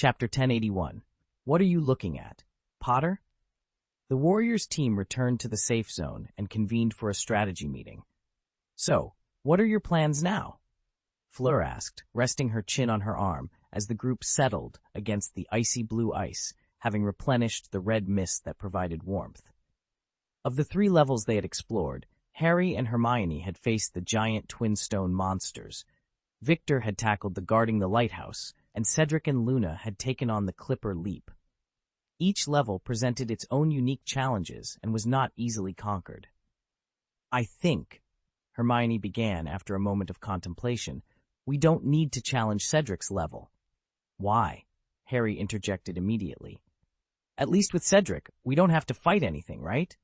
Chapter 1081. What are you looking at? Potter? The Warriors team returned to the safe zone and convened for a strategy meeting. So, what are your plans now? Fleur asked, resting her chin on her arm as the group settled against the icy blue ice, having replenished the red mist that provided warmth. Of the 3 levels they had explored, Harry and Hermione had faced the giant twin stone monsters. Victor had tackled the guarding the lighthouse, and Cedric and Luna had taken on the Clipper Leap. Each level presented its own unique challenges and was not easily conquered. I think, Hermione began after a moment of contemplation, we don't need to challenge Cedric's level. Why? Harry interjected immediately. At least with Cedric, we don't have to fight anything, right?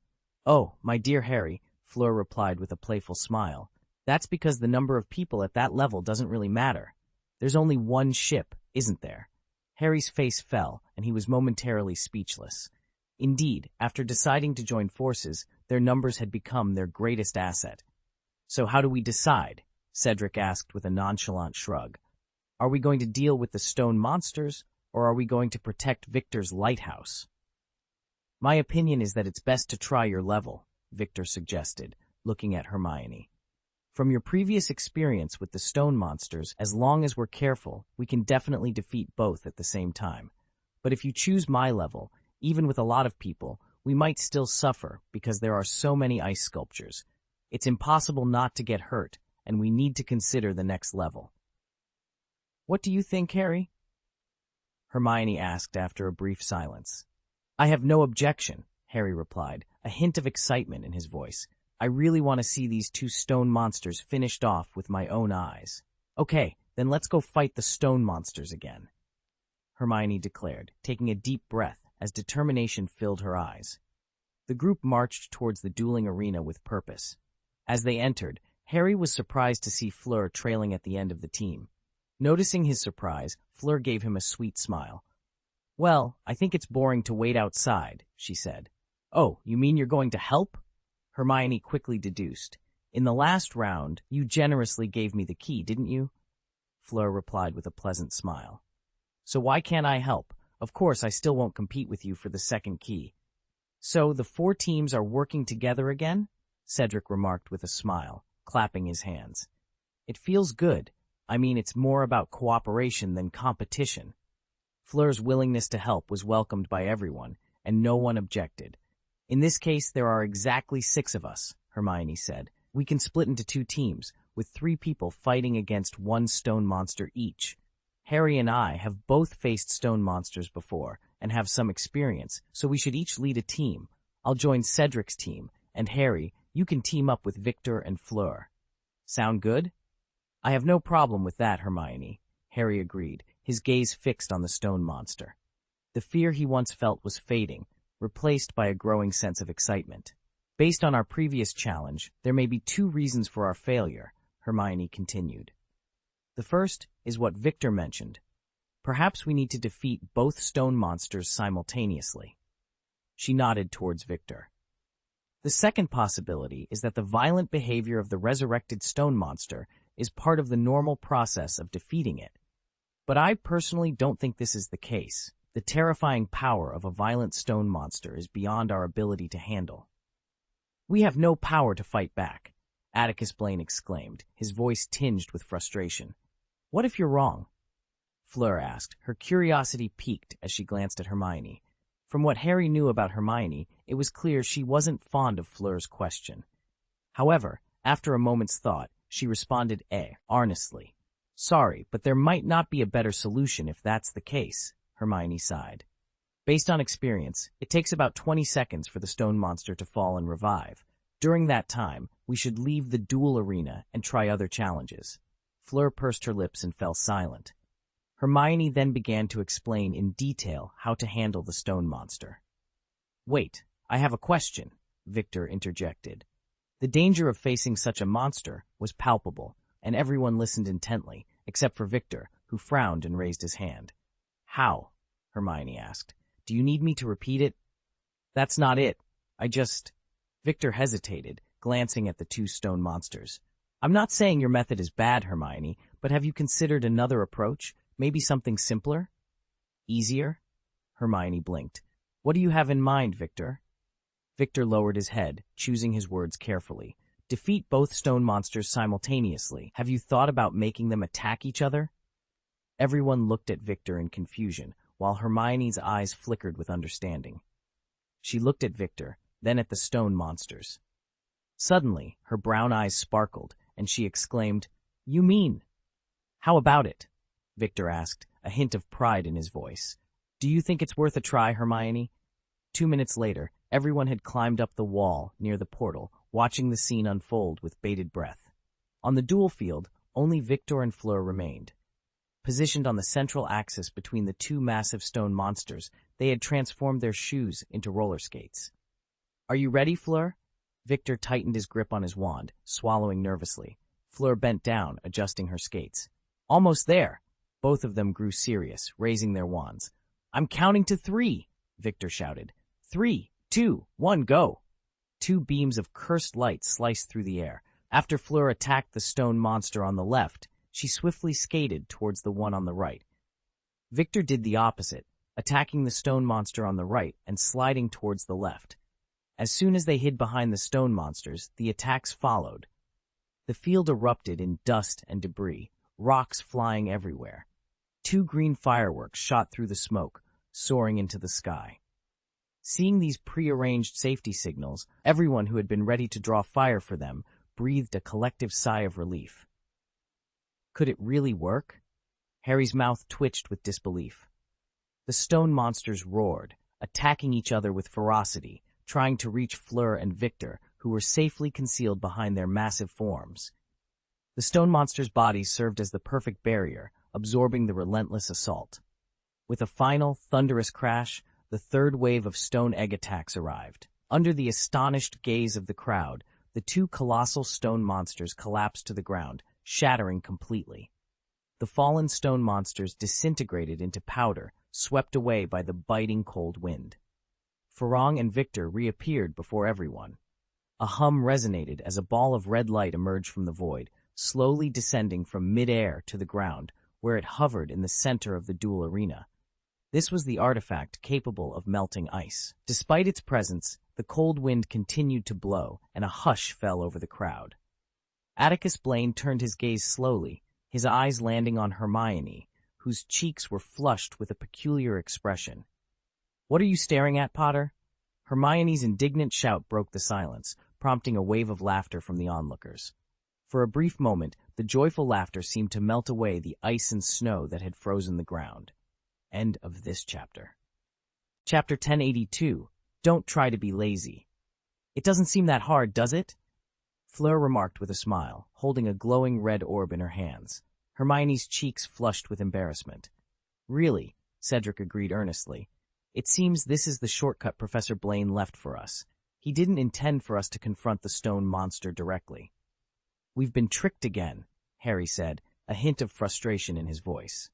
Oh, my dear Harry, Fleur replied with a playful smile. That's because the number of people at that level doesn't really matter. There's only one ship, isn't there? Harry's face fell, and he was momentarily speechless. Indeed, after deciding to join forces, their numbers had become their greatest asset. So how do we decide? Cedric asked with a nonchalant shrug. Are we going to deal with the stone monsters, or are we going to protect Victor's lighthouse? My opinion is that it's best to try your level, Victor suggested, looking at Hermione. From your previous experience with the stone monsters, as long as we're careful, we can definitely defeat both at the same time. But if you choose my level, even with a lot of people, we might still suffer because there are so many ice sculptures. It's impossible not to get hurt, and we need to consider the next level. What do you think, Harry? Hermione asked after a brief silence. I have no objection, Harry replied, a hint of excitement in his voice. I really want to see these 2 stone monsters finished off with my own eyes. Okay, then let's go fight the stone monsters again, Hermione declared, taking a deep breath as determination filled her eyes. The group marched towards the dueling arena with purpose. As they entered, Harry was surprised to see Fleur trailing at the end of the team. Noticing his surprise, Fleur gave him a sweet smile. Well, I think it's boring to wait outside, she said. Oh, you mean you're going to help? Hermione quickly deduced. In the last round, you generously gave me the key, didn't you? Fleur replied with a pleasant smile. So why can't I help? Of course, I still won't compete with you for the second key. So the 4 teams are working together again? Cedric remarked with a smile, clapping his hands. It feels good. I mean, it's more about cooperation than competition. Fleur's willingness to help was welcomed by everyone, and no one objected. In this case, there are exactly 6 of us, Hermione said. We can split into 2 teams, with 3 people fighting against 1 stone monster each. Harry and I have both faced stone monsters before, and have some experience, so we should each lead a team. I'll join Cedric's team, and Harry, you can team up with Victor and Fleur. Sound good? I have no problem with that, Hermione, Harry agreed, his gaze fixed on the stone monster. The fear he once felt was fading, replaced by a growing sense of excitement. Based on our previous challenge, there may be 2 reasons for our failure, Hermione continued. The first is what Victor mentioned. Perhaps we need to defeat both stone monsters simultaneously. She nodded towards Victor. The second possibility is that the violent behavior of the resurrected stone monster is part of the normal process of defeating it. But I personally don't think this is the case. The terrifying power of a violent stone monster is beyond our ability to handle. We have no power to fight back, Atticus Blaine exclaimed, his voice tinged with frustration. What if you're wrong? Fleur asked, her curiosity piqued as she glanced at Hermione. From what Harry knew about Hermione, it was clear she wasn't fond of Fleur's question. However, after a moment's thought, she responded earnestly. Sorry, but there might not be a better solution if that's the case, Hermione sighed. Based on experience, it takes about 20 seconds for the stone monster to fall and revive. During that time, we should leave the duel arena and try other challenges. Fleur pursed her lips and fell silent. Hermione then began to explain in detail how to handle the stone monster. Wait, I have a question, Victor interjected. The danger of facing such a monster was palpable, and everyone listened intently, except for Victor, who frowned and raised his hand. How? Hermione asked. Do you need me to repeat it? That's not it. Victor hesitated, glancing at the 2 stone monsters. I'm not saying your method is bad, Hermione, but have you considered another approach? Maybe something simpler? Easier? Hermione blinked. What do you have in mind, Victor? Victor lowered his head, choosing his words carefully. Defeat both stone monsters simultaneously. Have you thought about making them attack each other? Everyone looked at Victor in confusion, while Hermione's eyes flickered with understanding. She looked at Victor, then at the stone monsters. Suddenly, her brown eyes sparkled, and she exclaimed, "You mean?" "How about it?" Victor asked, a hint of pride in his voice. "Do you think it's worth a try, Hermione?" 2 minutes later, everyone had climbed up the wall near the portal, watching the scene unfold with bated breath. On the duel field, only Victor and Fleur remained. Positioned on the central axis between the two massive stone monsters, they had transformed their shoes into roller skates. "Are you ready, Fleur?" Victor tightened his grip on his wand, swallowing nervously. Fleur bent down, adjusting her skates. "Almost there." Both of them grew serious, raising their wands. "I'm counting to 3, Victor shouted. 3, 2, 1, go! 2 beams of cursed light sliced through the air. After Fleur attacked the stone monster on the left, she swiftly skated towards the one on the right. Victor did the opposite, attacking the stone monster on the right and sliding towards the left. As soon as they hid behind the stone monsters, the attacks followed. The field erupted in dust and debris, rocks flying everywhere. 2 green fireworks shot through the smoke, soaring into the sky. Seeing these prearranged safety signals, everyone who had been ready to draw fire for them breathed a collective sigh of relief. Could it really work? Harry's mouth twitched with disbelief. The stone monsters roared, attacking each other with ferocity, trying to reach Fleur and Victor, who were safely concealed behind their massive forms. The stone monsters' bodies served as the perfect barrier, absorbing the relentless assault. With a final, thunderous crash, the third wave of stone egg attacks arrived. Under the astonished gaze of the crowd, the 2 colossal stone monsters collapsed to the ground, shattering completely. The fallen stone monsters disintegrated into powder, swept away by the biting cold wind. Farong and Victor reappeared before everyone. A hum resonated as a ball of red light emerged from the void, slowly descending from mid-air to the ground, where it hovered in the center of the duel arena. This was the artifact capable of melting ice. Despite its presence, the cold wind continued to blow, and a hush fell over the crowd. Atticus Blaine turned his gaze slowly, his eyes landing on Hermione, whose cheeks were flushed with a peculiar expression. "What are you staring at, Potter?" Hermione's indignant shout broke the silence, prompting a wave of laughter from the onlookers. For a brief moment, the joyful laughter seemed to melt away the ice and snow that had frozen the ground. End of this chapter. Chapter 1082. Don't try to be lazy. It doesn't seem that hard, does it? Fleur remarked with a smile, holding a glowing red orb in her hands. Hermione's cheeks flushed with embarrassment. Really, Cedric agreed earnestly. It seems this is the shortcut Professor Blaine left for us. He didn't intend for us to confront the stone monster directly. We've been tricked again, Harry said, a hint of frustration in his voice.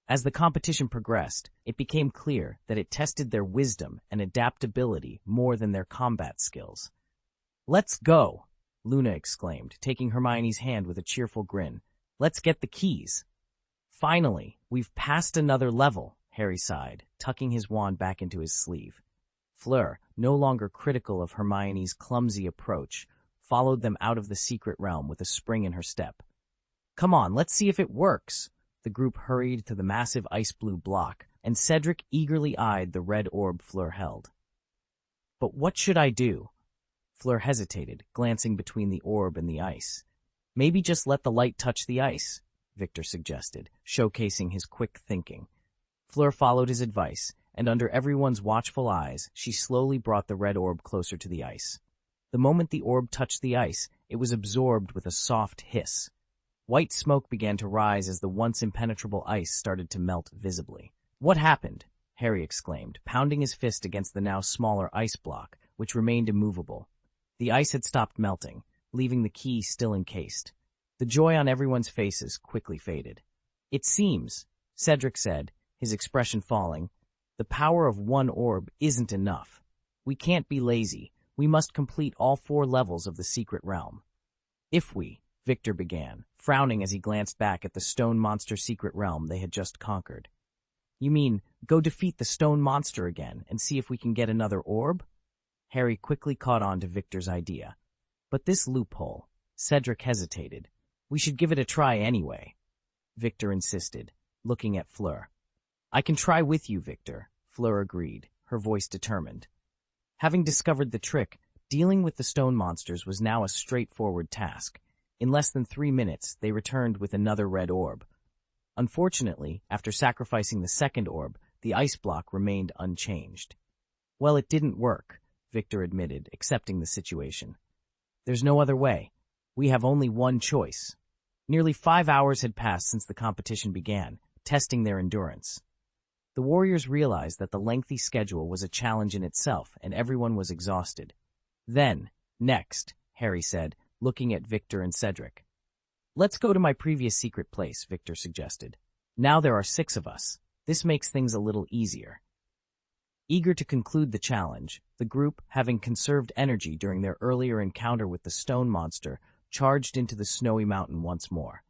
As the competition progressed, it became clear that it tested their wisdom and adaptability more than their combat skills. "Let's go!" Luna exclaimed, taking Hermione's hand with a cheerful grin. "Let's get the keys." "Finally, we've passed another level," Harry sighed, tucking his wand back into his sleeve. Fleur, no longer critical of Hermione's clumsy approach, followed them out of the secret realm with a spring in her step. "Come on, let's see if it works." The group hurried to the massive ice-blue block, and Cedric eagerly eyed the red orb Fleur held. "But what should I do?" Fleur hesitated, glancing between the orb and the ice. "Maybe just let the light touch the ice," Victor suggested, showcasing his quick thinking. Fleur followed his advice, and under everyone's watchful eyes, she slowly brought the red orb closer to the ice. The moment the orb touched the ice, it was absorbed with a soft hiss. White smoke began to rise as the once impenetrable ice started to melt visibly. "What happened?" Harry exclaimed, pounding his fist against the now smaller ice block, which remained immovable. The ice had stopped melting, leaving the key still encased. The joy on everyone's faces quickly faded. "It seems," Cedric said, his expression falling, "the power of one orb isn't enough. We can't be lazy. We must complete all 4 levels of the secret realm." "If we," Victor began, frowning as he glanced back at the stone monster secret realm they had just conquered. You mean, go defeat the stone monster again and see if we can get another orb? Harry quickly caught on to Victor's idea. But this loophole, Cedric hesitated. We should give it a try anyway. Victor insisted, looking at Fleur. I can try with you, Victor, Fleur agreed, her voice determined. Having discovered the trick, dealing with the stone monsters was now a straightforward task. In less than 3 minutes, they returned with another red orb. Unfortunately, after sacrificing the second orb, the ice block remained unchanged. Well, it didn't work, Victor admitted, accepting the situation. There's no other way. We have only one choice. Nearly 5 hours had passed since the competition began, testing their endurance. The warriors realized that the lengthy schedule was a challenge in itself, and everyone was exhausted. Then, next, Harry said, looking at Victor and Cedric. Let's go to my previous secret place, Victor suggested. Now there are 6 of us. This makes things a little easier. Eager to conclude the challenge, the group, having conserved energy during their earlier encounter with the stone monster, charged into the snowy mountain once more.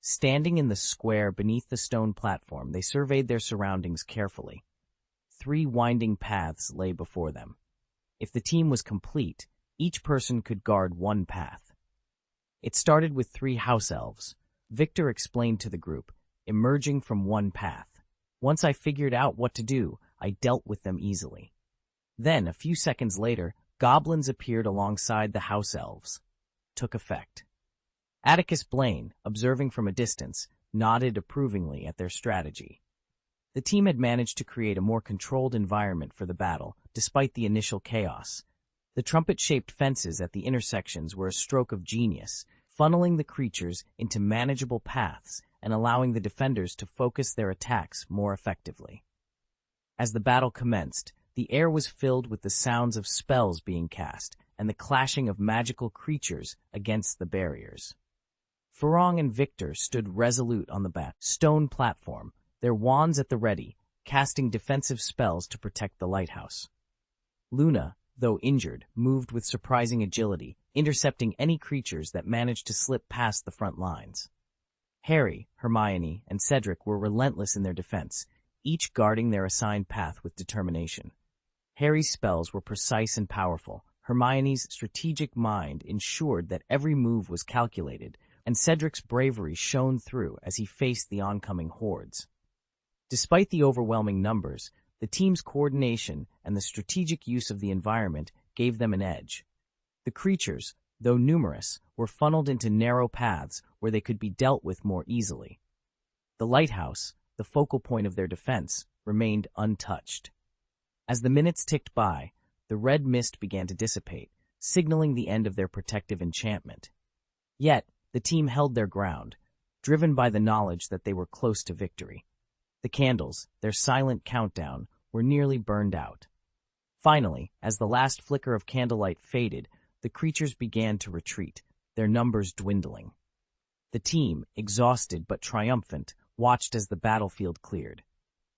Standing in the square beneath the stone platform, they surveyed their surroundings carefully. 3 winding paths lay before them. If the team was complete, each person could guard one path. It started with 3 house elves. Victor explained to the group, emerging from one path. Once I figured out what to do, I dealt with them easily. Then, a few seconds later, goblins appeared alongside the house elves. Took effect. Atticus Blaine, observing from a distance, nodded approvingly at their strategy. The team had managed to create a more controlled environment for the battle, despite the initial chaos. The trumpet-shaped fences at the intersections were a stroke of genius, funneling the creatures into manageable paths and allowing the defenders to focus their attacks more effectively. As the battle commenced, the air was filled with the sounds of spells being cast and the clashing of magical creatures against the barriers. Farong and Victor stood resolute on the stone platform, their wands at the ready, casting defensive spells to protect the lighthouse. Luna, though injured, moved with surprising agility, intercepting any creatures that managed to slip past the front lines. Harry, Hermione, and Cedric were relentless in their defense, each guarding their assigned path with determination. Harry's spells were precise and powerful. Hermione's strategic mind ensured that every move was calculated, and Cedric's bravery shone through as he faced the oncoming hordes. Despite the overwhelming numbers, the team's coordination and the strategic use of the environment gave them an edge. The creatures, though numerous, were funneled into narrow paths where they could be dealt with more easily. The lighthouse, the focal point of their defense, remained untouched. As the minutes ticked by, the red mist began to dissipate, signaling the end of their protective enchantment. Yet, the team held their ground, driven by the knowledge that they were close to victory. The candles, their silent countdown, were nearly burned out. Finally, as the last flicker of candlelight faded, the creatures began to retreat, their numbers dwindling. The team, exhausted but triumphant, watched as the battlefield cleared.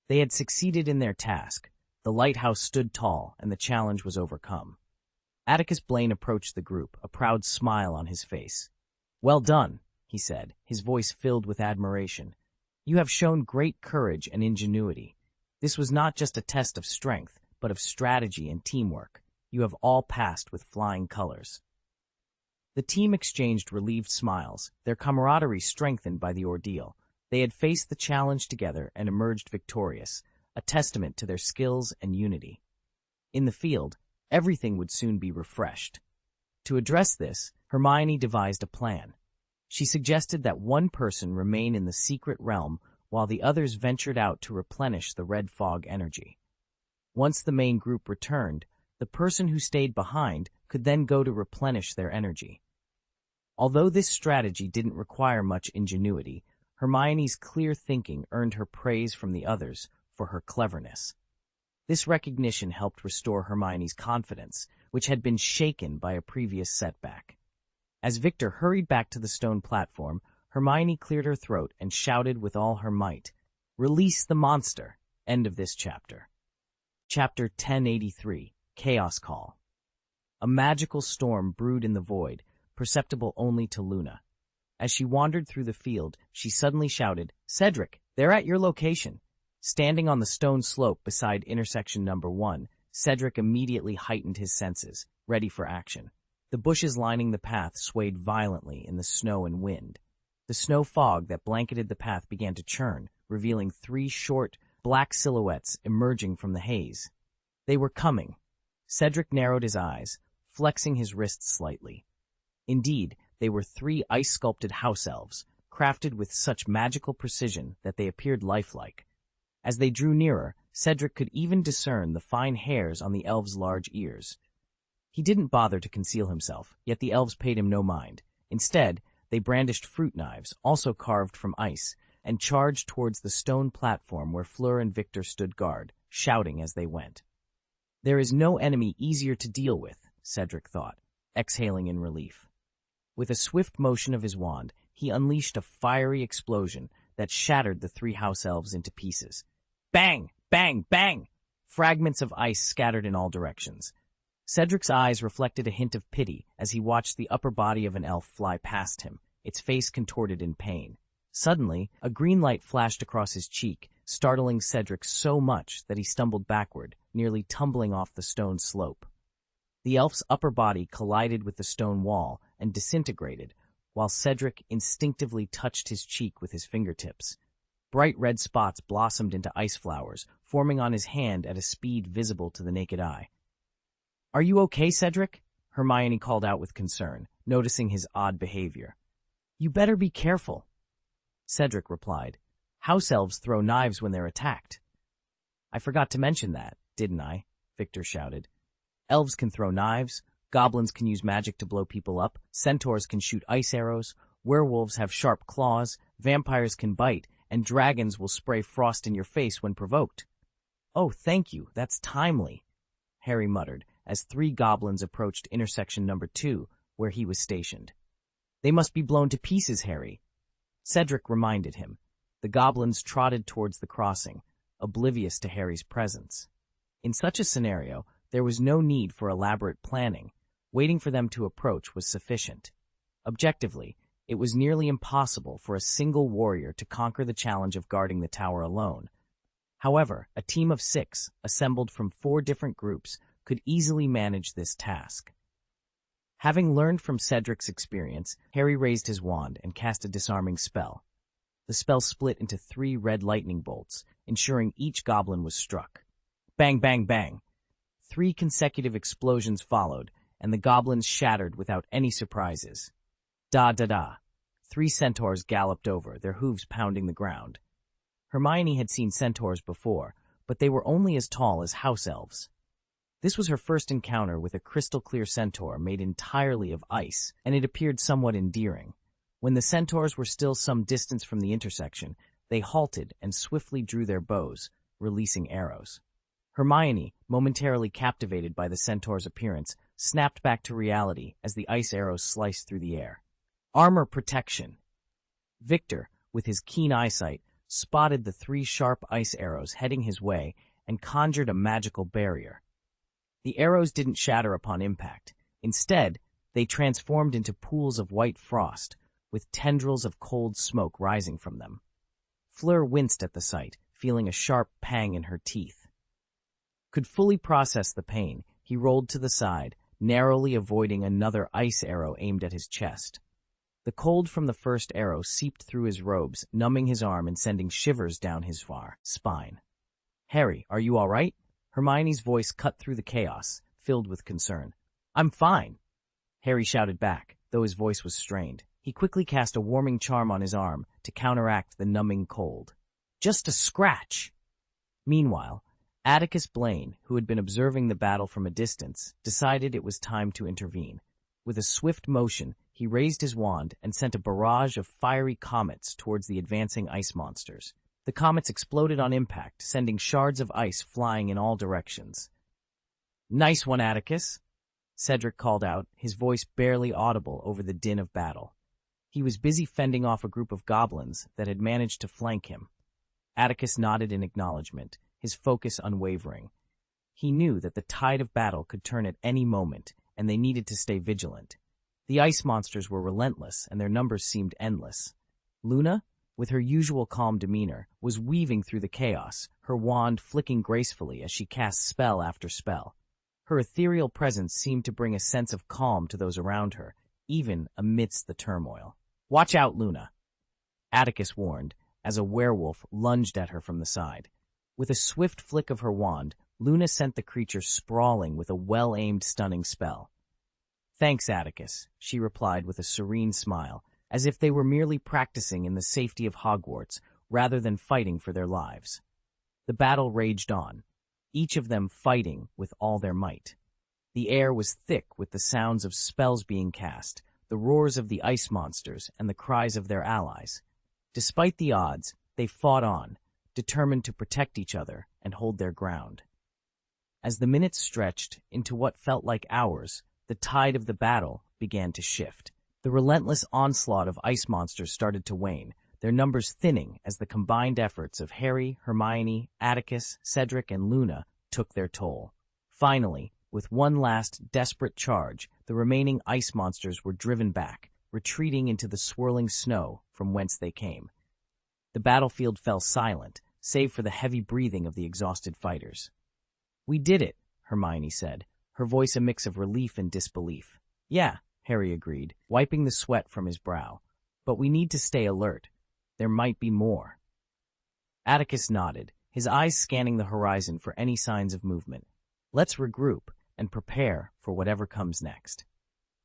They had succeeded in their task. The lighthouse stood tall, and the challenge was overcome. Atticus Blaine approached the group, a proud smile on his face. "Well done," he said, his voice filled with admiration. "You have shown great courage and ingenuity. This was not just a test of strength, but of strategy and teamwork. You have all passed with flying colors." The team exchanged relieved smiles, their camaraderie strengthened by the ordeal. They had faced the challenge together and emerged victorious, a testament to their skills and unity. In the field, everything would soon be refreshed. To address this, Hermione devised a plan. She suggested that one person remain in the secret realm while the others ventured out to replenish the red fog energy. Once the main group returned, the person who stayed behind could then go to replenish their energy. Although this strategy didn't require much ingenuity, Hermione's clear thinking earned her praise from the others for her cleverness. This recognition helped restore Hermione's confidence, which had been shaken by a previous setback. As Victor hurried back to the stone platform, Hermione cleared her throat and shouted with all her might, "Release the monster!" End of this chapter. Chapter 1083, Chaos Call. A magical storm brewed in the void, perceptible only to Luna. As she wandered through the field, she suddenly shouted, "Cedric, they're at your location. Standing on the stone slope beside intersection number 1, Cedric immediately heightened his senses, ready for action. The bushes lining the path swayed violently in the snow and wind. The snow fog that blanketed the path began to churn, revealing 3 short, black silhouettes emerging from the haze. They were coming. Cedric narrowed his eyes, flexing his wrists slightly. Indeed, they were 3 ice-sculpted house elves, crafted with such magical precision that they appeared lifelike. As they drew nearer, Cedric could even discern the fine hairs on the elves' large ears. He didn't bother to conceal himself, yet the elves paid him no mind. Instead, they brandished fruit knives, also carved from ice, and charged towards the stone platform where Fleur and Victor stood guard, shouting as they went. There is no enemy easier to deal with, Cedric thought, exhaling in relief. With a swift motion of his wand, he unleashed a fiery explosion that shattered the 3 house elves into pieces. Bang! Bang! Bang! Fragments of ice scattered in all directions. Cedric's eyes reflected a hint of pity as he watched the upper body of an elf fly past him, its face contorted in pain. Suddenly, a green light flashed across his cheek, startling Cedric so much that he stumbled backward, nearly tumbling off the stone slope. The elf's upper body collided with the stone wall and disintegrated, while Cedric instinctively touched his cheek with his fingertips. Bright red spots blossomed into ice flowers, forming on his hand at a speed visible to the naked eye. "Are you okay, Cedric?" Hermione called out with concern, noticing his odd behavior. "You better be careful." Cedric replied, "House elves throw knives when they're attacked." "I forgot to mention that, didn't I?" Victor shouted. "Elves can throw knives, goblins can use magic to blow people up, centaurs can shoot ice arrows, werewolves have sharp claws, vampires can bite, and dragons will spray frost in your face when provoked." "Oh, thank you, that's timely," Harry muttered as 3 goblins approached intersection number 2, where he was stationed. "They must be blown to pieces, Harry," Cedric reminded him. The goblins trotted towards the crossing, oblivious to Harry's presence. In such a scenario, there was no need for elaborate planning. Waiting for them to approach was sufficient. Objectively, it was nearly impossible for a single warrior to conquer the challenge of guarding the tower alone. However, a team of 6, assembled from 4 different groups, could easily manage this task. Having learned from Cedric's experience, Harry raised his wand and cast a disarming spell. The spell split into 3 red lightning bolts, ensuring each goblin was struck. Bang, bang, bang! 3 consecutive explosions followed, and the goblins shattered without any surprises. Da da da! 3 centaurs galloped over, their hooves pounding the ground. Hermione had seen centaurs before, but they were only as tall as house elves. This was her first encounter with a crystal-clear centaur made entirely of ice, and it appeared somewhat endearing. When the centaurs were still some distance from the intersection, they halted and swiftly drew their bows, releasing arrows. Hermione, momentarily captivated by the centaur's appearance, snapped back to reality as the ice arrows sliced through the air. Armor protection! Victor, with his keen eyesight, spotted the 3 sharp ice arrows heading his way and conjured a magical barrier. The arrows didn't shatter upon impact. Instead, they transformed into pools of white frost, with tendrils of cold smoke rising from them. Fleur winced at the sight, feeling a sharp pang in her teeth. Could fully process the pain, he rolled to the side, narrowly avoiding another ice arrow aimed at his chest. The cold from the first arrow seeped through his robes, numbing his arm and sending shivers down his spine. "Harry, are you all right?" Hermione's voice cut through the chaos, filled with concern. "I'm fine," Harry shouted back, though his voice was strained. He quickly cast a warming charm on his arm to counteract the numbing cold. "Just a scratch." Meanwhile, Atticus Blaine, who had been observing the battle from a distance, decided it was time to intervene. With a swift motion, he raised his wand and sent a barrage of fiery comets towards the advancing ice monsters. The comets exploded on impact, sending shards of ice flying in all directions. "Nice one, Atticus," Cedric called out, his voice barely audible over the din of battle. He was busy fending off a group of goblins that had managed to flank him. Atticus nodded in acknowledgement, his focus unwavering. He knew that the tide of battle could turn at any moment, and they needed to stay vigilant. The ice monsters were relentless, and their numbers seemed endless. Luna, with her usual calm demeanor, was weaving through the chaos, her wand flicking gracefully as she cast spell after spell. Her ethereal presence seemed to bring a sense of calm to those around her, even amidst the turmoil. "Watch out, Luna," Atticus warned, as a werewolf lunged at her from the side. With a swift flick of her wand, Luna sent the creature sprawling with a well-aimed stunning spell. "Thanks, Atticus," she replied with a serene smile, as if they were merely practicing in the safety of Hogwarts rather than fighting for their lives. The battle raged on, each of them fighting with all their might. The air was thick with the sounds of spells being cast, the roars of the ice monsters, and the cries of their allies. Despite the odds, they fought on, determined to protect each other and hold their ground. As the minutes stretched into what felt like hours, the tide of the battle began to shift. The relentless onslaught of ice monsters started to wane, their numbers thinning as the combined efforts of Harry, Hermione, Atticus, Cedric, and Luna took their toll. Finally, with one last desperate charge, the remaining ice monsters were driven back, retreating into the swirling snow from whence they came. The battlefield fell silent, save for the heavy breathing of the exhausted fighters. "We did it," Hermione said, her voice a mix of relief and disbelief. "Yeah," Harry agreed, wiping the sweat from his brow. "But we need to stay alert. There might be more." Atticus nodded, his eyes scanning the horizon for any signs of movement. "Let's regroup and prepare for whatever comes next."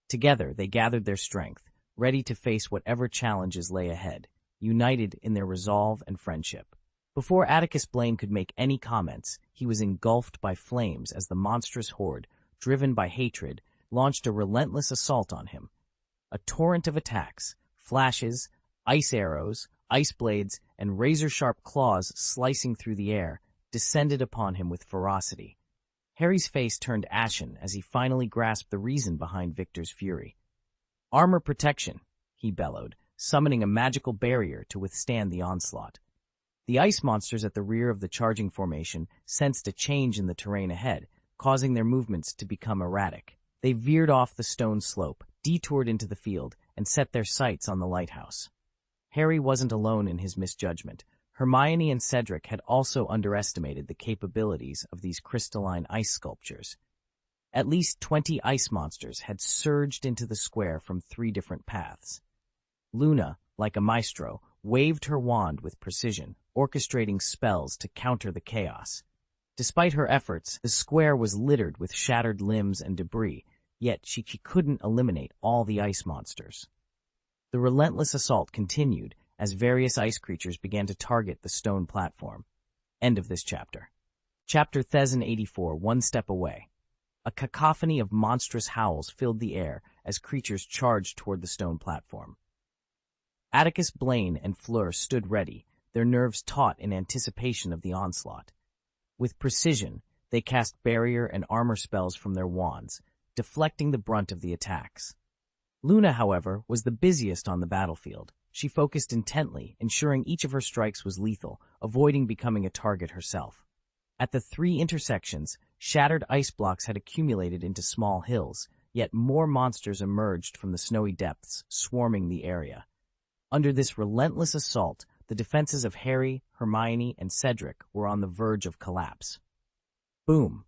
Together, they gathered their strength, ready to face whatever challenges lay ahead, united in their resolve and friendship. Before Atticus Blaine could make any comments, he was engulfed by flames as the monstrous horde, driven by hatred, launched a relentless assault on him. A torrent of attacks, flashes, ice arrows, ice blades, and razor-sharp claws slicing through the air, descended upon him with ferocity. Harry's face turned ashen as he finally grasped the reason behind Victor's fury. "Armor protection," he bellowed, summoning a magical barrier to withstand the onslaught. The ice monsters at the rear of the charging formation sensed a change in the terrain ahead, causing their movements to become erratic. They veered off the stone slope, detoured into the field, and set their sights on the lighthouse. Harry wasn't alone in his misjudgment. Hermione and Cedric had also underestimated the capabilities of these crystalline ice sculptures. At least 20 ice monsters had surged into the square from 3 different paths. Luna, like a maestro, waved her wand with precision, orchestrating spells to counter the chaos. Despite her efforts, the square was littered with shattered limbs and debris, yet she couldn't eliminate all the ice monsters. The relentless assault continued as various ice creatures began to target the stone platform. End of this chapter. Chapter 1084, One Step Away. A cacophony of monstrous howls filled the air as creatures charged toward the stone platform. Atticus Blaine and Fleur stood ready, their nerves taut in anticipation of the onslaught. With precision, they cast barrier and armor spells from their wands, deflecting the brunt of the attacks. Luna, however, was the busiest on the battlefield. She focused intently, ensuring each of her strikes was lethal, avoiding becoming a target herself. At the 3 intersections, shattered ice blocks had accumulated into small hills, yet more monsters emerged from the snowy depths, swarming the area. Under this relentless assault, the defenses of Harry, Hermione, and Cedric were on the verge of collapse. Boom!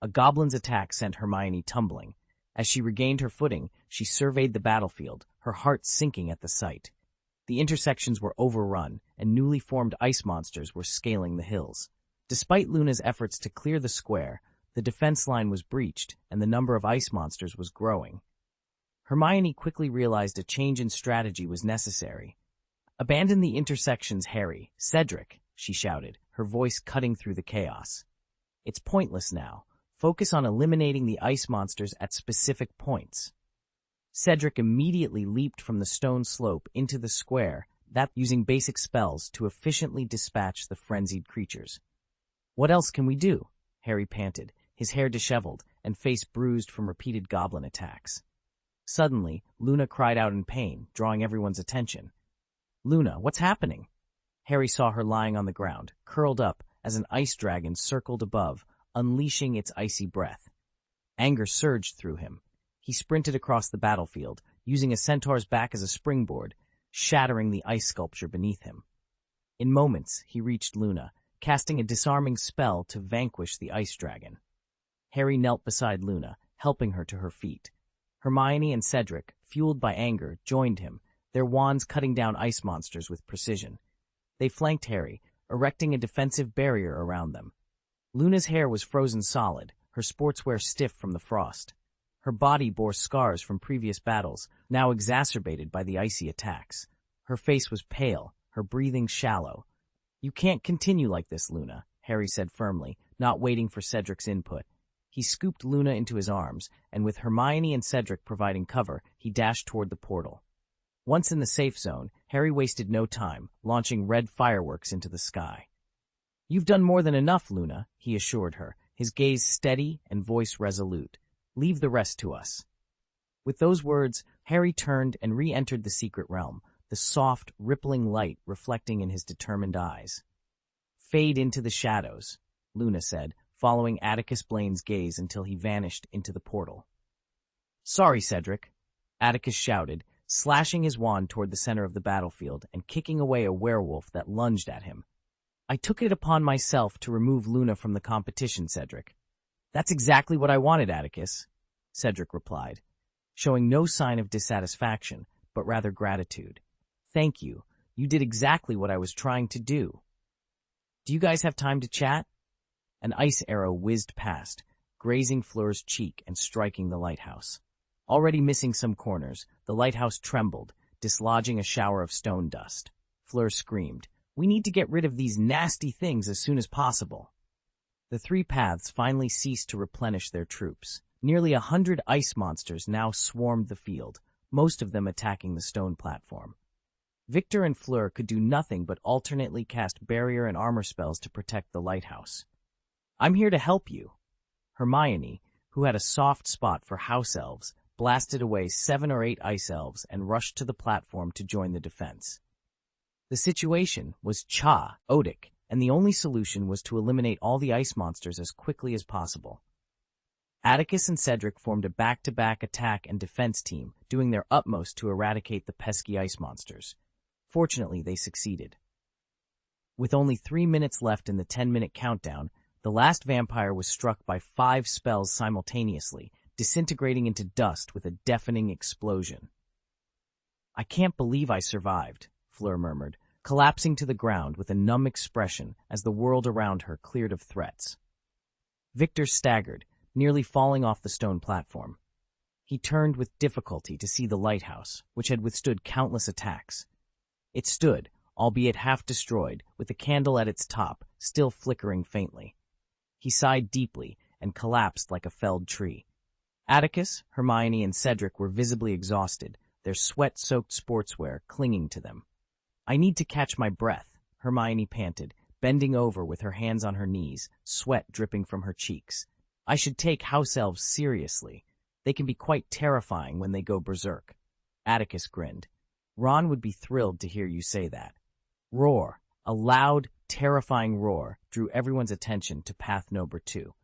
A goblin's attack sent Hermione tumbling. As she regained her footing, she surveyed the battlefield, her heart sinking at the sight. The intersections were overrun, and newly formed ice monsters were scaling the hills. Despite Luna's efforts to clear the square, the defense line was breached, and the number of ice monsters was growing. Hermione quickly realized a change in strategy was necessary. "Abandon the intersections, Harry. Cedric," she shouted, her voice cutting through the chaos. "It's pointless now. Focus on eliminating the ice monsters at specific points." Cedric immediately leaped from the stone slope into the square, using basic spells to efficiently dispatch the frenzied creatures. "What else can we do?" Harry panted, his hair disheveled and face bruised from repeated goblin attacks. Suddenly, Luna cried out in pain, drawing everyone's attention. "Luna, what's happening?" Harry saw her lying on the ground, curled up as an ice dragon circled above, unleashing its icy breath. Anger surged through him. He sprinted across the battlefield, using a centaur's back as a springboard, shattering the ice sculpture beneath him. In moments, he reached Luna, casting a disarming spell to vanquish the ice dragon. Harry knelt beside Luna, helping her to her feet. Hermione and Cedric, fueled by anger, joined him, their wands cutting down ice monsters with precision. They flanked Harry, erecting a defensive barrier around them. Luna's hair was frozen solid, her sportswear stiff from the frost. Her body bore scars from previous battles, now exacerbated by the icy attacks. Her face was pale, her breathing shallow. "You can't continue like this, Luna," Harry said firmly, not waiting for Cedric's input. He scooped Luna into his arms, and with Hermione and Cedric providing cover, he dashed toward the portal. Once in the safe zone, Harry wasted no time, launching red fireworks into the sky. "You've done more than enough, Luna," he assured her, his gaze steady and voice resolute. "Leave the rest to us." With those words, Harry turned and re-entered the secret realm, the soft, rippling light reflecting in his determined eyes. "Fade into the shadows," Luna said, following Atticus Blaine's gaze until he vanished into the portal. "Sorry, Cedric," Atticus shouted, slashing his wand toward the center of the battlefield and kicking away a werewolf that lunged at him. "I took it upon myself to remove Luna from the competition, Cedric." "That's exactly what I wanted, Atticus," Cedric replied, showing no sign of dissatisfaction, but rather gratitude. "Thank you. You did exactly what I was trying to do. Do you guys have time to chat?" An ice arrow whizzed past, grazing Fleur's cheek and striking the lighthouse. Already missing some corners, the lighthouse trembled, dislodging a shower of stone dust. Fleur screamed, "We need to get rid of these nasty things as soon as possible." The three paths finally ceased to replenish their troops. Nearly 100 ice monsters now swarmed the field, most of them attacking the stone platform. Victor and Fleur could do nothing but alternately cast barrier and armor spells to protect the lighthouse. "I'm here to help you." Hermione, who had a soft spot for house elves, blasted away 7 or 8 ice elves and rushed to the platform to join the defense. The situation was chaotic, and the only solution was to eliminate all the ice monsters as quickly as possible. Atticus and Cedric formed a back-to-back attack and defense team, doing their utmost to eradicate the pesky ice monsters. Fortunately, they succeeded. With only 3 minutes left in the 10-minute countdown, the last vampire was struck by 5 spells simultaneously, disintegrating into dust with a deafening explosion. "I can't believe I survived," Fleur murmured, collapsing to the ground with a numb expression as the world around her cleared of threats. Victor staggered, nearly falling off the stone platform. He turned with difficulty to see the lighthouse, which had withstood countless attacks. It stood, albeit half destroyed, with a candle at its top, still flickering faintly. He sighed deeply and collapsed like a felled tree. Atticus, Hermione, and Cedric were visibly exhausted, their sweat-soaked sportswear clinging to them. "I need to catch my breath," Hermione panted, bending over with her hands on her knees, sweat dripping from her cheeks. "I should take house elves seriously. They can be quite terrifying when they go berserk." Atticus grinned. "Ron would be thrilled to hear you say that." Roar, a loud, terrifying roar, drew everyone's attention to path number 2.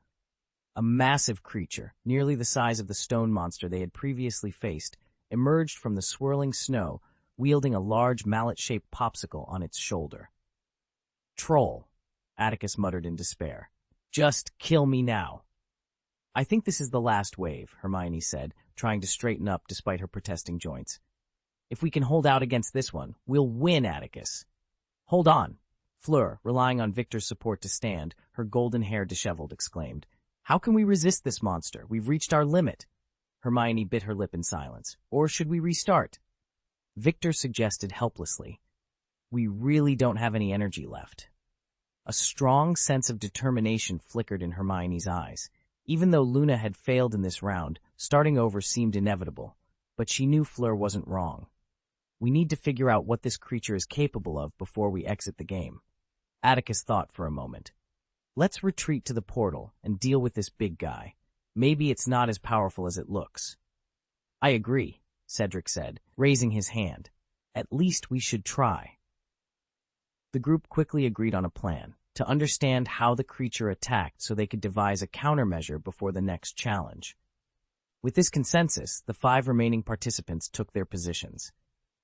A massive creature, nearly the size of the stone monster they had previously faced, emerged from the swirling snow, wielding a large mallet-shaped popsicle on its shoulder. "Troll," Atticus muttered in despair. "Just kill me now." "I think this is the last wave," Hermione said, trying to straighten up despite her protesting joints. "If we can hold out against this one, we'll win, Atticus." "Hold on," Fleur, relying on Victor's support to stand, her golden hair disheveled, exclaimed. "How can we resist this monster? We've reached our limit." Hermione bit her lip in silence. "Or should we restart?" Victor suggested helplessly. "We really don't have any energy left." A strong sense of determination flickered in Hermione's eyes. Even though Luna had failed in this round, starting over seemed inevitable. But she knew Fleur wasn't wrong. "We need to figure out what this creature is capable of before we exit the game." Atticus thought for a moment. "Let's retreat to the portal and deal with this big guy. Maybe it's not as powerful as it looks." "I agree," Cedric said, raising his hand. "At least we should try." The group quickly agreed on a plan, to understand how the creature attacked so they could devise a countermeasure before the next challenge. With this consensus, the 5 remaining participants took their positions.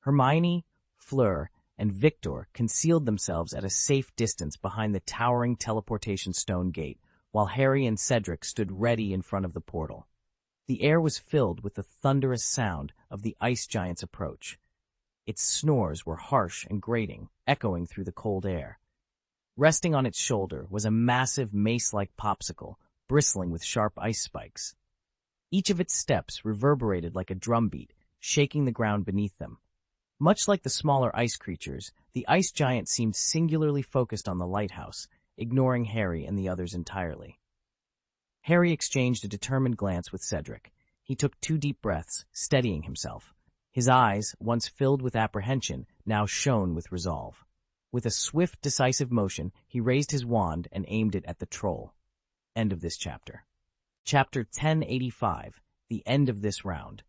Hermione, Fleur, and Victor concealed themselves at a safe distance behind the towering teleportation stone gate, while Harry and Cedric stood ready in front of the portal. The air was filled with the thunderous sound of the ice giant's approach. Its snores were harsh and grating, echoing through the cold air. Resting on its shoulder was a massive mace-like popsicle, bristling with sharp ice spikes. Each of its steps reverberated like a drumbeat, shaking the ground beneath them. Much like the smaller ice creatures, the ice giant seemed singularly focused on the lighthouse, ignoring Harry and the others entirely. Harry exchanged a determined glance with Cedric. He took 2 deep breaths, steadying himself. His eyes, once filled with apprehension, now shone with resolve. With a swift, decisive motion, he raised his wand and aimed it at the troll. End of this chapter. Chapter 1085, The End of This Round.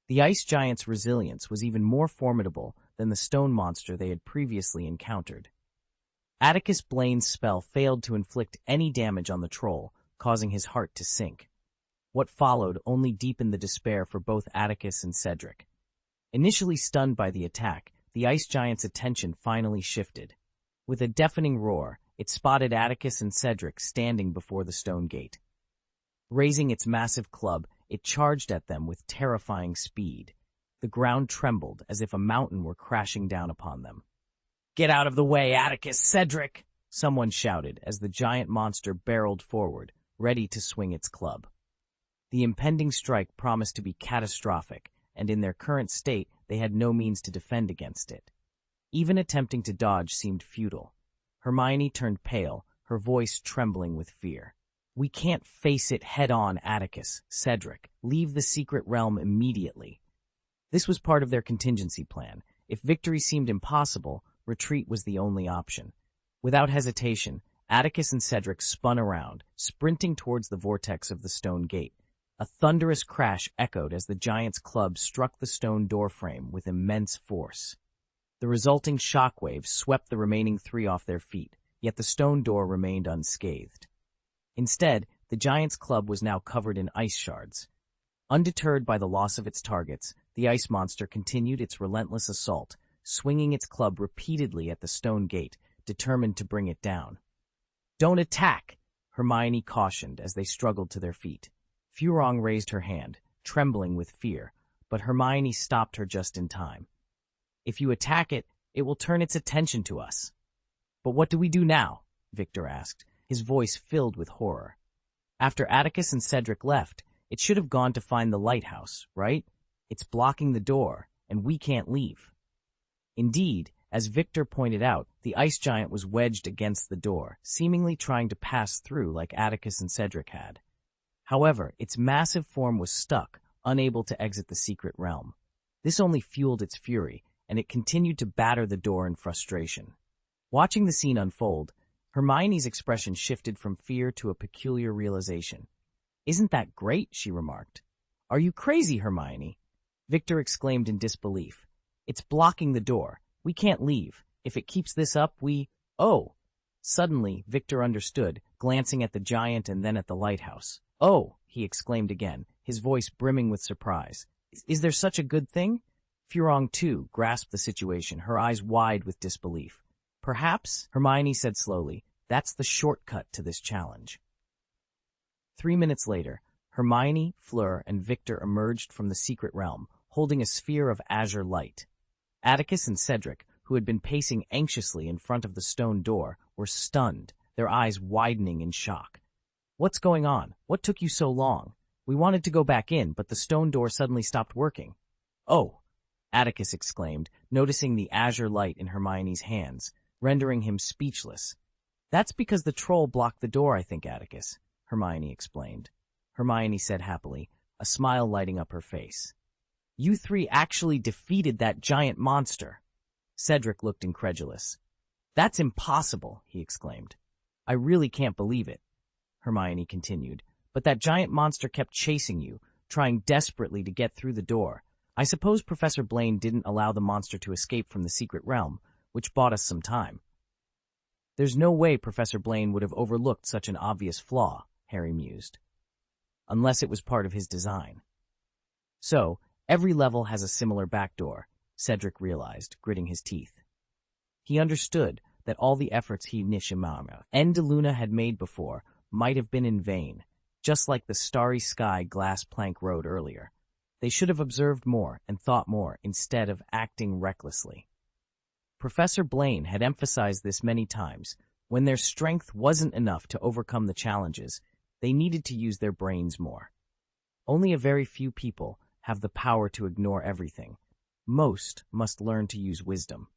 The ice giant's resilience was even more formidable than the stone monster they had previously encountered. Atticus Blaine's spell failed to inflict any damage on the troll, causing his heart to sink. What followed only deepened the despair for both Atticus and Cedric. Initially stunned by the attack, the ice giant's attention finally shifted. With a deafening roar, it spotted Atticus and Cedric standing before the stone gate. Raising its massive club, it charged at them with terrifying speed. The ground trembled as if a mountain were crashing down upon them. "Get out of the way, Atticus, Cedric!" someone shouted as the giant monster barreled forward, ready to swing its club. The impending strike promised to be catastrophic, and in their current state they had no means to defend against it. Even attempting to dodge seemed futile. Hermione turned pale, her voice trembling with fear. "We can't face it head-on, Atticus, Cedric. Leave the secret realm immediately." This was part of their contingency plan. If victory seemed impossible, retreat was the only option. Without hesitation, Atticus and Cedric spun around, sprinting towards the vortex of the stone gate. A thunderous crash echoed as the giant's club struck the stone doorframe with immense force. The resulting shockwave swept the remaining 3 off their feet, yet the stone door remained unscathed. Instead, the giant's club was now covered in ice shards. Undeterred by the loss of its targets, the ice monster continued its relentless assault, swinging its club repeatedly at the stone gate, determined to bring it down. "Don't attack!" Hermione cautioned as they struggled to their feet. Furong raised her hand, trembling with fear, but Hermione stopped her just in time. "If you attack it, it will turn its attention to us." "But what do we do now?" Victor asked, his voice filled with horror. "After Atticus and Cedric left, it should have gone to find the lighthouse, right? It's blocking the door, and we can't leave." Indeed, as Victor pointed out, the ice giant was wedged against the door, seemingly trying to pass through like Atticus and Cedric had. However, its massive form was stuck, unable to exit the secret realm. This only fueled its fury, and it continued to batter the door in frustration. Watching the scene unfold, Hermione's expression shifted from fear to a peculiar realization. "Isn't that great?" she remarked. "Are you crazy, Hermione?" Victor exclaimed in disbelief. "It's blocking the door. We can't leave. If it keeps this up, Oh!" Suddenly, Victor understood, glancing at the giant and then at the lighthouse. "Oh!" he exclaimed again, his voice brimming with surprise. "Is there such a good thing?" Furong, too, grasped the situation, her eyes wide with disbelief. "Perhaps," Hermione said slowly, "that's the shortcut to this challenge." 3 minutes later, Hermione, Fleur, and Victor emerged from the secret realm, holding a sphere of azure light. Atticus and Cedric, who had been pacing anxiously in front of the stone door, were stunned, their eyes widening in shock. "What's going on? What took you so long? We wanted to go back in, but the stone door suddenly stopped working." "Oh!" Atticus exclaimed, noticing the azure light in Hermione's hands, rendering him speechless. "That's because the troll blocked the door, I think, Atticus," Hermione explained. Hermione said happily, a smile lighting up her face. "You 3 actually defeated that giant monster." Cedric looked incredulous. "That's impossible," he exclaimed. "I really can't believe it," Hermione continued. "But that giant monster kept chasing you, trying desperately to get through the door. I suppose Professor Blaine didn't allow the monster to escape from the secret realm, which bought us some time." "There's no way Professor Blaine would have overlooked such an obvious flaw," Harry mused. "Unless it was part of his design." "So, every level has a similar backdoor," Cedric realized, gritting his teeth. He understood that all the efforts he Nishimama and DeLuna had made before might have been in vain, just like the starry sky glass plank road earlier. They should have observed more and thought more instead of acting recklessly. Professor Blaine had emphasized this many times. When their strength wasn't enough to overcome the challenges, they needed to use their brains more. Only a very few people have the power to ignore everything. Most must learn to use wisdom.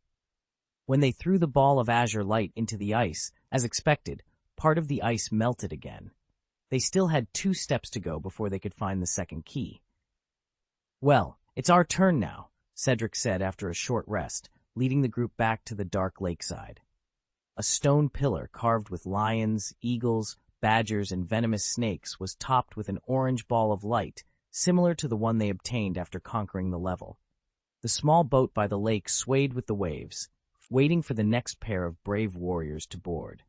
When they threw the ball of azure light into the ice, as expected, part of the ice melted again. They still had 2 steps to go before they could find the second key. "Well, it's our turn now," Cedric said after a short rest, leading the group back to the dark lakeside. A stone pillar carved with lions, eagles, badgers, and venomous snakes was topped with an orange ball of light, similar to the one they obtained after conquering the level. The small boat by the lake swayed with the waves, waiting for the next pair of brave warriors to board.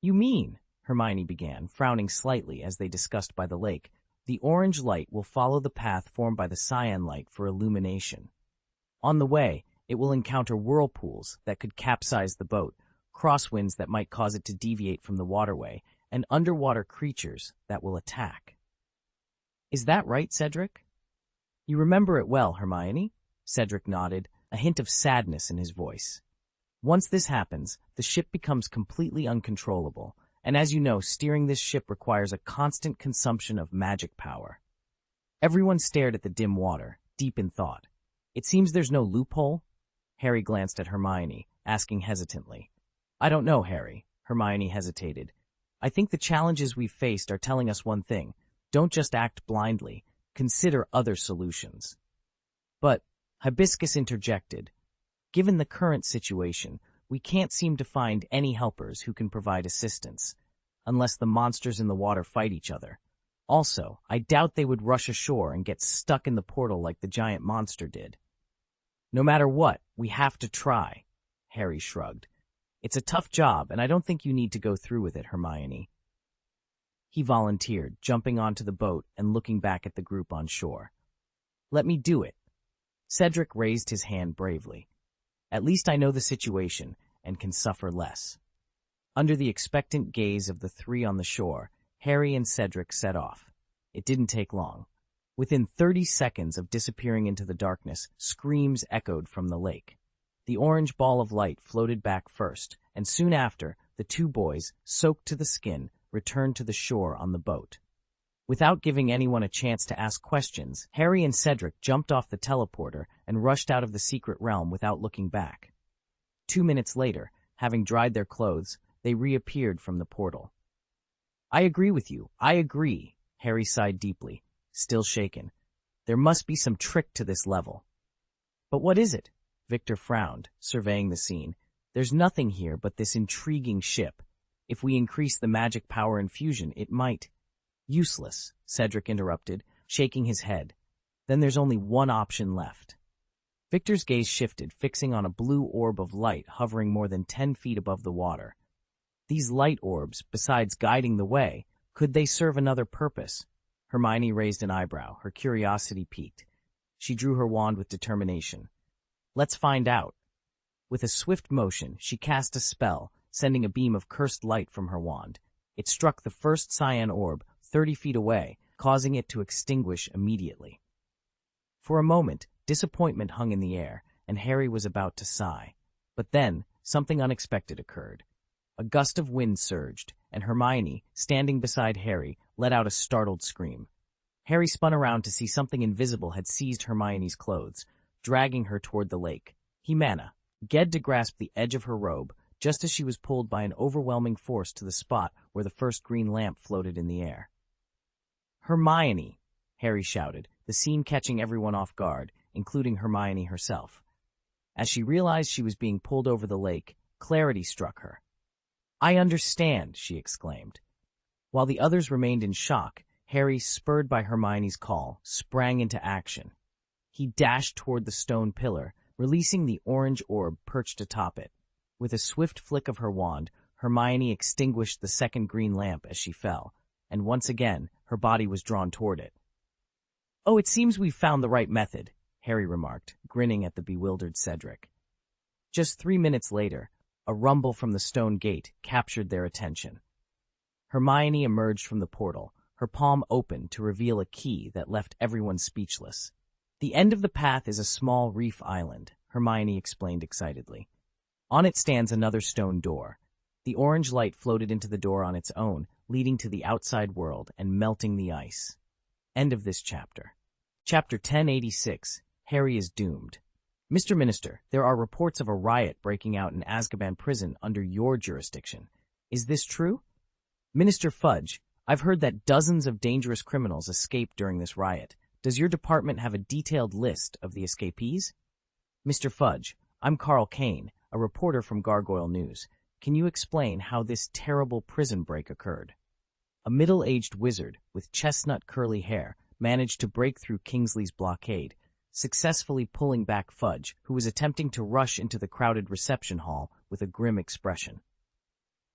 "You mean," Hermione began, frowning slightly as they discussed by the lake, "the orange light will follow the path formed by the cyan light for illumination. On the way, it will encounter whirlpools that could capsize the boat, crosswinds that might cause it to deviate from the waterway, and underwater creatures that will attack." "Is that right, Cedric?" "You remember it well, Hermione?" Cedric nodded, a hint of sadness in his voice. "Once this happens, the ship becomes completely uncontrollable, and as you know, steering this ship requires a constant consumption of magic power." Everyone stared at the dim water, deep in thought. "It seems there's no loophole?" Harry glanced at Hermione, asking hesitantly. "I don't know, Harry." Hermione hesitated. "I think the challenges we've faced are telling us one thing. Don't just act blindly. Consider other solutions." "But," Hibiscus interjected, "given the current situation, we can't seem to find any helpers who can provide assistance, unless the monsters in the water fight each other. Also, I doubt they would rush ashore and get stuck in the portal like the giant monster did." "No matter what, we have to try," Harry shrugged. "It's a tough job, and I don't think you need to go through with it, Hermione." He volunteered, jumping onto the boat and looking back at the group on shore. "Let me do it." Cedric raised his hand bravely. "At least I know the situation and can suffer less." Under the expectant gaze of the 3 on the shore, Harry and Cedric set off. It didn't take long. Within 30 seconds of disappearing into the darkness, screams echoed from the lake. The orange ball of light floated back first, and soon after, the 2 boys, soaked to the skin, returned to the shore on the boat. Without giving anyone a chance to ask questions, Harry and Cedric jumped off the teleporter and rushed out of the secret realm without looking back. 2 minutes later, having dried their clothes, they reappeared from the portal. "I agree with you, I agree," Harry sighed deeply, still shaken. "There must be some trick to this level." "But what is it?" Victor frowned, surveying the scene. "There's nothing here but this intriguing ship. If we increase the magic power infusion, it might—" "Useless," Cedric interrupted, shaking his head. "Then there's only one option left." Victor's gaze shifted, fixing on a blue orb of light hovering more than 10 feet above the water. These light orbs, besides guiding the way, could they serve another purpose? Hermione raised an eyebrow, her curiosity piqued. She drew her wand with determination. "Let's find out." With a swift motion, she cast a spell, sending a beam of cursed light from her wand. It struck the first cyan orb 30 feet away, causing it to extinguish immediately. For a moment, disappointment hung in the air, and Harry was about to sigh. But then, something unexpected occurred. A gust of wind surged, and Hermione, standing beside Harry, let out a startled scream. Harry spun around to see something invisible had seized Hermione's clothes, dragging her toward the lake. He managed to grasp the edge of her robe, just as she was pulled by an overwhelming force to the spot where the first green lamp floated in the air. "Hermione!" Harry shouted, the scene catching everyone off guard, including Hermione herself. As she realized she was being pulled over the lake, clarity struck her. "I understand," she exclaimed. While the others remained in shock, Harry, spurred by Hermione's call, sprang into action. He dashed toward the stone pillar, releasing the orange orb perched atop it. With a swift flick of her wand, Hermione extinguished the second green lamp as she fell, and once again, her body was drawn toward it. "Oh, it seems we've found the right method," Harry remarked, grinning at the bewildered Cedric. Just 3 minutes later, a rumble from the stone gate captured their attention. Hermione emerged from the portal, her palm open to reveal a key that left everyone speechless. The end of the path is a small reef island, Hermione explained excitedly. On it stands another stone door. The orange light floated into the door on its own, leading to the outside world and melting the ice. End of this chapter. Chapter 1086, Harry is doomed. Mr. Minister, there are reports of a riot breaking out in Azkaban prison under your jurisdiction. Is this true? Minister Fudge, I've heard that dozens of dangerous criminals escaped during this riot. Does your department have a detailed list of the escapees? Mr. Fudge, I'm Carl Kane, a reporter from Gargoyle News. Can you explain how this terrible prison break occurred? A middle-aged wizard with chestnut curly hair managed to break through Kingsley's blockade, successfully pulling back Fudge, who was attempting to rush into the crowded reception hall with a grim expression.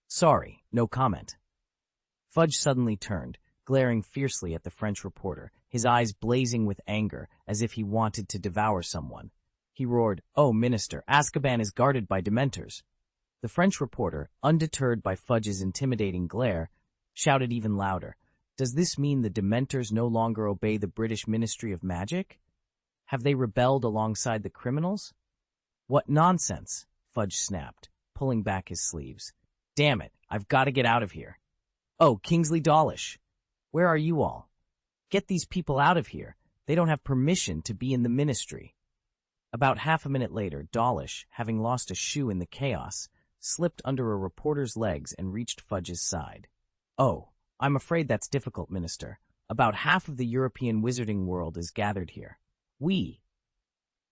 Sorry, no comment. Fudge suddenly turned, glaring fiercely at the French reporter, his eyes blazing with anger as if he wanted to devour someone. He roared, "Oh, Minister, Azkaban is guarded by Dementors." The French reporter, undeterred by Fudge's intimidating glare, shouted even louder, "Does this mean the Dementors no longer obey the British Ministry of Magic? Have they rebelled alongside the criminals?" "What nonsense," Fudge snapped, pulling back his sleeves. "Damn it, I've got to get out of here." "Oh, Kingsley Dawlish, where are you all? Get these people out of here. They don't have permission to be in the ministry." About half a minute later, Dawlish, having lost a shoe in the chaos, slipped under a reporter's legs and reached Fudge's side. "Oh, I'm afraid that's difficult, Minister. About half of the European wizarding world is gathered here. We,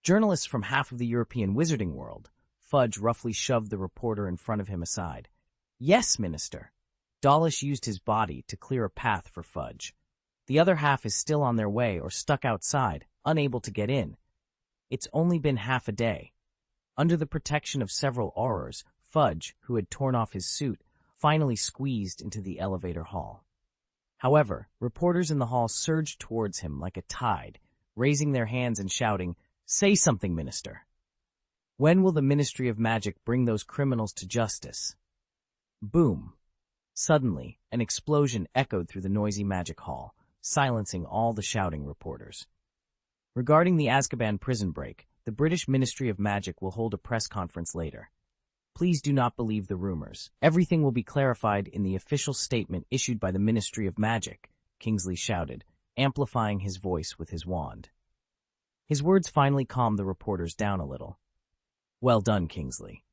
journalists from half of the European wizarding world." Fudge roughly shoved the reporter in front of him aside. "Yes, Minister." Dawlish used his body to clear a path for Fudge. "The other half is still on their way or stuck outside, unable to get in. It's only been half a day." Under the protection of several aurors, Fudge, who had torn off his suit, finally squeezed into the elevator hall. However, reporters in the hall surged towards him like a tide, raising their hands and shouting, "Say something, Minister. When will the Ministry of Magic bring those criminals to justice?" Boom. Suddenly, an explosion echoed through the noisy magic hall, silencing all the shouting reporters. Regarding the Azkaban prison break, the British Ministry of Magic will hold a press conference later. Please do not believe the rumors. Everything will be clarified in the official statement issued by the Ministry of Magic, Kingsley shouted, amplifying his voice with his wand. His words finally calmed the reporters down a little. Well done, Kingsley.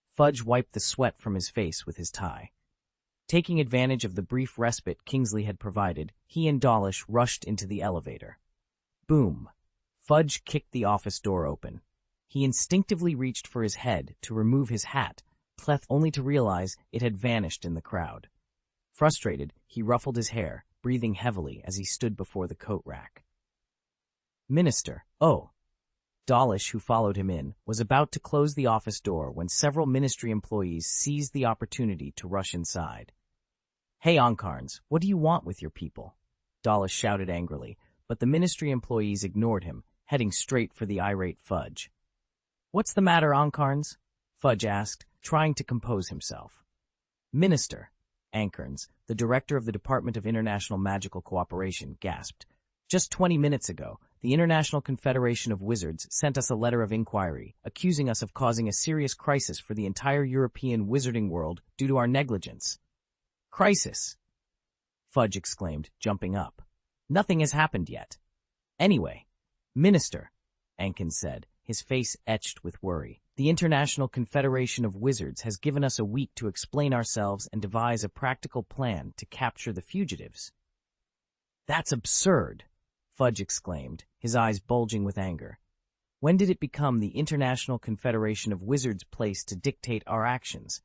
Fudge wiped the sweat from his face with his tie. Taking advantage of the brief respite Kingsley had provided, he and Dawlish rushed into the elevator. Boom! Fudge kicked the office door open. He instinctively reached for his head to remove his hat, only to realize it had vanished in the crowd. Frustrated, he ruffled his hair, breathing heavily as he stood before the coat rack. Minister, oh! Dawlish, who followed him in, was about to close the office door when several ministry employees seized the opportunity to rush inside. Hey, Oncarns, what do you want with your people? Dawlish shouted angrily, but the ministry employees ignored him, heading straight for the irate Fudge. What's the matter, Oncarns? Fudge asked, trying to compose himself. Minister, Ankerns, the director of the Department of International Magical Cooperation, gasped. Just 20 minutes ago, the International Confederation of Wizards sent us a letter of inquiry, accusing us of causing a serious crisis for the entire European wizarding world due to our negligence. Crisis! Fudge exclaimed, jumping up. Nothing has happened yet. Anyway, Minister, Ankins said, his face etched with worry. The International Confederation of Wizards has given us a week to explain ourselves and devise a practical plan to capture the fugitives. That's absurd, Fudge exclaimed, his eyes bulging with anger. When did it become the International Confederation of Wizards' place to dictate our actions?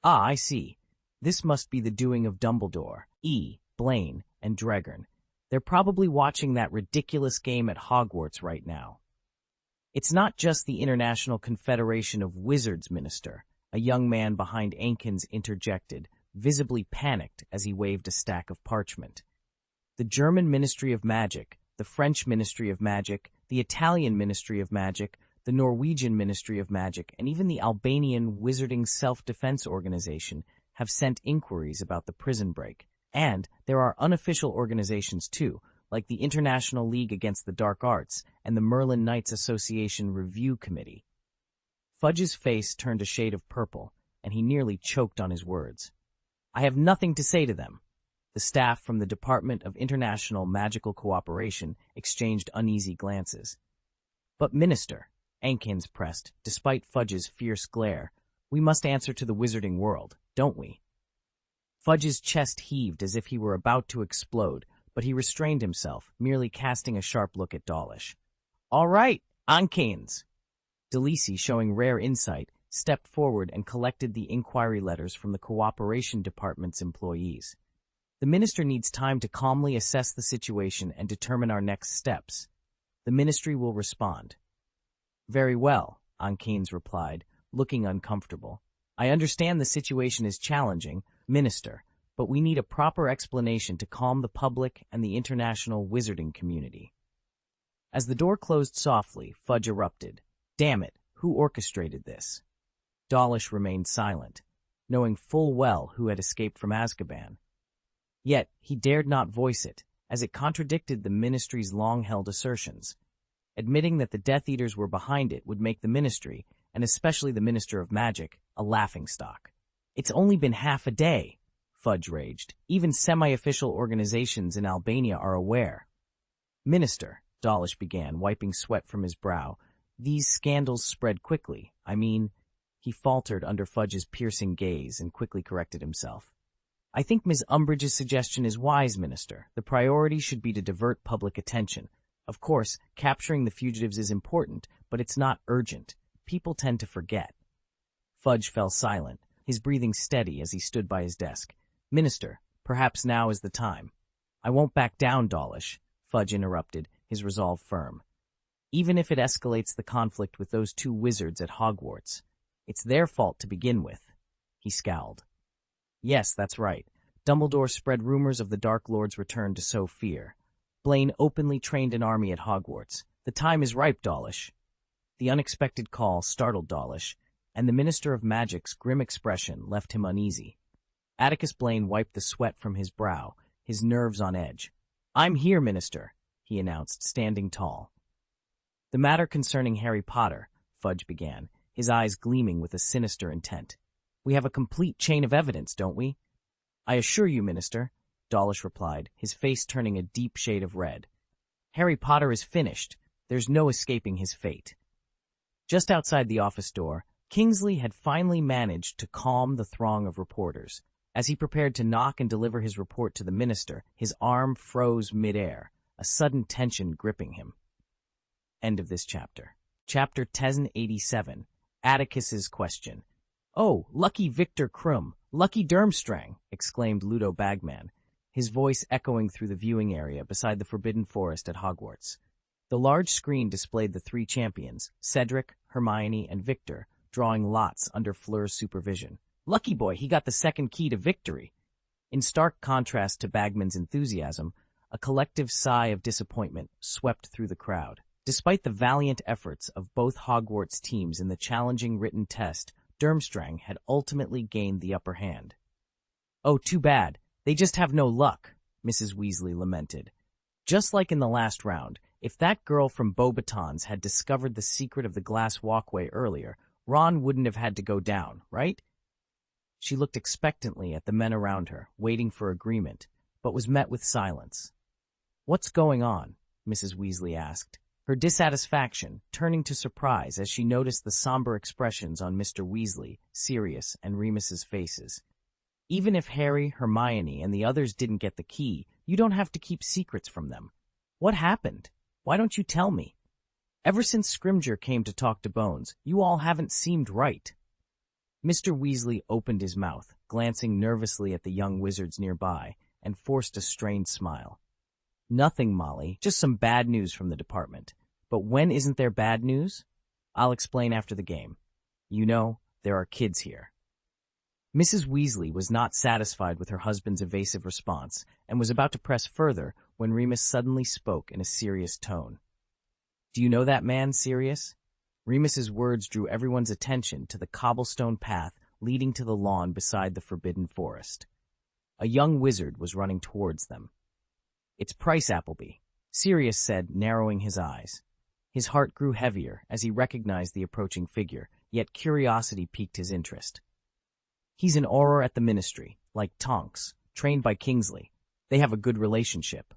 Ah, I see. This must be the doing of Dumbledore, Blaine, and Dregern. They're probably watching that ridiculous game at Hogwarts right now. It's not just the International Confederation of Wizards, Minister, a young man behind Ankins interjected, visibly panicked as he waved a stack of parchment. The German Ministry of Magic, the French Ministry of Magic, the Italian Ministry of Magic, the Norwegian Ministry of Magic, and even the Albanian Wizarding Self-Defense Organization have sent inquiries about the prison break. And there are unofficial organizations too, like the International League Against the Dark Arts and the Merlin Knights Association Review Committee. Fudge's face turned a shade of purple, and he nearly choked on his words. I have nothing to say to them. The staff from the Department of International Magical Cooperation exchanged uneasy glances. But Minister, Ankins pressed, despite Fudge's fierce glare, we must answer to the wizarding world, don't we? Fudge's chest heaved as if he were about to explode, but he restrained himself, merely casting a sharp look at Dawlish. All right, Ankins. Delisi, showing rare insight, stepped forward and collected the inquiry letters from the Cooperation Department's employees. The minister needs time to calmly assess the situation and determine our next steps. The ministry will respond. Very well, Ankins replied, looking uncomfortable. I understand the situation is challenging, Minister, but we need a proper explanation to calm the public and the international wizarding community. As the door closed softly, Fudge erupted. Damn it, who orchestrated this? Dawlish remained silent, knowing full well who had escaped from Azkaban. Yet he dared not voice it, as it contradicted the ministry's long-held assertions. Admitting that the Death Eaters were behind it would make the ministry, and especially the Minister of Magic, a laughingstock. It's only been half a day, Fudge raged. Even semi-official organizations in Albania are aware. Minister, Dawlish began, wiping sweat from his brow, these scandals spread quickly. I mean, he faltered under Fudge's piercing gaze and quickly corrected himself. I think Ms. Umbridge's suggestion is wise, Minister. The priority should be to divert public attention. Of course, capturing the fugitives is important, but it's not urgent. People tend to forget. Fudge fell silent, his breathing steady as he stood by his desk. Minister, perhaps now is the time. I won't back down, Dawlish, Fudge interrupted, his resolve firm. Even if it escalates the conflict with those two wizards at Hogwarts. It's their fault to begin with. He scowled. Yes, that's right. Dumbledore spread rumors of the Dark Lord's return to sow fear. Blaine openly trained an army at Hogwarts. The time is ripe, Dawlish. The unexpected call startled Dawlish, and the Minister of Magic's grim expression left him uneasy. Atticus Blaine wiped the sweat from his brow, his nerves on edge. I'm here, Minister, he announced, standing tall. The matter concerning Harry Potter, Fudge began, his eyes gleaming with a sinister intent. We have a complete chain of evidence, don't we? I assure you, Minister, Dawlish replied, his face turning a deep shade of red. Harry Potter is finished. There's no escaping his fate. Just outside the office door, Kingsley had finally managed to calm the throng of reporters. As he prepared to knock and deliver his report to the minister, his arm froze midair, a sudden tension gripping him. End of this chapter. Chapter 1087, Atticus's Question. Oh, lucky Victor Krum, lucky Durmstrang, exclaimed Ludo Bagman, his voice echoing through the viewing area beside the Forbidden Forest at Hogwarts. The large screen displayed the three champions, Cedric, Hermione, and Victor, drawing lots under Fleur's supervision. Lucky boy, he got the second key to victory. In stark contrast to Bagman's enthusiasm, a collective sigh of disappointment swept through the crowd. Despite the valiant efforts of both Hogwarts teams in the challenging written test, Durmstrang had ultimately gained the upper hand. Oh, too bad. They just have no luck, Mrs. Weasley lamented. Just like in the last round, if that girl from Beauxbatons had discovered the secret of the glass walkway earlier, Ron wouldn't have had to go down, right? She looked expectantly at the men around her, waiting for agreement, but was met with silence. What's going on? Mrs. Weasley asked, her dissatisfaction turning to surprise as she noticed the somber expressions on Mr. Weasley, Sirius, and Remus's faces. Even if Harry, Hermione, and the others didn't get the key, you don't have to keep secrets from them. What happened? Why don't you tell me? Ever since Scrimgeour came to talk to Bones, you all haven't seemed right. Mr. Weasley opened his mouth, glancing nervously at the young wizards nearby, and forced a strained smile. Nothing, Molly, just some bad news from the department. But when isn't there bad news? I'll explain after the game. You know, there are kids here. Mrs. Weasley was not satisfied with her husband's evasive response, and was about to press further when Remus suddenly spoke in a serious tone. Do you know that man, Sirius? Remus's words drew everyone's attention to the cobblestone path leading to the lawn beside the forbidden forest. A young wizard was running towards them. It's Price Appleby, Sirius said, narrowing his eyes. His heart grew heavier as he recognized the approaching figure, yet curiosity piqued his interest. He's an Auror at the Ministry, like Tonks, trained by Kingsley. They have a good relationship.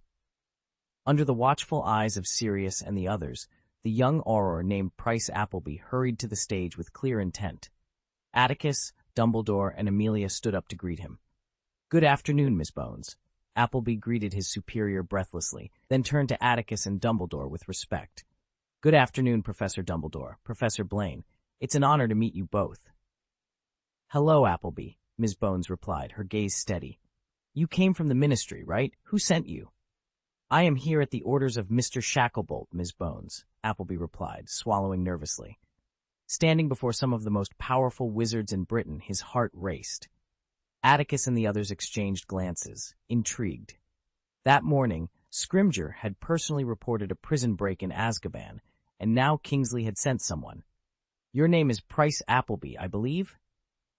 Under the watchful eyes of Sirius and the others, the young Auror named Price Appleby hurried to the stage with clear intent. Atticus, Dumbledore, and Amelia stood up to greet him. "Good afternoon, Miss Bones." Appleby greeted his superior breathlessly, then turned to Atticus and Dumbledore with respect. "Good afternoon, Professor Dumbledore, Professor Blaine. It's an honor to meet you both." "Hello, Appleby," Ms. Bones replied, her gaze steady. "You came from the Ministry, right? Who sent you?" "I am here at the orders of Mr. Shacklebolt, Ms. Bones," Appleby replied, swallowing nervously. Standing before some of the most powerful wizards in Britain, his heart raced. Atticus and the others exchanged glances, intrigued. That morning, Scrimgeour had personally reported a prison break in Azkaban, and now Kingsley had sent someone. "Your name is Price Appleby, I believe?"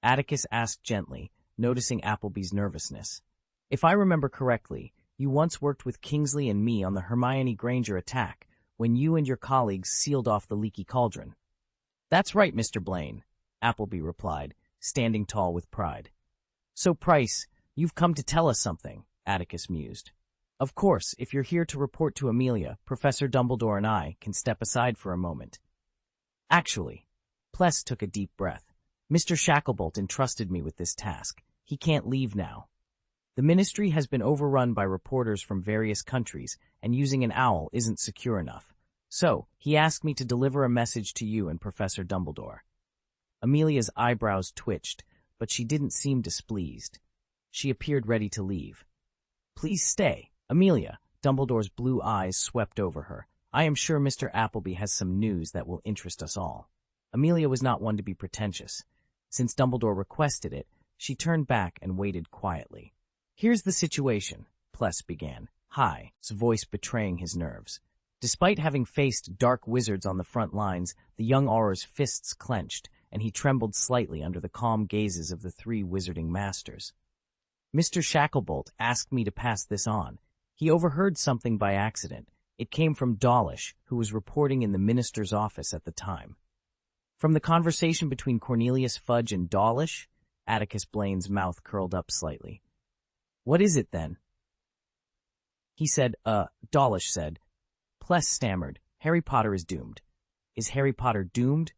Atticus asked gently, noticing Appleby's nervousness. "If I remember correctly, you once worked with Kingsley and me on the Hermione Granger attack, when you and your colleagues sealed off the leaky cauldron." "That's right, Mr. Blaine," Appleby replied, standing tall with pride. "So, Price, you've come to tell us something," Atticus mused. "Of course, if you're here to report to Amelia, Professor Dumbledore and I can step aside for a moment." "Actually," Pless took a deep breath, "Mr. Shacklebolt entrusted me with this task. He can't leave now. The Ministry has been overrun by reporters from various countries, and using an owl isn't secure enough. So, he asked me to deliver a message to you and Professor Dumbledore." Amelia's eyebrows twitched, but she didn't seem displeased. She appeared ready to leave. "Please stay, Amelia." Dumbledore's blue eyes swept over her. "I am sure Mr. Appleby has some news that will interest us all." Amelia was not one to be pretentious. Since Dumbledore requested it, she turned back and waited quietly. "Here's the situation," Pless began, his voice betraying his nerves. Despite having faced dark wizards on the front lines, the young Auror's fists clenched, and he trembled slightly under the calm gazes of the three wizarding masters. "Mr. Shacklebolt asked me to pass this on. He overheard something by accident. It came from Dawlish, who was reporting in the minister's office at the time." "From the conversation between Cornelius Fudge and Dawlish?" Atticus Blaine's mouth curled up slightly. "What is it, then?" He said, Dawlish said. Pless stammered, "Harry Potter is doomed." "Is Harry Potter doomed?"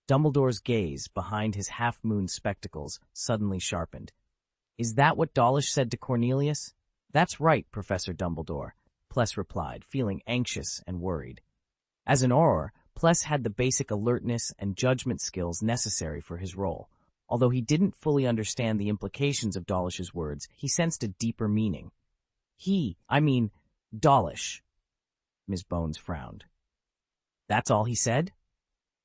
Dumbledore's gaze, behind his half-moon spectacles, suddenly sharpened. "Is that what Dawlish said to Cornelius?" "That's right, Professor Dumbledore," Pless replied, feeling anxious and worried. As an Auror, Pless had the basic alertness and judgment skills necessary for his role. Although he didn't fully understand the implications of Dawlish's words, he sensed a deeper meaning. Dawlish. Ms. Bones frowned. "That's all he said?"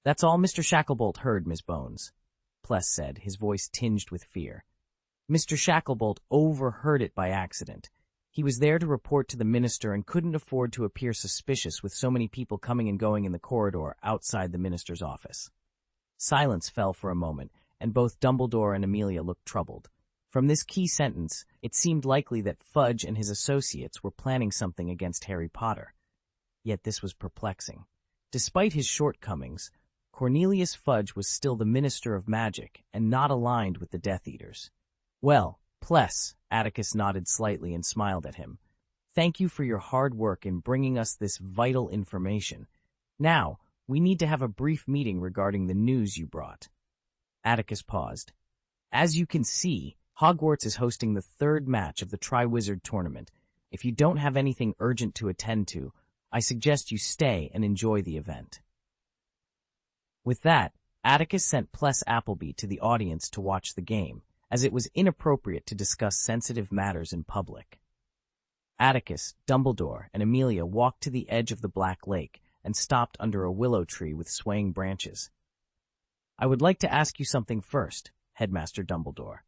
"That's all Mr. Shacklebolt heard, Ms. Bones," Pless said, his voice tinged with fear. "Mr. Shacklebolt overheard it by accident. He was there to report to the minister and couldn't afford to appear suspicious with so many people coming and going in the corridor outside the minister's office." Silence fell for a moment, and both Dumbledore and Amelia looked troubled. From this key sentence, it seemed likely that Fudge and his associates were planning something against Harry Potter. Yet this was perplexing. Despite his shortcomings, Cornelius Fudge was still the Minister of Magic and not aligned with the Death Eaters. "Well, Pless," Atticus nodded slightly and smiled at him. "Thank you for your hard work in bringing us this vital information. Now, we need to have a brief meeting regarding the news you brought." Atticus paused. "As you can see, Hogwarts is hosting the third match of the Triwizard Tournament. If you don't have anything urgent to attend to, I suggest you stay and enjoy the event." With that, Atticus sent Pless Appleby to the audience to watch the game, as it was inappropriate to discuss sensitive matters in public. Atticus, Dumbledore, and Amelia walked to the edge of the Black Lake and stopped under a willow tree with swaying branches. "I would like to ask you something first, Headmaster Dumbledore,"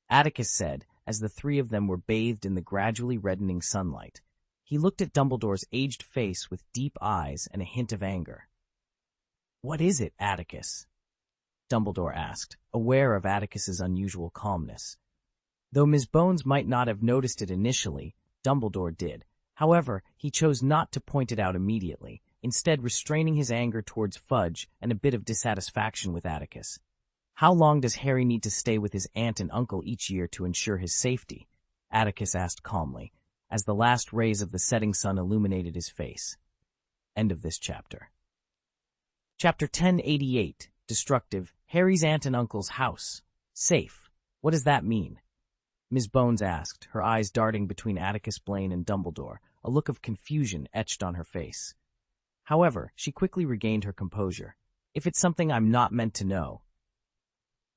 Atticus said as the three of them were bathed in the gradually reddening sunlight. He looked at Dumbledore's aged face with deep eyes and a hint of anger. "What is it, Atticus?" Dumbledore asked, aware of Atticus's unusual calmness. Though Ms. Bones might not have noticed it initially, Dumbledore did. However, he chose not to point it out immediately, instead restraining his anger towards Fudge and a bit of dissatisfaction with Atticus. "How long does Harry need to stay with his aunt and uncle each year to ensure his safety?" Atticus asked calmly, as the last rays of the setting sun illuminated his face. End of this chapter. Chapter 1088, Destructive, Harry's Aunt and Uncle's House. Safe. What does that mean? Ms. Bones asked, her eyes darting between Atticus Blaine and Dumbledore, a look of confusion etched on her face. However, she quickly regained her composure. "If it's something I'm not meant to know."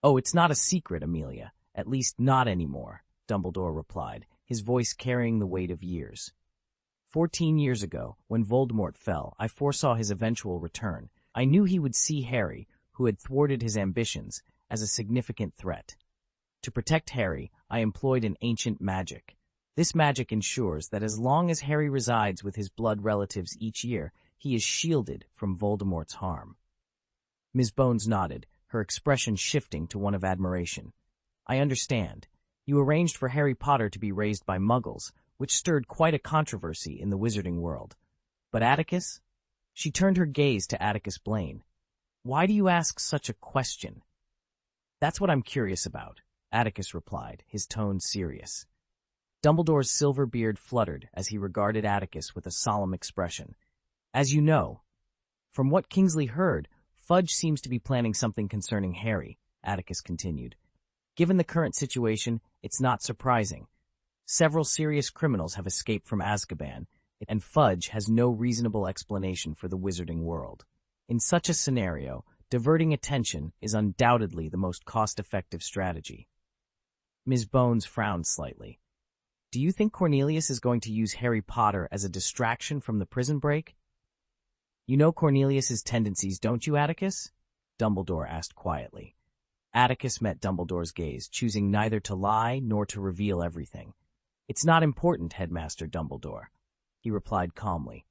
"Oh, it's not a secret, Amelia. At least not anymore," Dumbledore replied, his voice carrying the weight of years. 14 years ago, when Voldemort fell, I foresaw his eventual return. I knew he would see Harry, who had thwarted his ambitions, as a significant threat. To protect Harry, I employed an ancient magic. This magic ensures that as long as Harry resides with his blood relatives each year, he is shielded from Voldemort's harm. Ms. Bones nodded, her expression shifting to one of admiration. "I understand. You arranged for Harry Potter to be raised by Muggles, which stirred quite a controversy in the wizarding world. But Atticus?" She turned her gaze to Atticus Blaine. "Why do you ask such a question?" "That's what I'm curious about," Atticus replied, his tone serious. Dumbledore's silver beard fluttered as he regarded Atticus with a solemn expression. "As you know, from what Kingsley heard, Fudge seems to be planning something concerning Harry," Atticus continued. "Given the current situation, it's not surprising. Several serious criminals have escaped from Azkaban, and Fudge has no reasonable explanation for the wizarding world. In such a scenario, diverting attention is undoubtedly the most cost-effective strategy." Ms. Bones frowned slightly. "Do you think Cornelius is going to use Harry Potter as a distraction from the prison break?" "You know Cornelius's tendencies, don't you, Atticus?" Dumbledore asked quietly. Atticus met Dumbledore's gaze, choosing neither to lie nor to reveal everything. "It's not important, Headmaster Dumbledore," he replied calmly.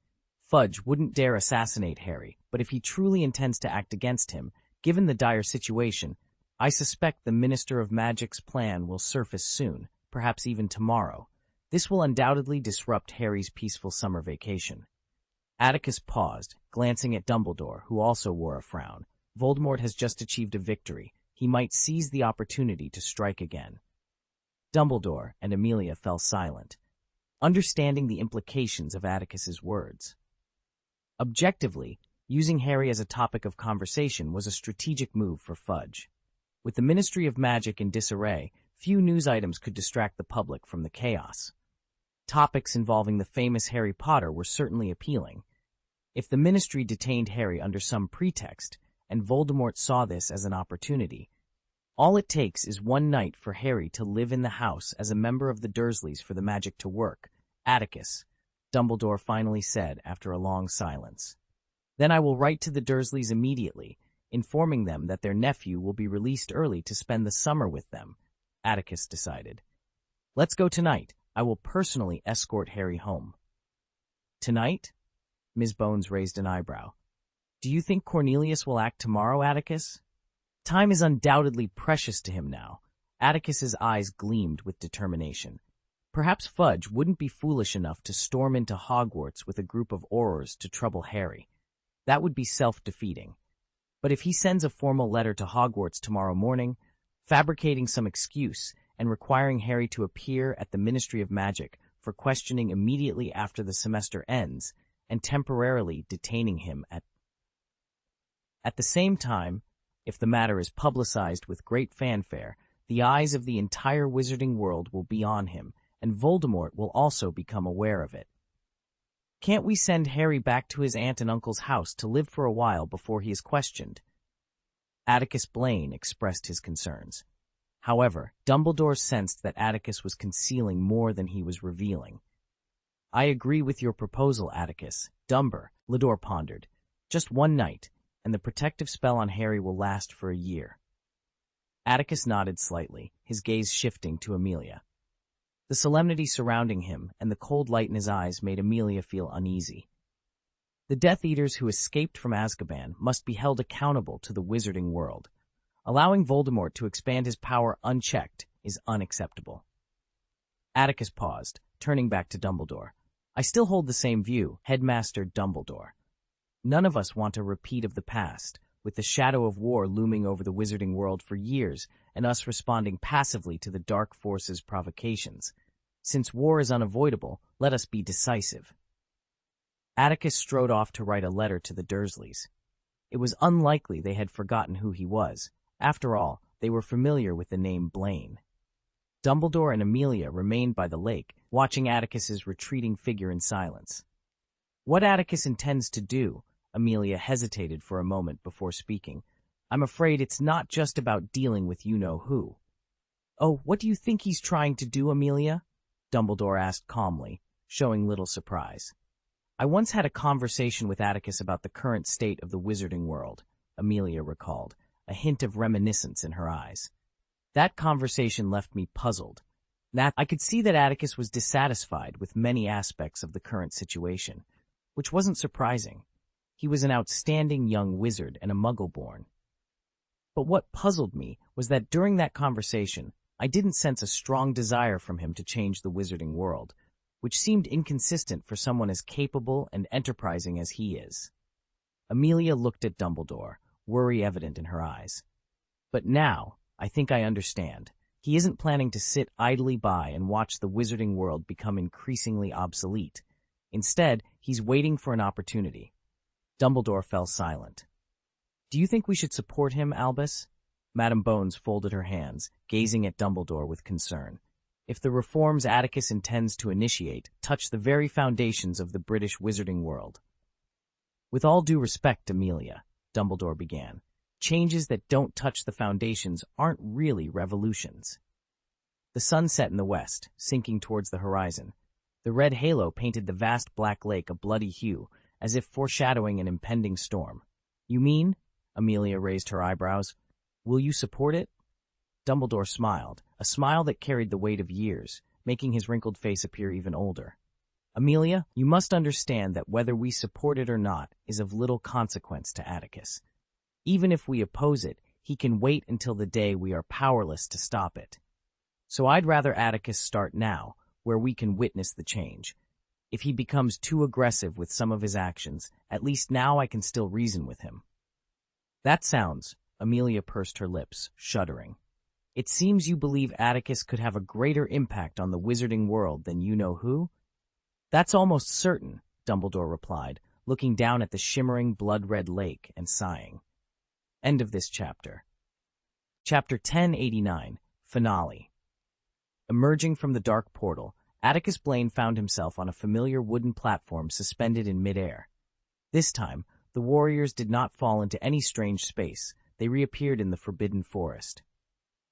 "Fudge wouldn't dare assassinate Harry, but if he truly intends to act against him, given the dire situation, I suspect the Minister of Magic's plan will surface soon, perhaps even tomorrow. This will undoubtedly disrupt Harry's peaceful summer vacation." Atticus paused, glancing at Dumbledore, who also wore a frown. Voldemort has just achieved a victory. He might seize the opportunity to strike again. Dumbledore and Amelia fell silent, understanding the implications of Atticus's words. Objectively, using Harry as a topic of conversation was a strategic move for Fudge. With the Ministry of Magic in disarray, few news items could distract the public from the chaos. Topics involving the famous Harry Potter were certainly appealing. If the Ministry detained Harry under some pretext, and Voldemort saw this as an opportunity, all it takes is one night for Harry to live in the house as a member of the Dursleys for the magic to work. "Atticus," Dumbledore finally said after a long silence. "Then I will write to the Dursleys immediately, informing them that their nephew will be released early to spend the summer with them," Atticus decided. "Let's go tonight. I will personally escort Harry home." "Tonight?" Ms. Bones raised an eyebrow. "Do you think Cornelius will act tomorrow, Atticus?" "Time is undoubtedly precious to him now." Atticus's eyes gleamed with determination. "Perhaps Fudge wouldn't be foolish enough to storm into Hogwarts with a group of Aurors to trouble Harry. That would be self-defeating. But if he sends a formal letter to Hogwarts tomorrow morning, fabricating some excuse and requiring Harry to appear at the Ministry of Magic for questioning immediately after the semester ends, and temporarily detaining him at the same time, if the matter is publicized with great fanfare, the eyes of the entire wizarding world will be on him, and Voldemort will also become aware of it. Can't we send Harry back to his aunt and uncle's house to live for a while before he is questioned?" Atticus Blaine expressed his concerns. However, Dumbledore sensed that Atticus was concealing more than he was revealing. "I agree with your proposal, Atticus. Dumbledore pondered. Just one night, and the protective spell on Harry will last for a year." Atticus nodded slightly, his gaze shifting to Amelia. The solemnity surrounding him and the cold light in his eyes made Amelia feel uneasy. The Death Eaters who escaped from Azkaban must be held accountable to the wizarding world. Allowing Voldemort to expand his power unchecked is unacceptable. Atticus paused, turning back to Dumbledore. I still hold the same view, Headmaster Dumbledore. None of us want a repeat of the past, with the shadow of war looming over the wizarding world for years and us responding passively to the dark forces' provocations. Since war is unavoidable, let us be decisive. Atticus strode off to write a letter to the Dursleys. It was unlikely they had forgotten who he was. After all, they were familiar with the name Blaine. Dumbledore and Amelia remained by the lake, watching Atticus's retreating figure in silence. What Atticus intends to do, Amelia hesitated for a moment before speaking. I'm afraid it's not just about dealing with you-know-who. Oh, what do you think he's trying to do, Amelia? Dumbledore asked calmly, showing little surprise. I once had a conversation with Atticus about the current state of the wizarding world, Amelia recalled, a hint of reminiscence in her eyes. That conversation left me puzzled. I could see that Atticus was dissatisfied with many aspects of the current situation, which wasn't surprising. He was an outstanding young wizard and a Muggle-born. But what puzzled me was that during that conversation, I didn't sense a strong desire from him to change the wizarding world, which seemed inconsistent for someone as capable and enterprising as he is. Amelia looked at Dumbledore, worry evident in her eyes. But now, I think I understand. He isn't planning to sit idly by and watch the wizarding world become increasingly obsolete. Instead, he's waiting for an opportunity. Dumbledore fell silent. Do you think we should support him, Albus? Madame Bones folded her hands, gazing at Dumbledore with concern. If the reforms Atticus intends to initiate touch the very foundations of the British wizarding world. With all due respect, Amelia, Dumbledore began, changes that don't touch the foundations aren't really revolutions. The sun set in the west, sinking towards the horizon. The red halo painted the vast black lake a bloody hue, as if foreshadowing an impending storm. You mean? Amelia raised her eyebrows. Will you support it? Dumbledore smiled, a smile that carried the weight of years, making his wrinkled face appear even older. Amelia, you must understand that whether we support it or not is of little consequence to Atticus. Even if we oppose it, he can wait until the day we are powerless to stop it. So I'd rather Atticus start now, where we can witness the change. If he becomes too aggressive with some of his actions, at least now I can still reason with him. That sounds, Amelia pursed her lips, shuddering. It seems you believe Atticus could have a greater impact on the wizarding world than you-know-who? That's almost certain, Dumbledore replied, looking down at the shimmering blood-red lake and sighing. End of this chapter. Chapter 1089, Finale. Emerging from the dark portal, Atticus Blaine found himself on a familiar wooden platform suspended in midair. This time, the warriors did not fall into any strange space. They reappeared in the forbidden forest.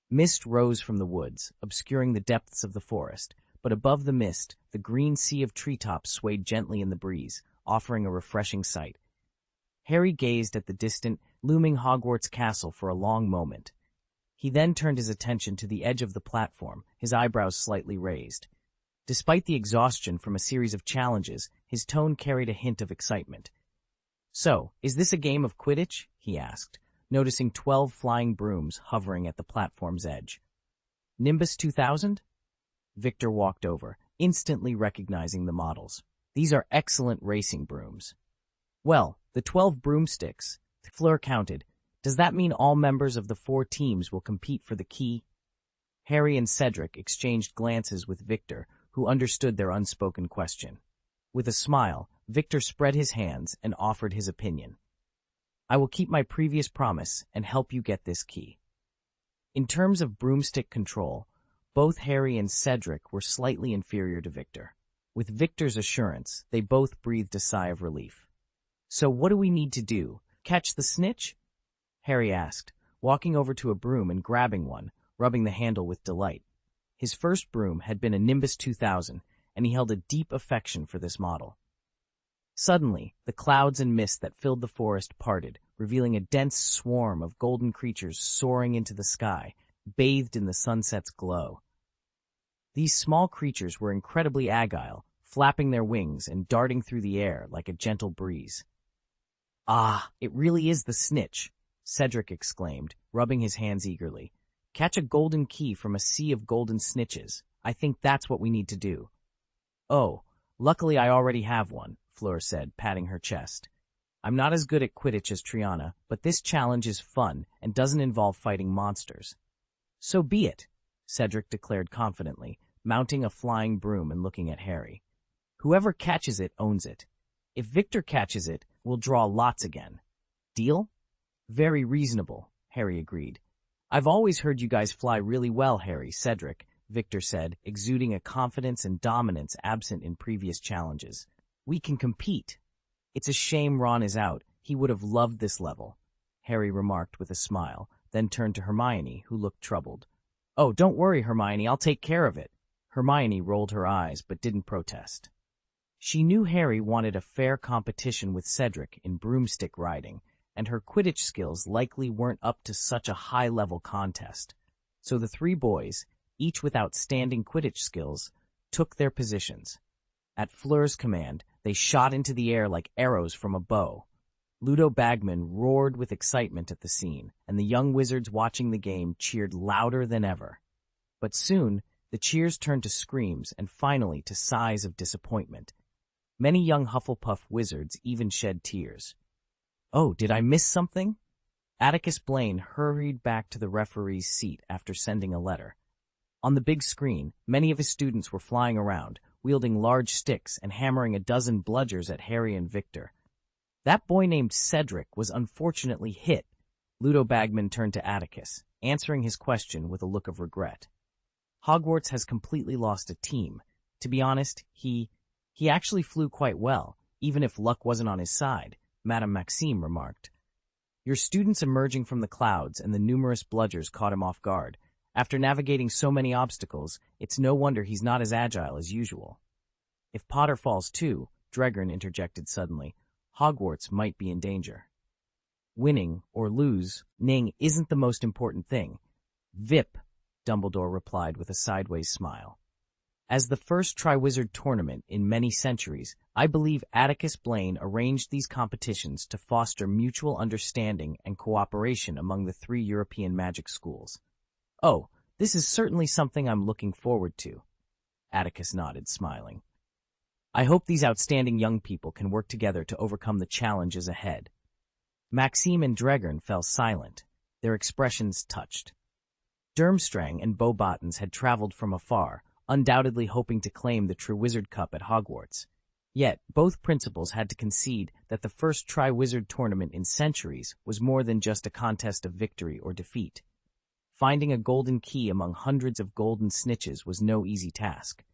Mist rose from the woods, obscuring the depths of the forest, but above the mist, the green sea of treetops swayed gently in the breeze, offering a refreshing sight. Harry gazed at the distant, looming Hogwarts castle for a long moment. He then turned his attention to the edge of the platform, his eyebrows slightly raised. Despite the exhaustion from a series of challenges, his tone carried a hint of excitement. So, is this a game of Quidditch? He asked, noticing 12 flying brooms hovering at the platform's edge. Nimbus 2000? Victor walked over, instantly recognizing the models. These are excellent racing brooms. Well, the 12 broomsticks, Fleur counted. Does that mean all members of the 4 teams will compete for the key? Harry and Cedric exchanged glances with Victor, who understood their unspoken question. With a smile, Victor spread his hands and offered his opinion. I will keep my previous promise and help you get this key. In terms of broomstick control, both Harry and Cedric were slightly inferior to Victor. With Victor's assurance, they both breathed a sigh of relief. So what do we need to do? Catch the snitch? Harry asked, walking over to a broom and grabbing one, rubbing the handle with delight. His first broom had been a Nimbus 2000, and he held a deep affection for this model. Suddenly, the clouds and mist that filled the forest parted, revealing a dense swarm of golden creatures soaring into the sky, bathed in the sunset's glow. These small creatures were incredibly agile, flapping their wings and darting through the air like a gentle breeze. "Ah, it really is the snitch," Cedric exclaimed, rubbing his hands eagerly. "Catch a golden key from a sea of golden snitches. I think that's what we need to do." "Oh, luckily I already have one," Fleur said, patting her chest. "I'm not as good at Quidditch as Triana, but this challenge is fun and doesn't involve fighting monsters." "So be it," Cedric declared confidently, mounting a flying broom and looking at Harry. "Whoever catches it owns it. If Victor catches it, we'll draw lots again. Deal?" "Very reasonable," Harry agreed. "I've always heard you guys fly really well, Harry," Victor said, exuding a confidence and dominance absent in previous challenges. "We can compete." "It's a shame Ron is out. He would have loved this level," Harry remarked with a smile, then turned to Hermione, who looked troubled. "Oh, don't worry, Hermione, I'll take care of it." Hermione rolled her eyes but didn't protest. She knew Harry wanted a fair competition with Cedric in broomstick riding, and her Quidditch skills likely weren't up to such a high-level contest. So the three boys, each with outstanding Quidditch skills, took their positions. At Fleur's command, they shot into the air like arrows from a bow. Ludo Bagman roared with excitement at the scene, and the young wizards watching the game cheered louder than ever. But soon, the cheers turned to screams and finally to sighs of disappointment. Many young Hufflepuff wizards even shed tears. "Oh, did I miss something?" Atticus Blaine hurried back to the referee's seat after sending a letter. On the big screen, many of his students were flying around, wielding large sticks and hammering a dozen bludgers at Harry and Victor. "That boy named Cedric was unfortunately hit." Ludo Bagman turned to Atticus, answering his question with a look of regret. "Hogwarts has completely lost a team. To be honest, he actually flew quite well, even if luck wasn't on his side," Madame Maxime remarked. "Your students emerging from the clouds and the numerous bludgers caught him off guard. After navigating so many obstacles, it's no wonder he's not as agile as usual." "If Potter falls too," Dreggern interjected suddenly, "Hogwarts might be in danger." "Winning, or lose, Ning isn't the most important thing. Vip," Dumbledore replied with a sideways smile. "As the first Triwizard tournament in many centuries, I believe Atticus Blaine arranged these competitions to foster mutual understanding and cooperation among the three European magic schools." "Oh, this is certainly something I'm looking forward to," Atticus nodded, smiling. "I hope these outstanding young people can work together to overcome the challenges ahead." Maxime and Dreggern fell silent, their expressions touched. Durmstrang and Beauxbatons had traveled from afar, undoubtedly hoping to claim the Triwizard Cup at Hogwarts. Yet, both principals had to concede that the first Triwizard tournament in centuries was more than just a contest of victory or defeat. Finding a golden key among hundreds of golden snitches was no easy task.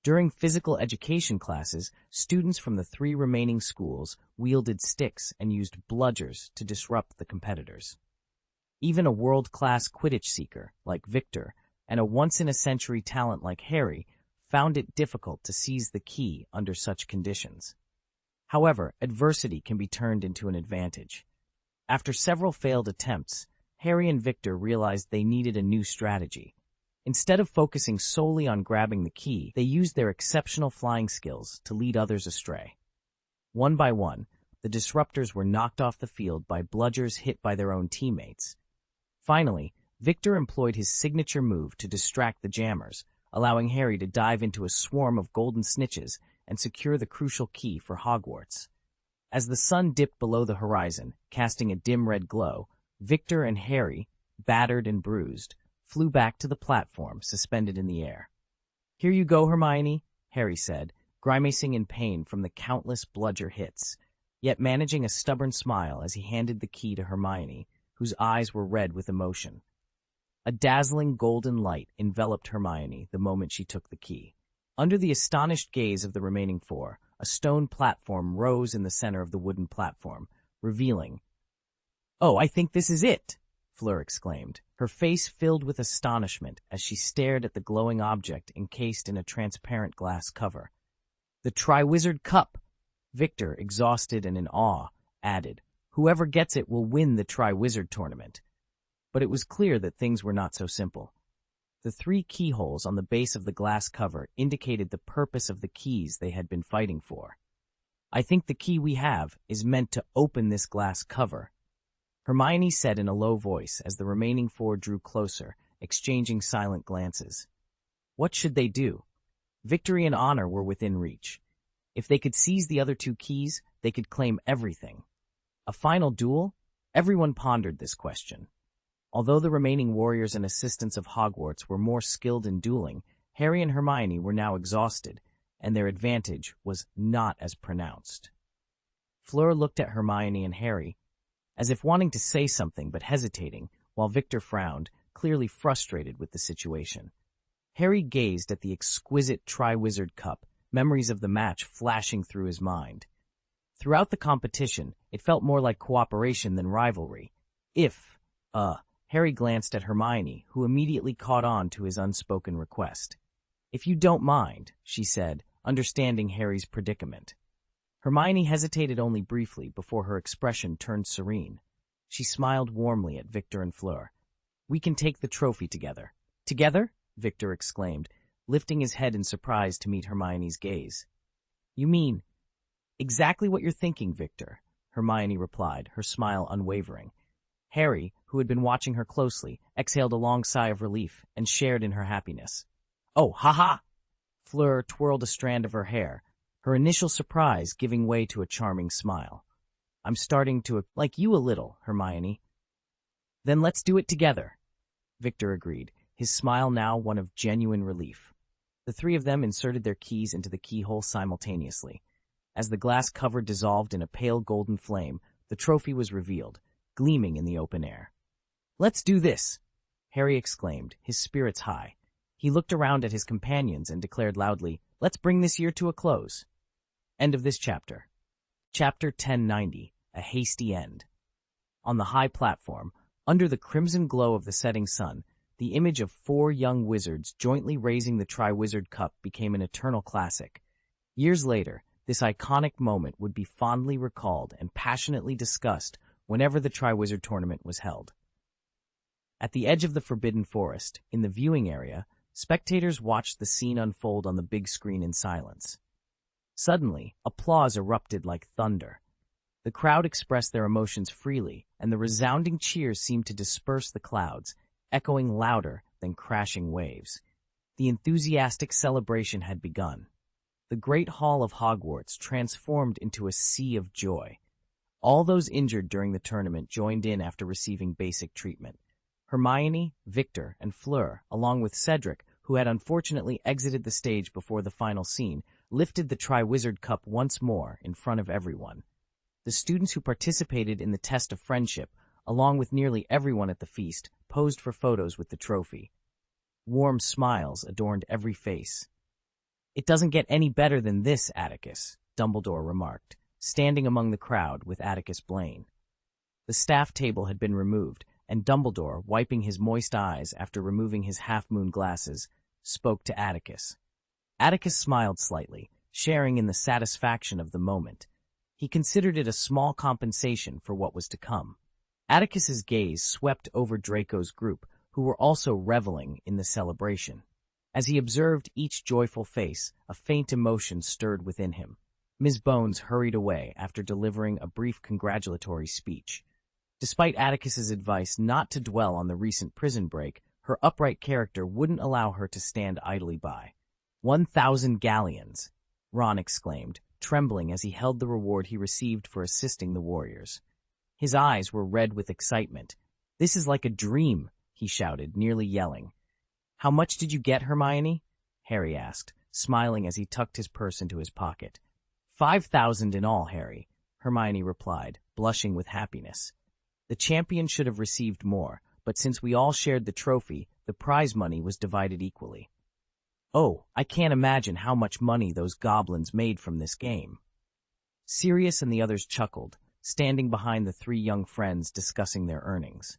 During physical education classes, students from the three remaining schools wielded sticks and used bludgers to disrupt the competitors. Even a world-class Quidditch seeker, like Victor, and a once-in-a-century talent like Harry, found it difficult to seize the key under such conditions. However, adversity can be turned into an advantage. After several failed attempts, Harry and Victor realized they needed a new strategy. Instead of focusing solely on grabbing the key, they used their exceptional flying skills to lead others astray. One by one, the disruptors were knocked off the field by bludgers hit by their own teammates. Finally, Victor employed his signature move to distract the jammers, allowing Harry to dive into a swarm of golden snitches and secure the crucial key for Hogwarts. As the sun dipped below the horizon, casting a dim red glow, Victor and Harry, battered and bruised, flew back to the platform suspended in the air. "Here you go, Hermione," Harry said, grimacing in pain from the countless bludger hits, yet managing a stubborn smile as he handed the key to Hermione, whose eyes were red with emotion. A dazzling golden light enveloped Hermione the moment she took the key. Under the astonished gaze of the remaining four, a stone platform rose in the center of the wooden platform, revealing, "Oh, I think this is it!" Fleur exclaimed, her face filled with astonishment as she stared at the glowing object encased in a transparent glass cover. "The Triwizard Cup!" Victor, exhausted and in awe, added, "Whoever gets it will win the Triwizard tournament." But it was clear that things were not so simple. The 3 keyholes on the base of the glass cover indicated the purpose of the keys they had been fighting for. "I think the key we have is meant to open this glass cover," Hermione said in a low voice as the remaining 4 drew closer, exchanging silent glances. What should they do? Victory and honor were within reach. If they could seize the other 2 keys, they could claim everything. A final duel? Everyone pondered this question. Although the remaining warriors and assistants of Hogwarts were more skilled in dueling, Harry and Hermione were now exhausted, and their advantage was not as pronounced. Fleur looked at Hermione and Harry, as if wanting to say something but hesitating, while Victor frowned, clearly frustrated with the situation. Harry gazed at the exquisite Triwizard Cup, memories of the match flashing through his mind. Throughout the competition, it felt more like cooperation than rivalry. Harry glanced at Hermione, who immediately caught on to his unspoken request. "If you don't mind," she said, understanding Harry's predicament. Hermione hesitated only briefly before her expression turned serene. She smiled warmly at Victor and Fleur. "We can take the trophy together." "Together?" Victor exclaimed, lifting his head in surprise to meet Hermione's gaze. "You mean—" "Exactly what you're thinking, Victor," Hermione replied, her smile unwavering. Harry, who had been watching her closely, exhaled a long sigh of relief and shared in her happiness. "Oh, ha-ha!" Fleur twirled a strand of her hair, her initial surprise giving way to a charming smile. "I'm starting to like you a little, Hermione." "Then let's do it together," Victor agreed, his smile now one of genuine relief. The 3 of them inserted their keys into the keyhole simultaneously. As the glass cover dissolved in a pale golden flame, the trophy was revealed, gleaming in the open air. "Let's do this!" Harry exclaimed, his spirits high. He looked around at his companions and declared loudly, "Let's bring this year to a close." End of this chapter. Chapter 1090, A Hasty End. On the high platform, under the crimson glow of the setting sun, the image of 4 young wizards jointly raising the Triwizard Cup became an eternal classic. Years later, this iconic moment would be fondly recalled and passionately discussed whenever the Triwizard Tournament was held. At the edge of the Forbidden Forest, in the viewing area, spectators watched the scene unfold on the big screen in silence. Suddenly, applause erupted like thunder. The crowd expressed their emotions freely, and the resounding cheers seemed to disperse the clouds, echoing louder than crashing waves. The enthusiastic celebration had begun. The Great Hall of Hogwarts transformed into a sea of joy. All those injured during the tournament joined in after receiving basic treatment. Hermione, Victor, and Fleur, along with Cedric, who had unfortunately exited the stage before the final scene, lifted the Triwizard Cup once more in front of everyone. The students who participated in the test of friendship, along with nearly everyone at the feast, posed for photos with the trophy. Warm smiles adorned every face. "It doesn't get any better than this, Atticus," Dumbledore remarked, standing among the crowd with Atticus Blaine. The staff table had been removed, and Dumbledore, wiping his moist eyes after removing his half-moon glasses, spoke to Atticus. Atticus smiled slightly, sharing in the satisfaction of the moment. He considered it a small compensation for what was to come. Atticus's gaze swept over Draco's group, who were also reveling in the celebration. As he observed each joyful face, a faint emotion stirred within him. Ms. Bones hurried away after delivering a brief congratulatory speech. Despite Atticus's advice not to dwell on the recent prison break, her upright character wouldn't allow her to stand idly by. 1,000 galleons, Ron exclaimed, trembling as he held the reward he received for assisting the warriors. His eyes were red with excitement. "This is like a dream," he shouted, nearly yelling. "How much did you get, Hermione?" Harry asked, smiling as he tucked his purse into his pocket. 5,000 in all, Harry," Hermione replied, blushing with happiness. The champion should have received more, but since we all shared the trophy, the prize money was divided equally. "Oh, I can't imagine how much money those goblins made from this game." Sirius and the others chuckled, standing behind the 3 young friends discussing their earnings.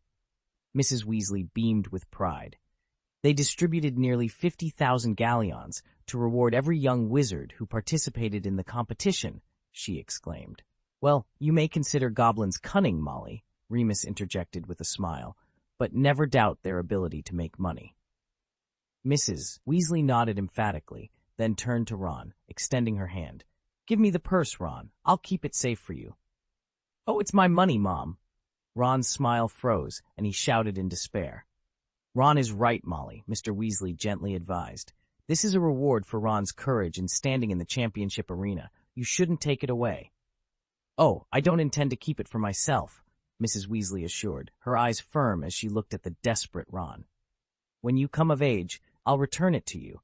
Mrs. Weasley beamed with pride. "They distributed nearly 50,000 galleons to reward every young wizard who participated in the competition," she exclaimed. "Well, you may consider goblins cunning, Molly," Remus interjected with a smile, "but never doubt their ability to make money." Mrs. Weasley nodded emphatically, then turned to Ron, extending her hand. Give me the purse, Ron. I'll keep it safe for you. Oh, it's my money, Mom. Ron's smile froze, and he shouted in despair. Ron is right, Molly, Mr. Weasley gently advised. This is a reward for Ron's courage in standing in the championship arena. You shouldn't take it away. Oh, I don't intend to keep it for myself, Mrs. Weasley assured, her eyes firm as she looked at the desperate Ron. When you come of age, I'll return it to you.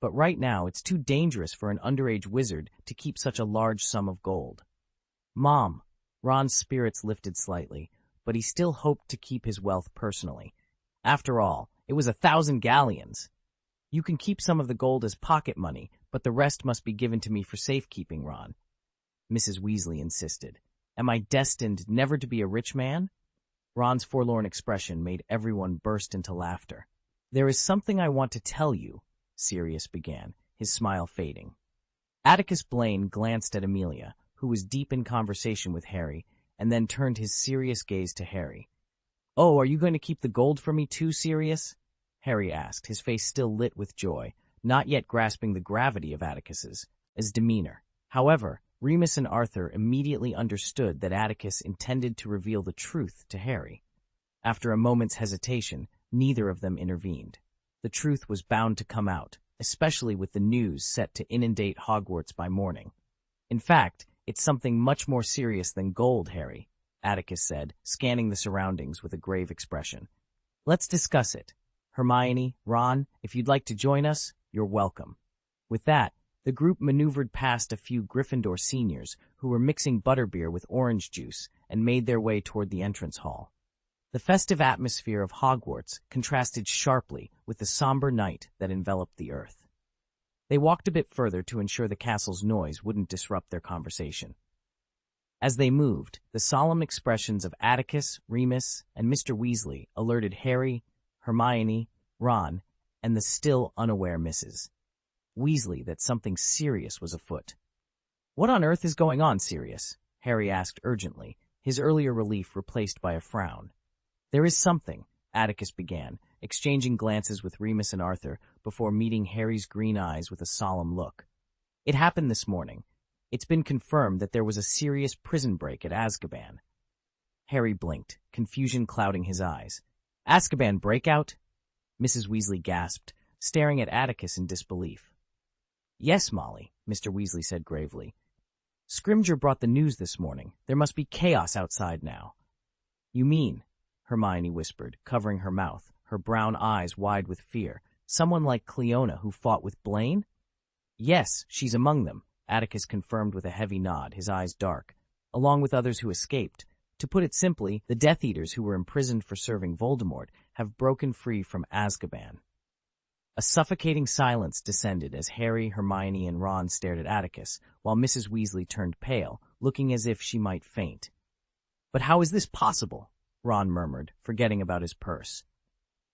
But right now, it's too dangerous for an underage wizard to keep such a large sum of gold. Mom, Ron's spirits lifted slightly, but he still hoped to keep his wealth personally. After all, it was 1,000 galleons. You can keep some of the gold as pocket money, but the rest must be given to me for safekeeping, Ron. Mrs. Weasley insisted. Am I destined never to be a rich man? Ron's forlorn expression made everyone burst into laughter. There is something I want to tell you, Sirius began, his smile fading. Atticus Blaine glanced at Amelia, who was deep in conversation with Harry, and then turned his serious gaze to Harry. Oh, are you going to keep the gold for me too, Sirius? Harry asked, his face still lit with joy, not yet grasping the gravity of Atticus's demeanor. However, Remus and Arthur immediately understood that Atticus intended to reveal the truth to Harry. After a moment's hesitation, neither of them intervened. The truth was bound to come out, especially with the news set to inundate Hogwarts by morning. In fact, it's something much more serious than gold, Harry, Atticus said, scanning the surroundings with a grave expression. Let's discuss it. Hermione, Ron, if you'd like to join us, you're welcome. With that, the group maneuvered past a few Gryffindor seniors who were mixing butterbeer with orange juice and made their way toward the entrance hall. The festive atmosphere of Hogwarts contrasted sharply with the somber night that enveloped the earth. They walked a bit further to ensure the castle's noise wouldn't disrupt their conversation. As they moved, the solemn expressions of Atticus, Remus, and Mr. Weasley alerted Harry, Hermione, Ron, and the still unaware Mrs. Weasley that something serious was afoot. What on earth is going on, Sirius? Harry asked urgently, his earlier relief replaced by a frown. There is something, Atticus began, exchanging glances with Remus and Arthur before meeting Harry's green eyes with a solemn look. It happened this morning. It's been confirmed that there was a serious prison break at Azkaban. Harry blinked, confusion clouding his eyes. Azkaban breakout? Mrs. Weasley gasped, staring at Atticus in disbelief. Yes, Molly, Mr. Weasley said gravely. Scrimgeour brought the news this morning. There must be chaos outside now. You mean, Hermione whispered, covering her mouth, her brown eyes wide with fear, someone like Cleona who fought with Blaine? Yes, she's among them, Atticus confirmed with a heavy nod, his eyes dark, along with others who escaped. To put it simply, the Death Eaters who were imprisoned for serving Voldemort have broken free from Azkaban. A suffocating silence descended as Harry, Hermione, and Ron stared at Atticus, while Mrs. Weasley turned pale, looking as if she might faint. But how is this possible? Ron murmured, forgetting about his purse.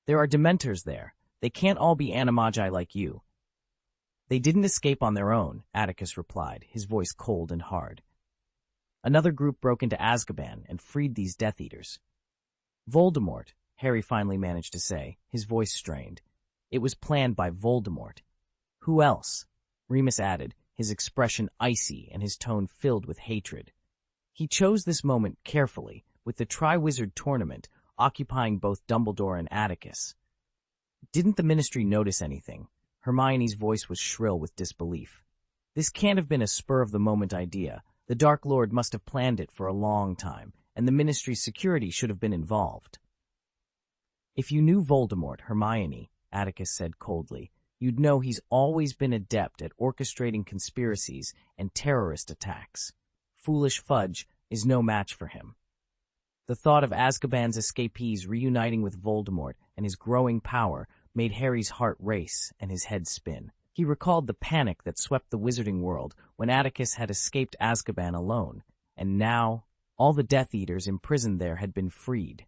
There are Dementors there. They can't all be animagi like you. They didn't escape on their own, Atticus replied, his voice cold and hard. Another group broke into Azkaban and freed these Death Eaters. Voldemort, Harry finally managed to say, his voice strained. It was planned by Voldemort. Who else? Remus added, his expression icy and his tone filled with hatred. He chose this moment carefully, with the Triwizard Tournament occupying both Dumbledore and Atticus. Didn't the Ministry notice anything? Hermione's voice was shrill with disbelief. This can't have been a spur-of-the-moment idea. The Dark Lord must have planned it for a long time, and the Ministry's security should have been involved. If you knew Voldemort, Hermione, Atticus said coldly, you'd know he's always been adept at orchestrating conspiracies and terrorist attacks. Foolish Fudge is no match for him. The thought of Azkaban's escapees reuniting with Voldemort and his growing power made Harry's heart race and his head spin. He recalled the panic that swept the wizarding world when Atticus had escaped Azkaban alone, and now all the Death Eaters imprisoned there had been freed.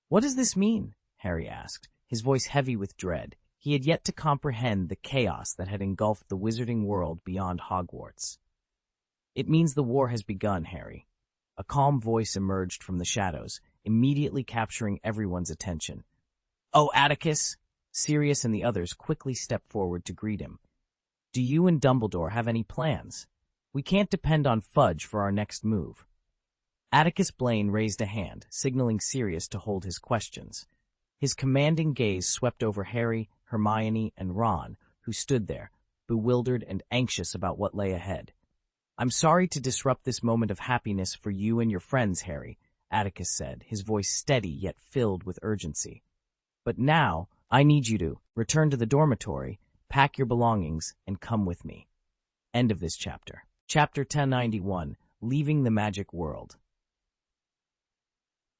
What does this mean? Harry asked, his voice heavy with dread. He had yet to comprehend the chaos that had engulfed the wizarding world beyond Hogwarts. It means the war has begun, Harry. A calm voice emerged from the shadows, immediately capturing everyone's attention. Oh, Atticus! Sirius and the others quickly stepped forward to greet him. Do you and Dumbledore have any plans? We can't depend on Fudge for our next move. Atticus Blaine raised a hand, signaling Sirius to hold his questions. His commanding gaze swept over Harry, Hermione, and Ron, who stood there, bewildered and anxious about what lay ahead. I'm sorry to disrupt this moment of happiness for you and your friends, Harry, Atticus said, his voice steady yet filled with urgency. But now, I need you to return to the dormitory, pack your belongings, and come with me. End of this chapter. Chapter 1091, Leaving the Magic World.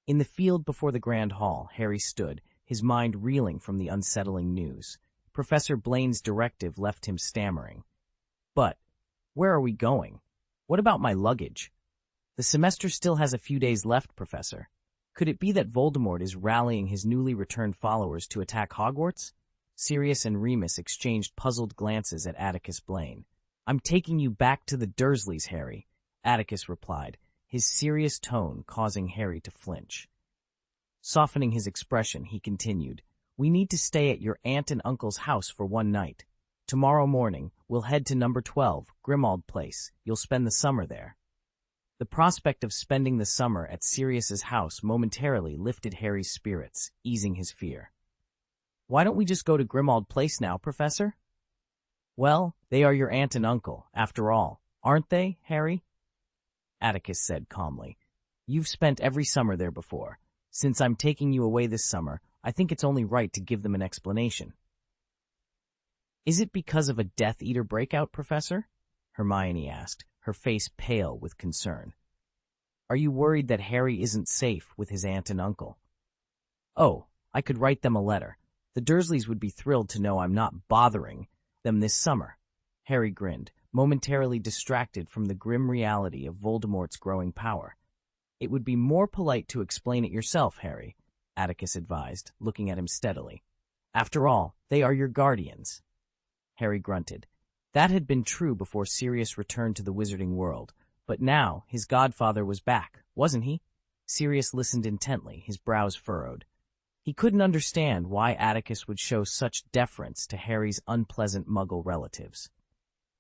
In the field before the Grand Hall, Harry stood, his mind reeling from the unsettling news. Professor Blaine's directive left him stammering. But, where are we going? What about my luggage? The semester still has a few days left, Professor. Could it be that Voldemort is rallying his newly returned followers to attack Hogwarts? Sirius and Remus exchanged puzzled glances at Atticus Blaine. I'm taking you back to the Dursleys, Harry, Atticus replied, his serious tone causing Harry to flinch. Softening his expression, he continued, We need to stay at your aunt and uncle's house for one night. Tomorrow morning, we'll head to number 12, Grimmauld Place. You'll spend the summer there. The prospect of spending the summer at Sirius's house momentarily lifted Harry's spirits, easing his fear. Why don't we just go to Grimmauld Place now, Professor? Well, they are your aunt and uncle, after all, aren't they, Harry? Atticus said calmly. You've spent every summer there before. Since I'm taking you away this summer, I think it's only right to give them an explanation. Is it because of a Death Eater breakout, Professor? Hermione asked, her face pale with concern. Are you worried that Harry isn't safe with his aunt and uncle? Oh, I could write them a letter. The Dursleys would be thrilled to know I'm not bothering them this summer. Harry grinned, momentarily distracted from the grim reality of Voldemort's growing power. It would be more polite to explain it yourself, Harry, Atticus advised, looking at him steadily. After all, they are your guardians. Harry grunted. That had been true before Sirius returned to the wizarding world, but now his godfather was back, wasn't he? Sirius listened intently, his brows furrowed. He couldn't understand why Atticus would show such deference to Harry's unpleasant Muggle relatives.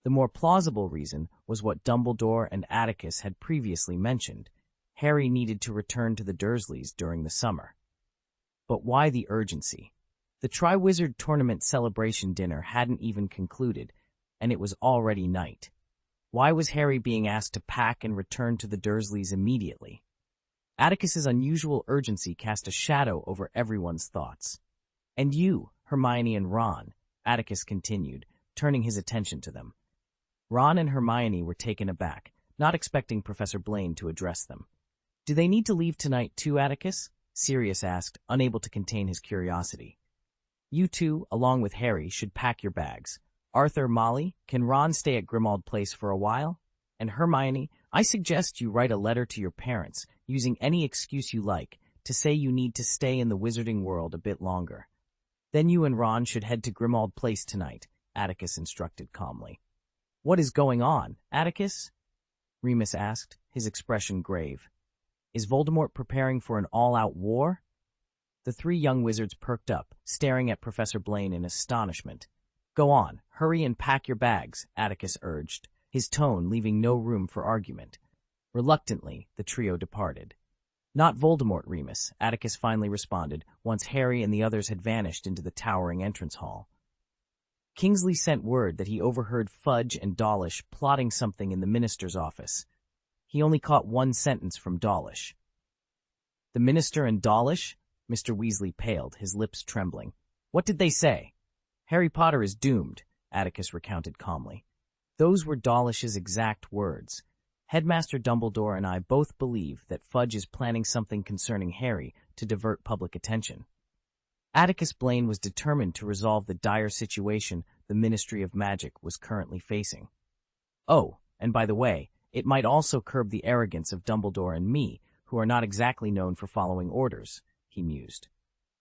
The more plausible reason was what Dumbledore and Atticus had previously mentioned. Harry needed to return to the Dursleys during the summer. But why the urgency? The Triwizard Tournament celebration dinner hadn't even concluded, and it was already night. Why was Harry being asked to pack and return to the Dursleys immediately? Atticus's unusual urgency cast a shadow over everyone's thoughts. And you, Hermione and Ron, Atticus continued, turning his attention to them. Ron and Hermione were taken aback, not expecting Professor Blaine to address them. Do they need to leave tonight too, Atticus? Sirius asked, unable to contain his curiosity. You two, along with Harry, should pack your bags. Arthur, Molly, can Ron stay at Grimmauld Place for a while? And Hermione, I suggest you write a letter to your parents, using any excuse you like, to say you need to stay in the wizarding world a bit longer. Then you and Ron should head to Grimmauld Place tonight, Atticus instructed calmly. What is going on, Atticus? Remus asked, his expression grave. Is Voldemort preparing for an all-out war? The three young wizards perked up, staring at Professor Blaine in astonishment. Go on, hurry and pack your bags, Atticus urged, his tone leaving no room for argument. Reluctantly, the trio departed. Not Voldemort, Remus, Atticus finally responded, once Harry and the others had vanished into the towering entrance hall. Kingsley sent word that he overheard Fudge and Dawlish plotting something in the minister's office. He only caught one sentence from Dawlish. The minister and Dawlish? Mr. Weasley paled, his lips trembling. What did they say? Harry Potter is doomed, Atticus recounted calmly. Those were Dawlish's exact words. Headmaster Dumbledore and I both believe that Fudge is planning something concerning Harry to divert public attention. Atticus Blaine was determined to resolve the dire situation the Ministry of Magic was currently facing. Oh, and by the way, it might also curb the arrogance of Dumbledore and me, who are not exactly known for following orders, he mused.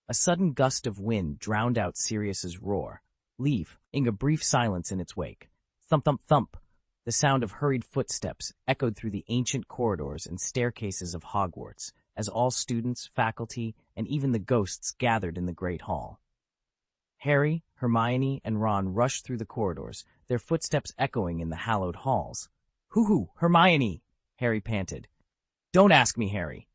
A sudden gust of wind drowned out Sirius's roar, leaving a brief silence in its wake. Thump, thump, thump. The sound of hurried footsteps echoed through the ancient corridors and staircases of Hogwarts, as all students, faculty, and even the ghosts gathered in the Great Hall. Harry, Hermione, and Ron rushed through the corridors, their footsteps echoing in the hallowed halls. "Hoo-hoo, Hermione!" Harry panted. "Don't ask me, Harry,"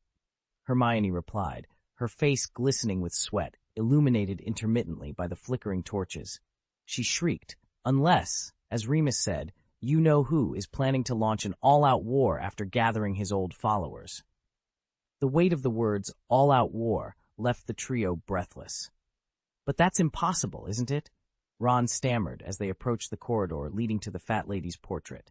Hermione replied, her face glistening with sweat, illuminated intermittently by the flickering torches. She shrieked, "Unless, as Remus said, you-know-who is planning to launch an all-out war after gathering his old followers." The weight of the words all-out war left the trio breathless. "But that's impossible, isn't it?" Ron stammered as they approached the corridor leading to the fat lady's portrait.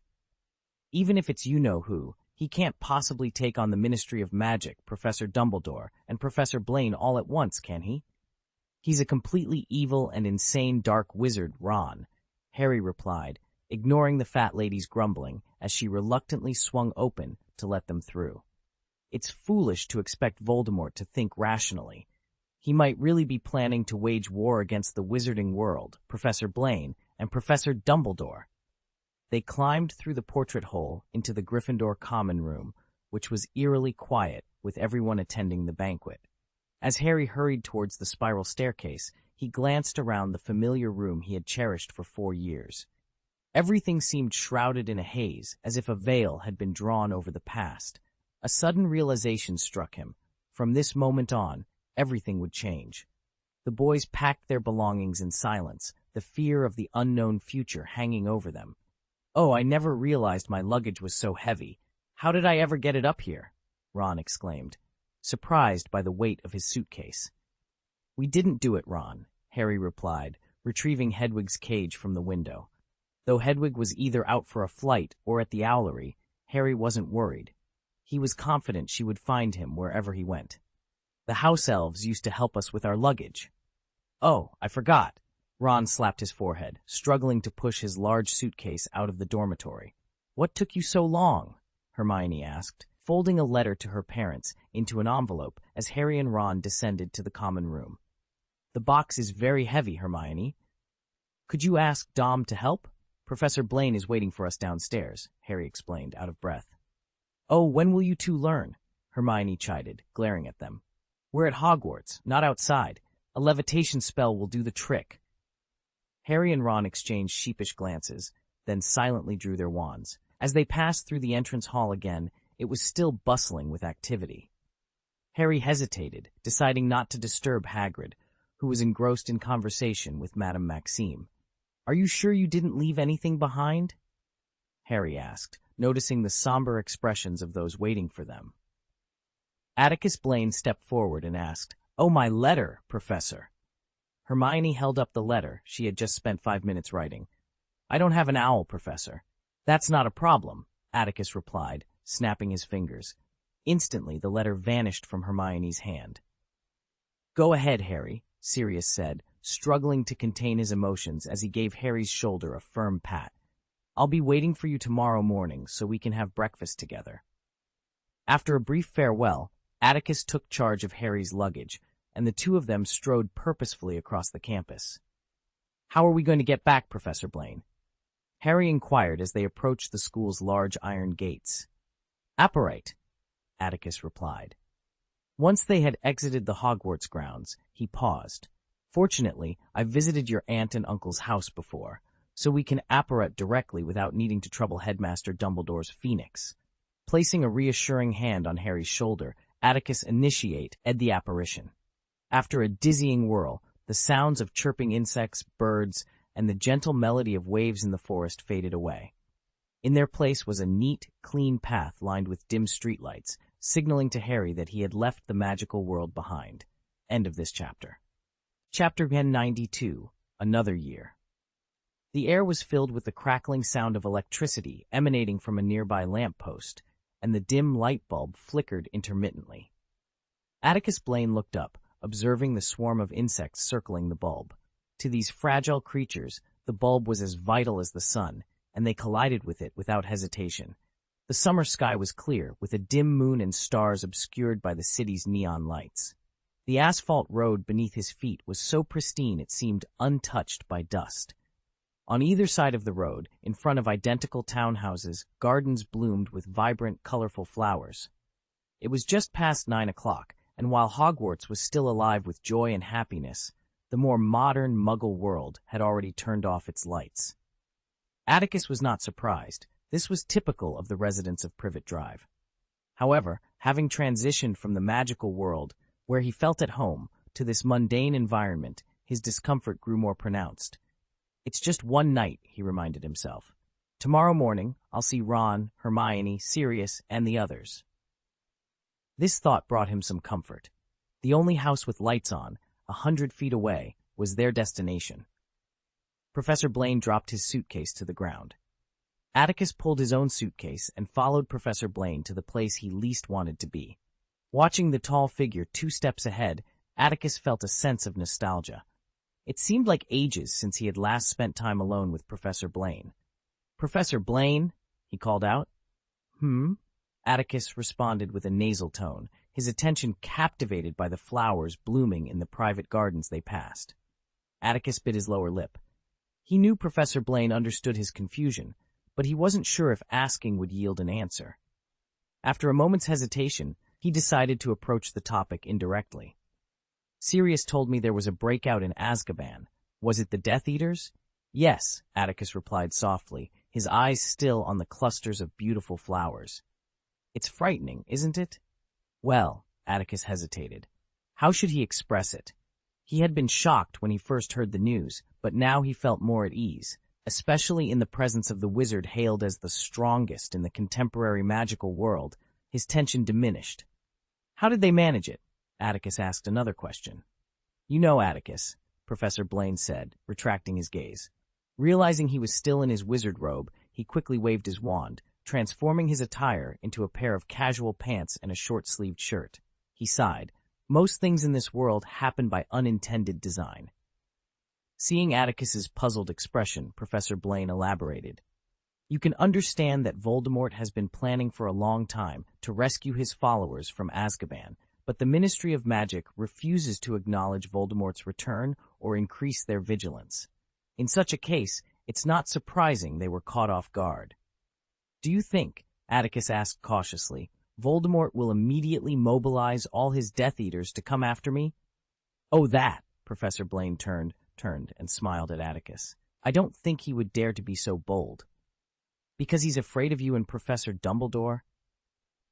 "Even if it's you-know-who, he can't possibly take on the Ministry of Magic, Professor Dumbledore, and Professor Blaine all at once, can he?" "He's a completely evil and insane dark wizard, Ron," Harry replied, ignoring the fat lady's grumbling as she reluctantly swung open to let them through. "It's foolish to expect Voldemort to think rationally. He might really be planning to wage war against the wizarding world, Professor Blaine, and Professor Dumbledore." They climbed through the portrait hole into the Gryffindor common room, which was eerily quiet with everyone attending the banquet. As Harry hurried towards the spiral staircase, he glanced around the familiar room he had cherished for 4 years. Everything seemed shrouded in a haze, as if a veil had been drawn over the past. A sudden realization struck him. From this moment on, everything would change. The boys packed their belongings in silence, the fear of the unknown future hanging over them. "Oh, I never realized my luggage was so heavy. How did I ever get it up here?" Ron exclaimed, surprised by the weight of his suitcase. "We didn't do it, Ron," Harry replied, retrieving Hedwig's cage from the window. Though Hedwig was either out for a flight or at the owlery, Harry wasn't worried. He was confident she would find him wherever he went. "The house elves used to help us with our luggage." "Oh, I forgot." Ron slapped his forehead, struggling to push his large suitcase out of the dormitory. "What took you so long?" Hermione asked, folding a letter to her parents into an envelope as Harry and Ron descended to the common room. "The box is very heavy, Hermione." "Could you ask Dom to help? Professor Blaine is waiting for us downstairs," Harry explained, out of breath. "Oh, when will you two learn?" Hermione chided, glaring at them. "We're at Hogwarts, not outside. A levitation spell will do the trick." Harry and Ron exchanged sheepish glances, then silently drew their wands. As they passed through the entrance hall again, it was still bustling with activity. Harry hesitated, deciding not to disturb Hagrid, who was engrossed in conversation with Madame Maxime. "Are you sure you didn't leave anything behind?" Harry asked, noticing the somber expressions of those waiting for them. Atticus Blaine stepped forward and asked, "Oh, my letter, Professor." Hermione held up the letter she had just spent 5 minutes writing. "I don't have an owl, Professor." "That's not a problem," Atticus replied, snapping his fingers. Instantly, the letter vanished from Hermione's hand. "Go ahead, Harry," Sirius said, struggling to contain his emotions as he gave Harry's shoulder a firm pat. "I'll be waiting for you tomorrow morning so we can have breakfast together." After a brief farewell, Atticus took charge of Harry's luggage, and the two of them strode purposefully across the campus. "How are we going to get back, Professor Blaine?" Harry inquired as they approached the school's large iron gates. "Apparite," Atticus replied. Once they had exited the Hogwarts grounds, he paused. "Fortunately, I've visited your aunt and uncle's house before, so we can apparate directly without needing to trouble Headmaster Dumbledore's Phoenix." Placing a reassuring hand on Harry's shoulder, Atticus initiated the apparition. After a dizzying whirl, the sounds of chirping insects, birds, and the gentle melody of waves in the forest faded away. In their place was a neat, clean path lined with dim streetlights, signaling to Harry that he had left the magical world behind. End of this chapter. Chapter 92, Another Year. The air was filled with the crackling sound of electricity emanating from a nearby lamppost, and the dim light bulb flickered intermittently. Atticus Blaine looked up, observing the swarm of insects circling the bulb. To these fragile creatures, the bulb was as vital as the sun, and they collided with it without hesitation. The summer sky was clear, with a dim moon and stars obscured by the city's neon lights. The asphalt road beneath his feet was so pristine it seemed untouched by dust. On either side of the road, in front of identical townhouses, gardens bloomed with vibrant, colorful flowers. It was just past 9 o'clock, and while Hogwarts was still alive with joy and happiness, The more modern Muggle world had already turned off its lights. Atticus was not surprised. This was typical of the residents of Privet Drive. However, having transitioned from the magical world, where he felt at home, to this mundane environment, his discomfort grew more pronounced. "It's just one night," he reminded himself. "Tomorrow morning, I'll see Ron, Hermione, Sirius, and the others." This thought brought him some comfort. The only house with lights on, 100 feet away, was their destination. Professor Blaine dropped his suitcase to the ground. Atticus pulled his own suitcase and followed Professor Blaine to the place he least wanted to be. Watching the tall figure 2 steps ahead, Atticus felt a sense of nostalgia. It seemed like ages since he had last spent time alone with Professor Blaine. "Professor Blaine?" he called out. Atticus responded with a nasal tone, his attention captivated by the flowers blooming in the private gardens they passed. Atticus bit his lower lip. He knew Professor Blaine understood his confusion, but he wasn't sure if asking would yield an answer. After a moment's hesitation, he decided to approach the topic indirectly. "Sirius told me there was a breakout in Azkaban. Was it the Death Eaters?" "Yes," Atticus replied softly, his eyes still on the clusters of beautiful flowers. "It's frightening, isn't it?" "Well," Atticus hesitated. How should he express it? He had been shocked when he first heard the news, but now he felt more at ease, especially in the presence of the wizard hailed as the strongest in the contemporary magical world. His tension diminished. "How did they manage it?" Atticus asked another question. "You know, Atticus," Professor Blaine said, retracting his gaze. Realizing he was still in his wizard robe, he quickly waved his wand, transforming his attire into a pair of casual pants and a short-sleeved shirt. He sighed. Most things in this world happen by unintended design. Seeing Atticus's puzzled expression, Professor Blaine elaborated. "You can understand that Voldemort has been planning for a long time to rescue his followers from Azkaban, but the Ministry of Magic refuses to acknowledge Voldemort's return or increase their vigilance. In such a case, it's not surprising they were caught off guard." "Do you think," Atticus asked cautiously, "Voldemort will immediately mobilize all his Death Eaters to come after me?" "Oh, that!" Professor Blaine turned and smiled at Atticus. "I don't think he would dare to be so bold." "Because he's afraid of you and Professor Dumbledore?"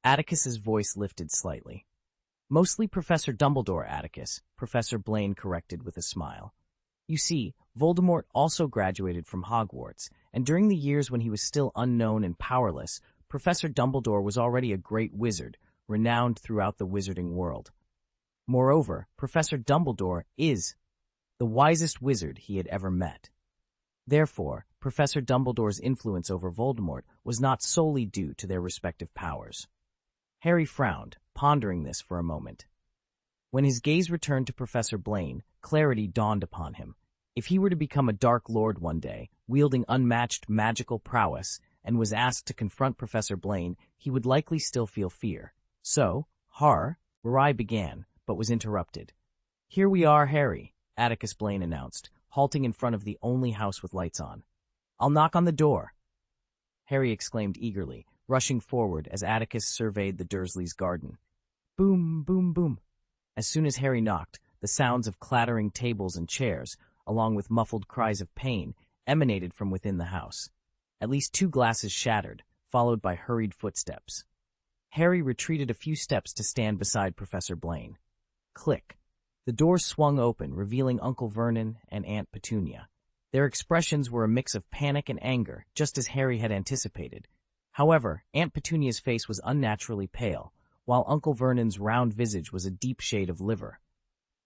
Atticus's voice lifted slightly. "Mostly Professor Dumbledore, Atticus," Professor Blaine corrected with a smile. "You see, Voldemort also graduated from Hogwarts, and during the years when he was still unknown and powerless, Professor Dumbledore was already a great wizard, renowned throughout the wizarding world. Moreover, Professor Dumbledore is the wisest wizard he had ever met. Therefore, Professor Dumbledore's influence over Voldemort was not solely due to their respective powers." Harry frowned, pondering this for a moment. When his gaze returned to Professor Blaine, clarity dawned upon him. If he were to become a Dark Lord one day, wielding unmatched magical prowess, and was asked to confront Professor Blaine, he would likely still feel fear. So, Rai began, but was interrupted. "Here we are, Harry," Atticus Blaine announced, halting in front of the only house with lights on. "I'll knock on the door." Harry exclaimed eagerly, rushing forward as Atticus surveyed the Dursleys' garden. Boom, boom, boom. As soon as Harry knocked, the sounds of clattering tables and chairs, along with muffled cries of pain, emanated from within the house. At least 2 glasses shattered, followed by hurried footsteps. Harry retreated a few steps to stand beside Professor Blaine. Click. The door swung open, revealing Uncle Vernon and Aunt Petunia. Their expressions were a mix of panic and anger, just as Harry had anticipated. However, Aunt Petunia's face was unnaturally pale, while Uncle Vernon's round visage was a deep shade of liver.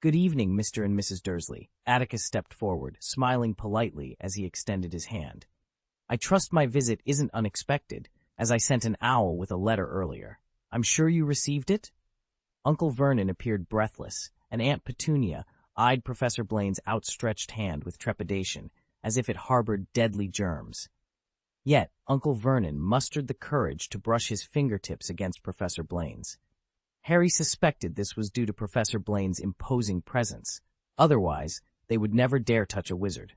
"Good evening, Mr. and Mrs. Dursley." Atticus stepped forward, smiling politely as he extended his hand. "I trust my visit isn't unexpected, as I sent an owl with a letter earlier. I'm sure you received it?" Uncle Vernon appeared breathless, and Aunt Petunia eyed Professor Blaine's outstretched hand with trepidation, as if it harbored deadly germs. Yet, Uncle Vernon mustered the courage to brush his fingertips against Professor Blaine's. Harry suspected this was due to Professor Blaine's imposing presence. Otherwise, they would never dare touch a wizard.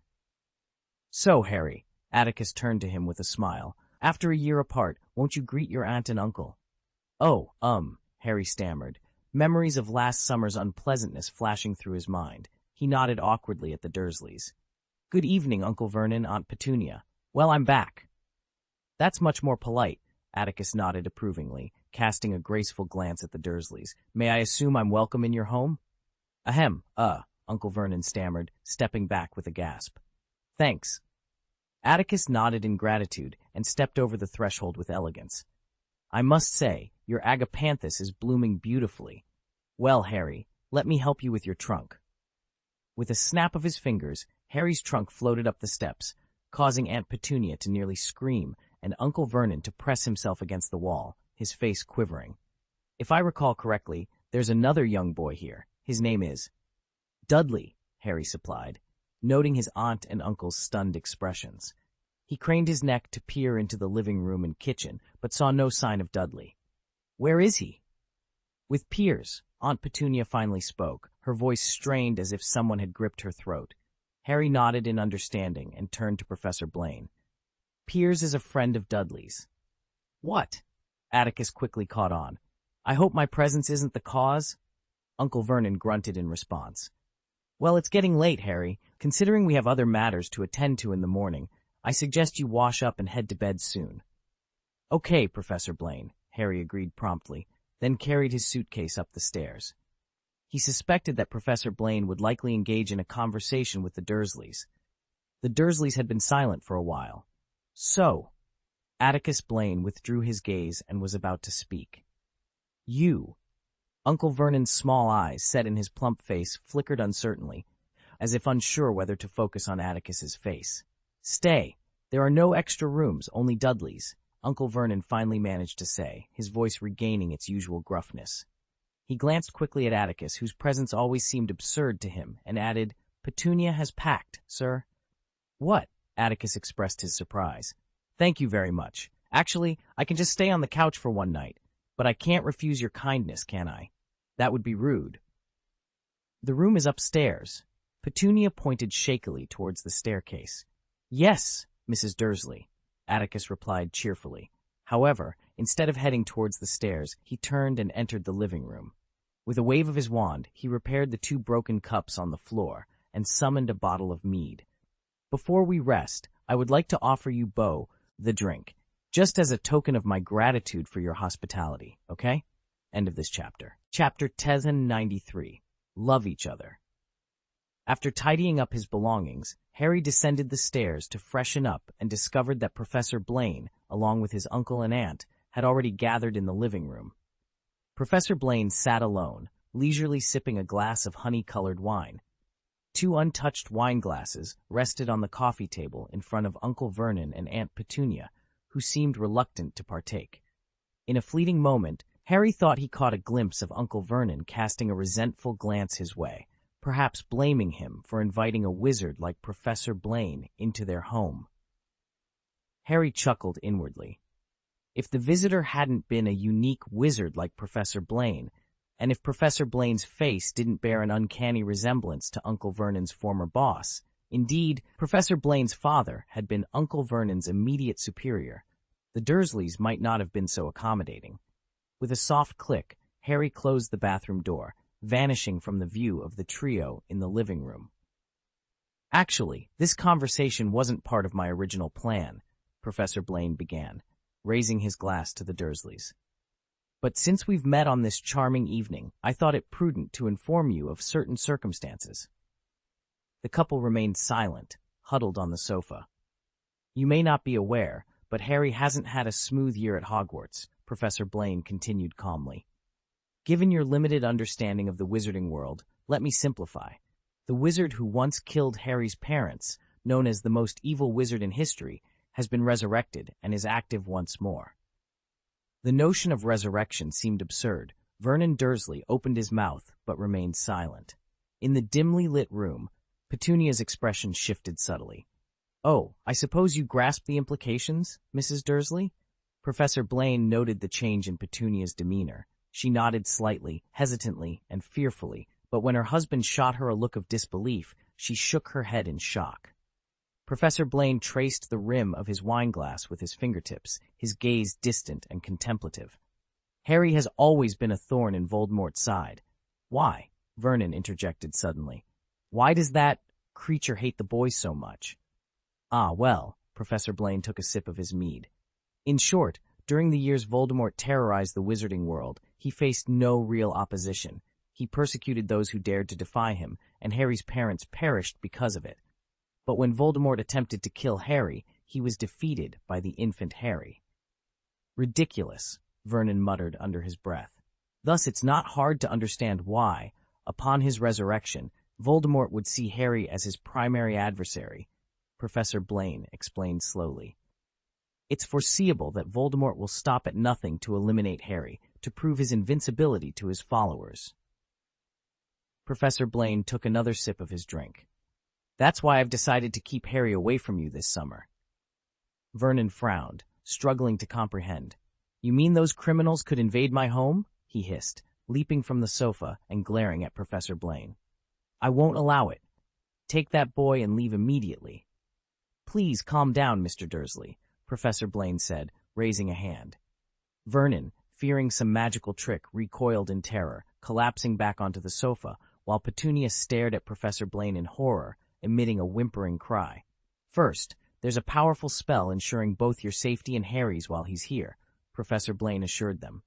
"So, Harry," Atticus turned to him with a smile, "after a year apart, won't you greet your aunt and uncle?" "Oh, Harry stammered, memories of last summer's unpleasantness flashing through his mind. He nodded awkwardly at the Dursleys. "Good evening, Uncle Vernon, Aunt Petunia. Well, I'm back." "That's much more polite," Atticus nodded approvingly, casting a graceful glance at the Dursleys. "May I assume I'm welcome in your home?" "Ahem, Uncle Vernon stammered, stepping back with a gasp. "Thanks." Atticus nodded in gratitude and stepped over the threshold with elegance. "I must say, your agapanthus is blooming beautifully. Well, Harry, let me help you with your trunk." With a snap of his fingers, Harry's trunk floated up the steps, causing Aunt Petunia to nearly scream and Uncle Vernon to press himself against the wall, his face quivering. "If I recall correctly, there's another young boy here. His name is—" "Dudley," Harry supplied, noting his aunt and uncle's stunned expressions. He craned his neck to peer into the living room and kitchen, but saw no sign of Dudley. "Where is he?" "With Piers," Aunt Petunia finally spoke, her voice strained as if someone had gripped her throat. Harry nodded in understanding and turned to Professor Blaine. "Piers is a friend of Dudley's." "What?" Atticus quickly caught on. "I hope my presence isn't the cause?" Uncle Vernon grunted in response. "Well, it's getting late, Harry. Considering we have other matters to attend to in the morning, I suggest you wash up and head to bed soon." "Okay, Professor Blaine," Harry agreed promptly, then carried his suitcase up the stairs. He suspected that Professor Blaine would likely engage in a conversation with the Dursleys. The Dursleys had been silent for a while. "So," Atticus Blaine withdrew his gaze and was about to speak. "You." Uncle Vernon's small eyes, set in his plump face, flickered uncertainly, as if unsure whether to focus on Atticus's face. "Stay. There are no extra rooms, only Dudley's," Uncle Vernon finally managed to say, his voice regaining its usual gruffness. He glanced quickly at Atticus, whose presence always seemed absurd to him, and added, "Petunia has packed, sir." "What?" Atticus expressed his surprise. "Thank you very much. Actually, I can just stay on the couch for one night, but I can't refuse your kindness, can I? That would be rude." "The room is upstairs." Petunia pointed shakily towards the staircase. "Yes, Mrs. Dursley," Atticus replied cheerfully. However, instead of heading towards the stairs, he turned and entered the living room. With a wave of his wand, he repaired the 2 broken cups on the floor and summoned a bottle of mead. "Before we rest, I would like to offer you both the drink, just as a token of my gratitude for your hospitality, okay?" End of this chapter. Chapter 1093. Love Each Other. After tidying up his belongings, Harry descended the stairs to freshen up and discovered that Professor Blaine, along with his uncle and aunt, had already gathered in the living room. Professor Blaine sat alone, leisurely sipping a glass of honey-colored wine. 2 untouched wine glasses rested on the coffee table in front of Uncle Vernon and Aunt Petunia, who seemed reluctant to partake. In a fleeting moment, Harry thought he caught a glimpse of Uncle Vernon casting a resentful glance his way, perhaps blaming him for inviting a wizard like Professor Blaine into their home. Harry chuckled inwardly. If the visitor hadn't been a unique wizard like Professor Blaine, and if Professor Blaine's face didn't bear an uncanny resemblance to Uncle Vernon's former boss, indeed, Professor Blaine's father had been Uncle Vernon's immediate superior, the Dursleys might not have been so accommodating. With a soft click, Harry closed the bathroom door, vanishing from the view of the trio in the living room. "Actually, this conversation wasn't part of my original plan," Professor Blaine began, raising his glass to the Dursleys. "But since we've met on this charming evening, I thought it prudent to inform you of certain circumstances." The couple remained silent, huddled on the sofa. "You may not be aware, but Harry hasn't had a smooth year at Hogwarts," Professor Blaine continued calmly. "Given your limited understanding of the wizarding world, let me simplify. The wizard who once killed Harry's parents, known as the most evil wizard in history, has been resurrected and is active once more." The notion of resurrection seemed absurd. Vernon Dursley opened his mouth but remained silent. In the dimly lit room, Petunia's expression shifted subtly. "Oh, I suppose you grasp the implications, Mrs. Dursley?" Professor Blaine noted the change in Petunia's demeanor. She nodded slightly, hesitantly, and fearfully, but when her husband shot her a look of disbelief, she shook her head in shock. Professor Blaine traced the rim of his wineglass with his fingertips, his gaze distant and contemplative. "Harry has always been a thorn in Voldemort's side." "Why?" Vernon interjected suddenly. Why does that creature hate the boys so much? Ah, well, Professor Blaine took a sip of his mead. In short, during the years Voldemort terrorized the wizarding world, he faced no real opposition. He persecuted those who dared to defy him, and Harry's parents perished because of it. But when Voldemort attempted to kill Harry, he was defeated by the infant Harry. Ridiculous, Vernon muttered under his breath. Thus it's not hard to understand why, upon his resurrection, Voldemort would see Harry as his primary adversary, Professor Blaine explained slowly. It's foreseeable that Voldemort will stop at nothing to eliminate Harry, to prove his invincibility to his followers. Professor Blaine took another sip of his drink. That's why I've decided to keep Harry away from you this summer. Vernon frowned, struggling to comprehend. You mean those criminals could invade my home? He hissed, leaping from the sofa and glaring at Professor Blaine. I won't allow it. Take that boy and leave immediately. Please calm down, Mr. Dursley, Professor Blaine said, raising a hand. Vernon, fearing some magical trick, recoiled in terror, collapsing back onto the sofa, while Petunia stared at Professor Blaine in horror, emitting a whimpering cry. First, there's a powerful spell ensuring both your safety and Harry's while he's here, Professor Blaine assured them.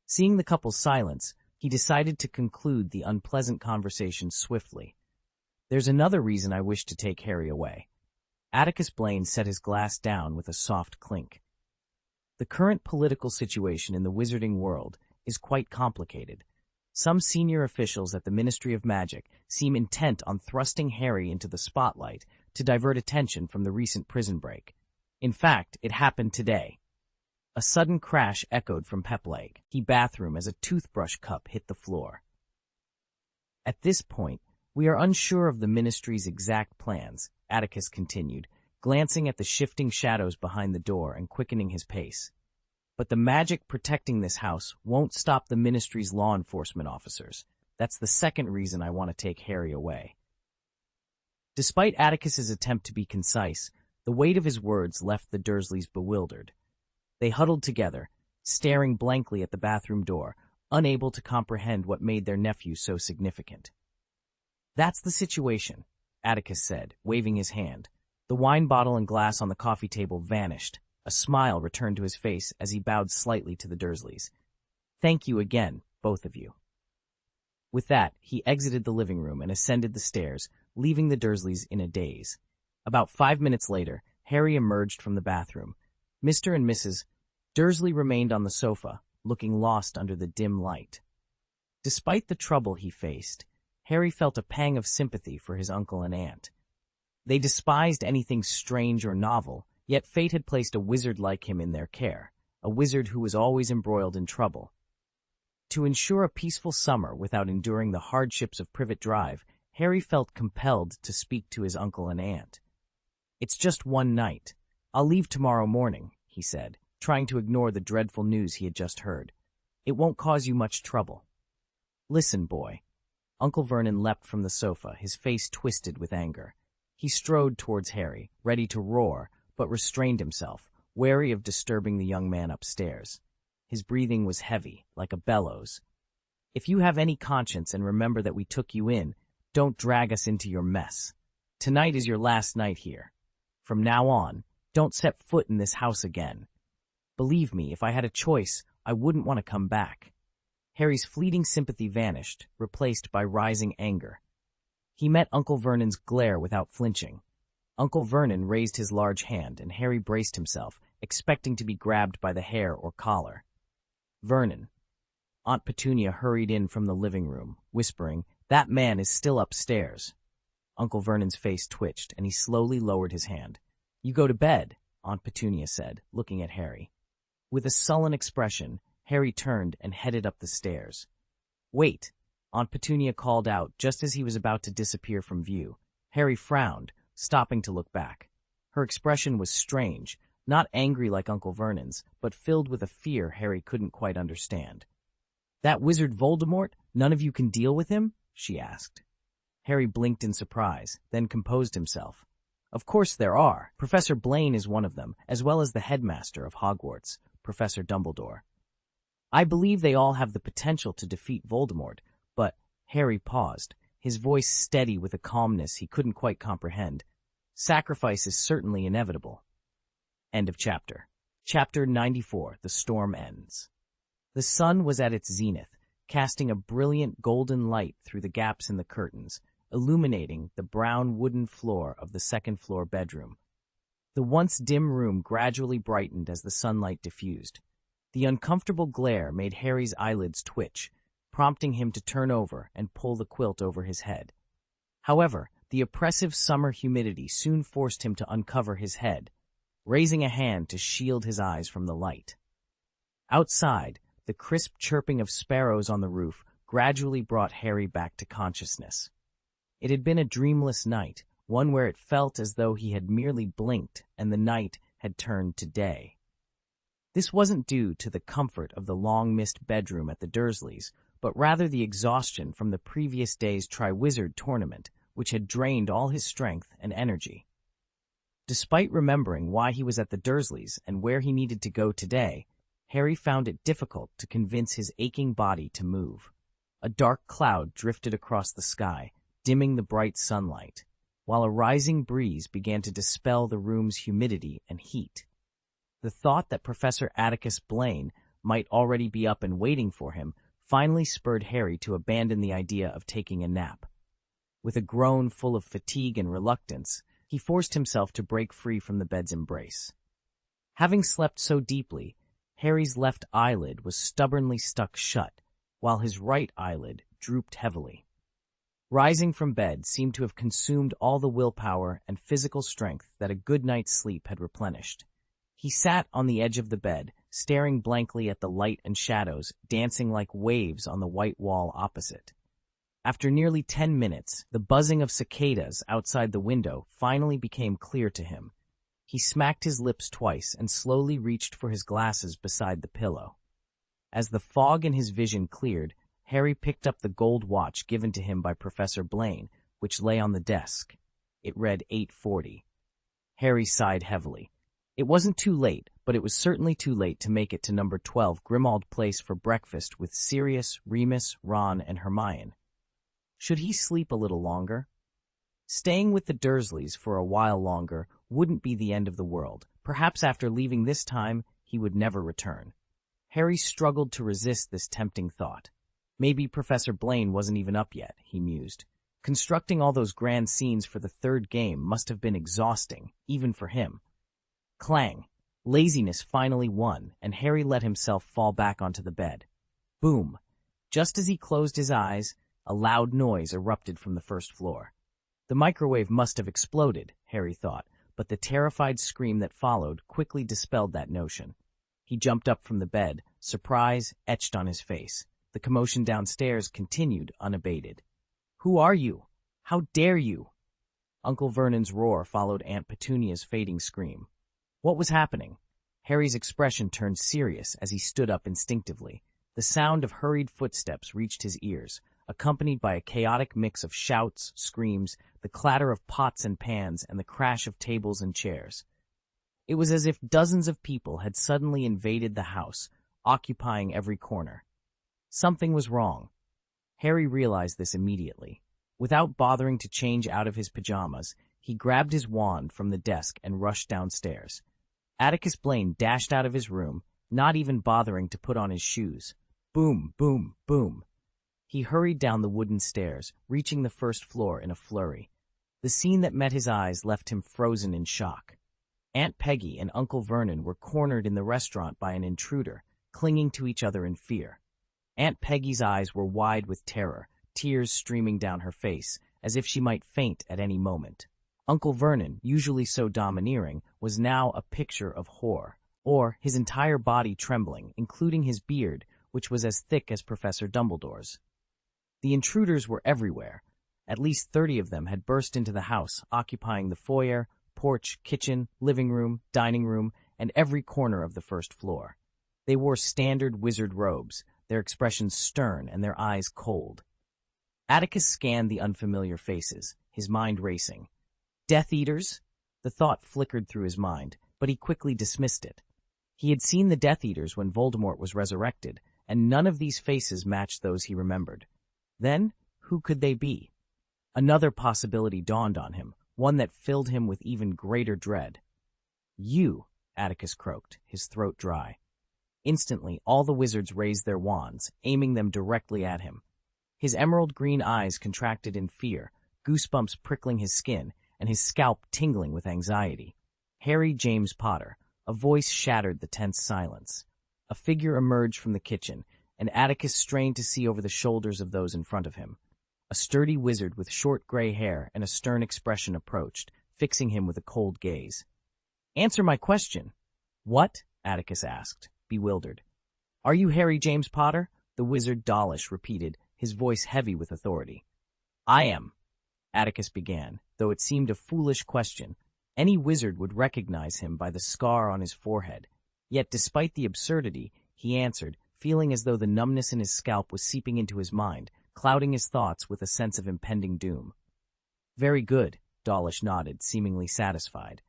Seeing the couple's silence, he decided to conclude the unpleasant conversation swiftly. There's another reason I wish to take Harry away. Atticus Blaine set his glass down with a soft clink. The current political situation in the wizarding world is quite complicated. Some senior officials at the Ministry of Magic seem intent on thrusting Harry into the spotlight to divert attention from the recent prison break. In fact, it happened today. A sudden crash echoed from Peplake, the bathroom, as a toothbrush cup hit the floor. At this point, we are unsure of the Ministry's exact plans, Atticus continued, glancing at the shifting shadows behind the door and quickening his pace. But the magic protecting this house won't stop the Ministry's law enforcement officers. That's the second reason I want to take Harry away. Despite Atticus's attempt to be concise, the weight of his words left the Dursleys bewildered. They huddled together, staring blankly at the bathroom door, unable to comprehend what made their nephew so significant. That's the situation, Atticus said, waving his hand. The wine bottle and glass on the coffee table vanished. A smile returned to his face as he bowed slightly to the Dursleys. Thank you again, both of you. With that, he exited the living room and ascended the stairs, leaving the Dursleys in a daze. About 5 minutes later, Harry emerged from the bathroom. Mr. and Mrs. Dursley remained on the sofa, looking lost under the dim light. Despite the trouble he faced, Harry felt a pang of sympathy for his uncle and aunt. They despised anything strange or novel, yet fate had placed a wizard like him in their care, a wizard who was always embroiled in trouble. To ensure a peaceful summer without enduring the hardships of Privet Drive, Harry felt compelled to speak to his uncle and aunt. It's just one night. I'll leave tomorrow morning, he said, trying to ignore the dreadful news he had just heard. It won't cause you much trouble. Listen, boy. Uncle Vernon leapt from the sofa, his face twisted with anger. He strode towards Harry, ready to roar, but restrained himself, wary of disturbing the young man upstairs. His breathing was heavy, like a bellows. If you have any conscience and remember that we took you in, don't drag us into your mess. Tonight is your last night here. From now on, don't set foot in this house again. Believe me, if I had a choice, I wouldn't want to come back. Harry's fleeting sympathy vanished, replaced by rising anger. He met Uncle Vernon's glare without flinching. Uncle Vernon raised his large hand, and Harry braced himself, expecting to be grabbed by the hair or collar. Vernon. Aunt Petunia hurried in from the living room, whispering, "That man is still upstairs." Uncle Vernon's face twitched, and he slowly lowered his hand. "You go to bed," Aunt Petunia said, looking at Harry. With a sullen expression, Harry turned and headed up the stairs. "Wait," Aunt Petunia called out just as he was about to disappear from view. Harry frowned, stopping to look back. Her expression was strange, not angry like Uncle Vernon's, but filled with a fear Harry couldn't quite understand. "That wizard Voldemort? None of you can deal with him?" she asked. Harry blinked in surprise, then composed himself. "Of course there are. Professor Blaine is one of them, as well as the headmaster of Hogwarts, Professor Dumbledore. I believe they all have the potential to defeat Voldemort, but—" Harry paused, his voice steady with a calmness he couldn't quite comprehend. "Sacrifice is certainly inevitable." End of chapter. Chapter 94, The Storm Ends. The sun was at its zenith, casting a brilliant golden light through the gaps in the curtains, illuminating the brown wooden floor of the second-floor bedroom. The once dim room gradually brightened as the sunlight diffused. The uncomfortable glare made Harry's eyelids twitch, prompting him to turn over and pull the quilt over his head. However, the oppressive summer humidity soon forced him to uncover his head, raising a hand to shield his eyes from the light. Outside, the crisp chirping of sparrows on the roof gradually brought Harry back to consciousness. It had been a dreamless night, one where it felt as though he had merely blinked and the night had turned to day. This wasn't due to the comfort of the long-missed bedroom at the Dursleys, but rather the exhaustion from the previous day's Triwizard tournament, which had drained all his strength and energy. Despite remembering why he was at the Dursleys and where he needed to go today, Harry found it difficult to convince his aching body to move. A dark cloud drifted across the sky, dimming the bright sunlight, while a rising breeze began to dispel the room's humidity and heat. The thought that Professor Atticus Blaine might already be up and waiting for him finally spurred Harry to abandon the idea of taking a nap. With a groan full of fatigue and reluctance, he forced himself to break free from the bed's embrace. Having slept so deeply, Harry's left eyelid was stubbornly stuck shut, while his right eyelid drooped heavily. Rising from bed seemed to have consumed all the willpower and physical strength that a good night's sleep had replenished. He sat on the edge of the bed, staring blankly at the light and shadows dancing like waves on the white wall opposite. After nearly 10 minutes, the buzzing of cicadas outside the window finally became clear to him. He smacked his lips twice and slowly reached for his glasses beside the pillow. As the fog in his vision cleared, Harry picked up the gold watch given to him by Professor Blaine, which lay on the desk. It read 8:40. Harry sighed heavily. It wasn't too late, but it was certainly too late to make it to number 12 Grimmauld Place for breakfast with Sirius, Remus, Ron, and Hermione. Should he sleep a little longer? Staying with the Dursleys for a while longer wouldn't be the end of the world. Perhaps after leaving this time, he would never return. Harry struggled to resist this tempting thought. Maybe Professor Blaine wasn't even up yet, he mused. Constructing all those grand scenes for the third game must have been exhausting, even for him. Clang! Laziness finally won, and Harry let himself fall back onto the bed. Boom! Just as he closed his eyes, a loud noise erupted from the first floor. The microwave must have exploded, Harry thought, but the terrified scream that followed quickly dispelled that notion. He jumped up from the bed, surprise etched on his face. The commotion downstairs continued unabated. "Who are you? How dare you?" Uncle Vernon's roar followed Aunt Petunia's fading scream. What was happening? Harry's expression turned serious as he stood up instinctively. The sound of hurried footsteps reached his ears, accompanied by a chaotic mix of shouts, screams, the clatter of pots and pans, and the crash of tables and chairs. It was as if dozens of people had suddenly invaded the house, occupying every corner. Something was wrong. Harry realized this immediately. Without bothering to change out of his pajamas, he grabbed his wand from the desk and rushed downstairs. Atticus Blaine dashed out of his room, not even bothering to put on his shoes. Boom, boom, boom. He hurried down the wooden stairs, reaching the first floor in a flurry. The scene that met his eyes left him frozen in shock. Aunt Peggy and Uncle Vernon were cornered in the restaurant by an intruder, clinging to each other in fear. Aunt Peggy's eyes were wide with terror, tears streaming down her face, as if she might faint at any moment. Uncle Vernon, usually so domineering, was now a picture of horror, his entire body trembling, including his beard, which was as thick as Professor Dumbledore's. The intruders were everywhere. At least 30 of them had burst into the house, occupying the foyer, porch, kitchen, living room, dining room, and every corner of the first floor. They wore standard wizard robes, their expressions stern and their eyes cold. Atticus scanned the unfamiliar faces, his mind racing. Death Eaters? The thought flickered through his mind, but he quickly dismissed it. He had seen the Death Eaters when Voldemort was resurrected, and none of these faces matched those he remembered. Then, who could they be? Another possibility dawned on him, one that filled him with even greater dread. "You," Atticus croaked, his throat dry. Instantly, all the wizards raised their wands, aiming them directly at him. His emerald-green eyes contracted in fear, goosebumps prickling his skin, and his scalp tingling with anxiety. "Harry James Potter," a voice shattered the tense silence. A figure emerged from the kitchen, and Atticus strained to see over the shoulders of those in front of him. A sturdy wizard with short gray hair and a stern expression approached, fixing him with a cold gaze. "Answer my question." "What?" Atticus asked, bewildered. "Are you Harry James Potter?" the wizard Dawlish repeated, his voice heavy with authority. "I am," Atticus began, though it seemed a foolish question. Any wizard would recognize him by the scar on his forehead. Yet despite the absurdity, he answered, feeling as though the numbness in his scalp was seeping into his mind, clouding his thoughts with a sense of impending doom. "Very good," Dawlish nodded, seemingly satisfied.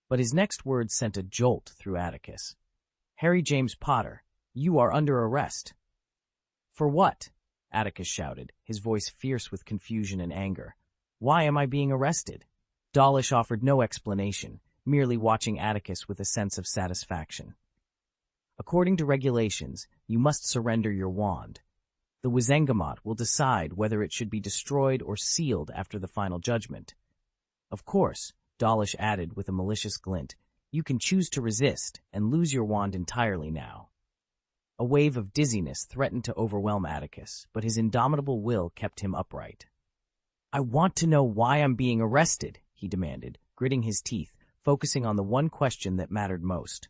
But his next words sent a jolt through Atticus. "Harry James Potter, you are under arrest." "For what?" Atticus shouted, his voice fierce with confusion and anger. "Why am I being arrested?" Dawlish offered no explanation, merely watching Atticus with a sense of satisfaction. "According to regulations, you must surrender your wand. The Wizengamot will decide whether it should be destroyed or sealed after the final judgment. Of course," Dawlish added with a malicious glint, "you can choose to resist and lose your wand entirely now." A wave of dizziness threatened to overwhelm Atticus, but his indomitable will kept him upright. "I want to know why I'm being arrested," he demanded, gritting his teeth, focusing on the one question that mattered most.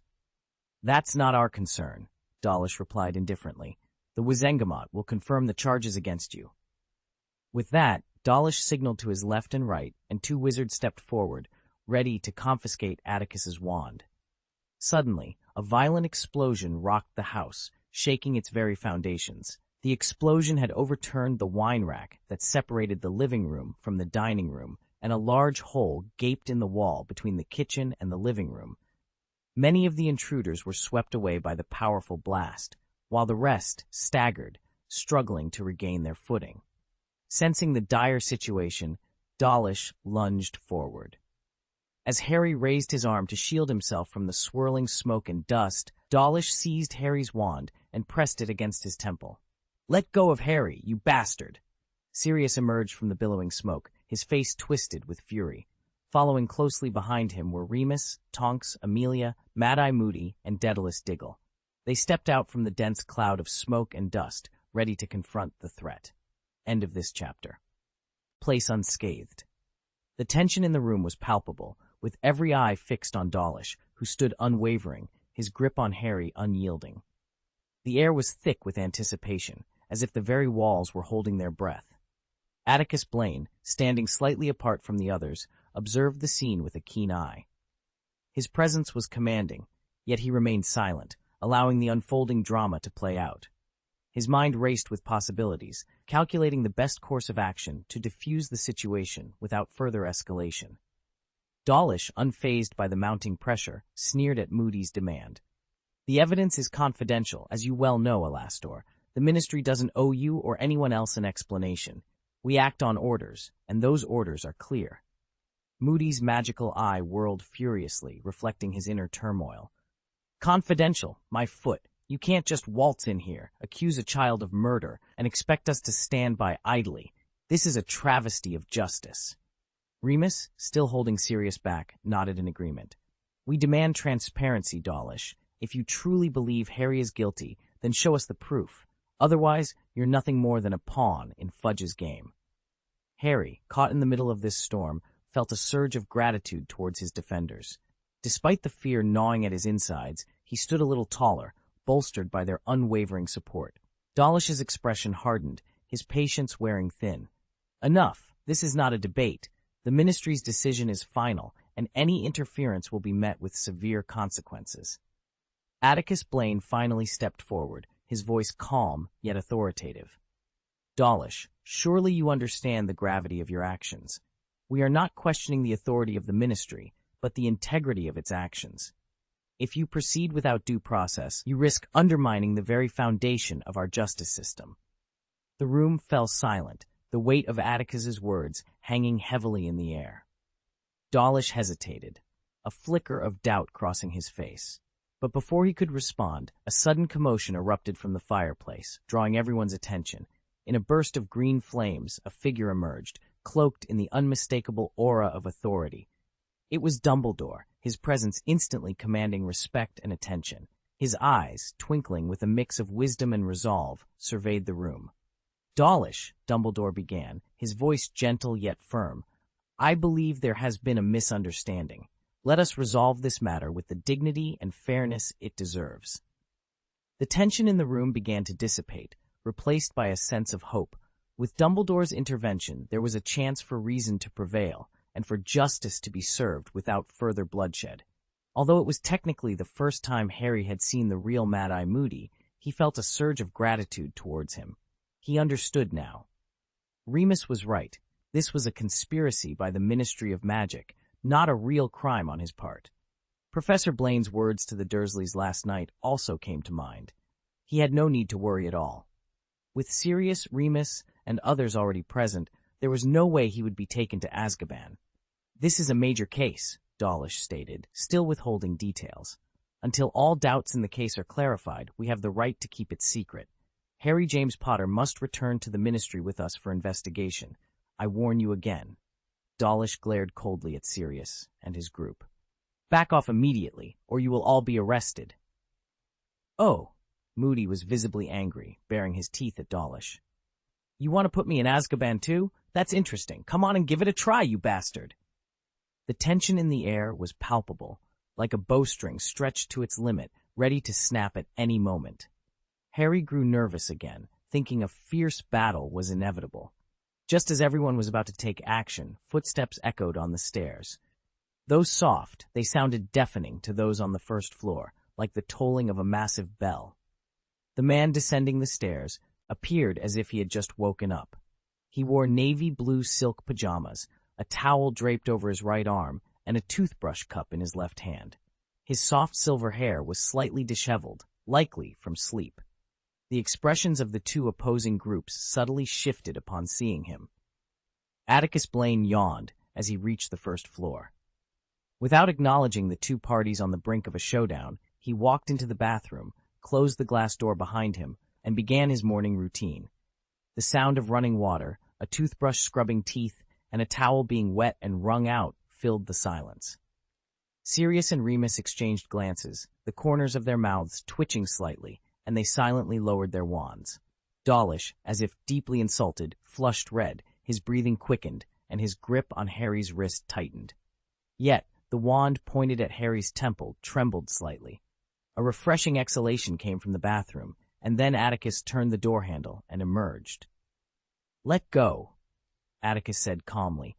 "That's not our concern," Dawlish replied indifferently. "The Wizengamot will confirm the charges against you." With that, Dawlish signaled to his left and right, and two wizards stepped forward, ready to confiscate Atticus's wand. Suddenly, a violent explosion rocked the house, shaking its very foundations. The explosion had overturned the wine rack that separated the living room from the dining room, and a large hole gaped in the wall between the kitchen and the living room. Many of the intruders were swept away by the powerful blast, while the rest staggered, struggling to regain their footing. Sensing the dire situation, Dawlish lunged forward. As Harry raised his arm to shield himself from the swirling smoke and dust, Dawlish seized Harry's wand and pressed it against his temple. "Let go of Harry, you bastard!" Sirius emerged from the billowing smoke, his face twisted with fury. Following closely behind him were Remus, Tonks, Amelia, Mad-Eye Moody, and Daedalus Diggle. They stepped out from the dense cloud of smoke and dust, ready to confront the threat. End of this chapter. Place unscathed. The tension in the room was palpable, with every eye fixed on Dawlish, who stood unwavering, his grip on Harry unyielding. The air was thick with anticipation, as if the very walls were holding their breath. Atticus Blaine, standing slightly apart from the others, observed the scene with a keen eye. His presence was commanding, yet he remained silent, allowing the unfolding drama to play out. His mind raced with possibilities, calculating the best course of action to defuse the situation without further escalation. Dawlish, unfazed by the mounting pressure, sneered at Moody's demand. "The evidence is confidential, as you well know, Alastor. The Ministry doesn't owe you or anyone else an explanation. We act on orders, and those orders are clear." Moody's magical eye whirled furiously, reflecting his inner turmoil. "Confidential, my foot. You can't just waltz in here, accuse a child of murder, and expect us to stand by idly. This is a travesty of justice." Remus, still holding Sirius back, nodded in agreement. "We demand transparency, Dawlish. If you truly believe Harry is guilty, then show us the proof. Otherwise, you're nothing more than a pawn in Fudge's game." Harry, caught in the middle of this storm, felt a surge of gratitude towards his defenders. Despite the fear gnawing at his insides, he stood a little taller, bolstered by their unwavering support. Dawlish's expression hardened, his patience wearing thin. "Enough. This is not a debate. The Ministry's decision is final, and any interference will be met with severe consequences." Atticus Blaine finally stepped forward, his voice calm yet authoritative. "Dawlish, surely you understand the gravity of your actions. We are not questioning the authority of the Ministry, but the integrity of its actions. If you proceed without due process, you risk undermining the very foundation of our justice system." The room fell silent, the weight of Atticus's words hanging heavily in the air. Dawlish hesitated, a flicker of doubt crossing his face. But before he could respond, a sudden commotion erupted from the fireplace, drawing everyone's attention. In a burst of green flames, a figure emerged, cloaked in the unmistakable aura of authority. It was Dumbledore, his presence instantly commanding respect and attention. His eyes, twinkling with a mix of wisdom and resolve, surveyed the room. "Dawlish," Dumbledore began, his voice gentle yet firm, "I believe there has been a misunderstanding. Let us resolve this matter with the dignity and fairness it deserves." The tension in the room began to dissipate, replaced by a sense of hope. With Dumbledore's intervention, there was a chance for reason to prevail, and for justice to be served without further bloodshed. Although it was technically the first time Harry had seen the real Mad-Eye Moody, he felt a surge of gratitude towards him. He understood now. Remus was right. This was a conspiracy by the Ministry of Magic, not a real crime on his part. Professor Blaine's words to the Dursleys last night also came to mind. He had no need to worry at all. With Sirius, Remus, and others already present, there was no way he would be taken to Azkaban. "This is a major case," Dawlish stated, still withholding details. "Until all doubts in the case are clarified, we have the right to keep it secret. Harry James Potter must return to the Ministry with us for investigation. I warn you again." Dawlish glared coldly at Sirius and his group. "Back off immediately, or you will all be arrested." "Oh," Moody was visibly angry, baring his teeth at Dawlish. "You want to put me in Azkaban too? That's interesting. Come on and give it a try, you bastard." The tension in the air was palpable, like a bowstring stretched to its limit, ready to snap at any moment. Harry grew nervous again, thinking a fierce battle was inevitable. Just as everyone was about to take action, footsteps echoed on the stairs. Though soft, they sounded deafening to those on the first floor, like the tolling of a massive bell. The man descending the stairs appeared as if he had just woken up. He wore navy blue silk pajamas, a towel draped over his right arm, and a toothbrush cup in his left hand. His soft silver hair was slightly disheveled, likely from sleep. The expressions of the two opposing groups subtly shifted upon seeing him. Atticus Blaine yawned as he reached the first floor. Without acknowledging the two parties on the brink of a showdown, he walked into the bathroom, closed the glass door behind him, and began his morning routine. The sound of running water, a toothbrush scrubbing teeth, and a towel being wet and wrung out filled the silence. Sirius and Remus exchanged glances, the corners of their mouths twitching slightly, and they silently lowered their wands. Dawlish, as if deeply insulted, flushed red, his breathing quickened, and his grip on Harry's wrist tightened. Yet, the wand pointed at Harry's temple trembled slightly. A refreshing exhalation came from the bathroom, and then Atticus turned the door handle and emerged. "Let go," Atticus said calmly,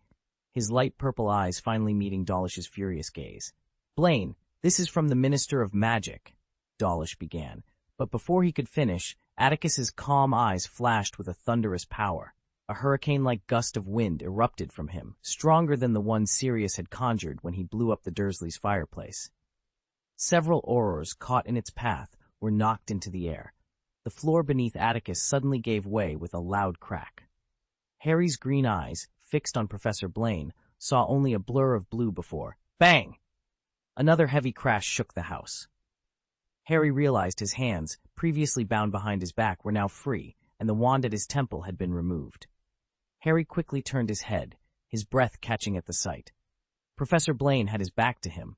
his light purple eyes finally meeting Dawlish's furious gaze. "Blaine, this is from the Minister of Magic," Dawlish began, but before he could finish, Atticus's calm eyes flashed with a thunderous power. A hurricane-like gust of wind erupted from him, stronger than the one Sirius had conjured when he blew up the Dursleys' fireplace. Several aurors caught in its path were knocked into the air. The floor beneath Atticus suddenly gave way with a loud crack. Harry's green eyes, fixed on Professor Blaine, saw only a blur of blue before. Bang! Another heavy crash shook the house. Harry realized his hands, previously bound behind his back, were now free, and the wand at his temple had been removed. Harry quickly turned his head, his breath catching at the sight. Professor Blaine had his back to him,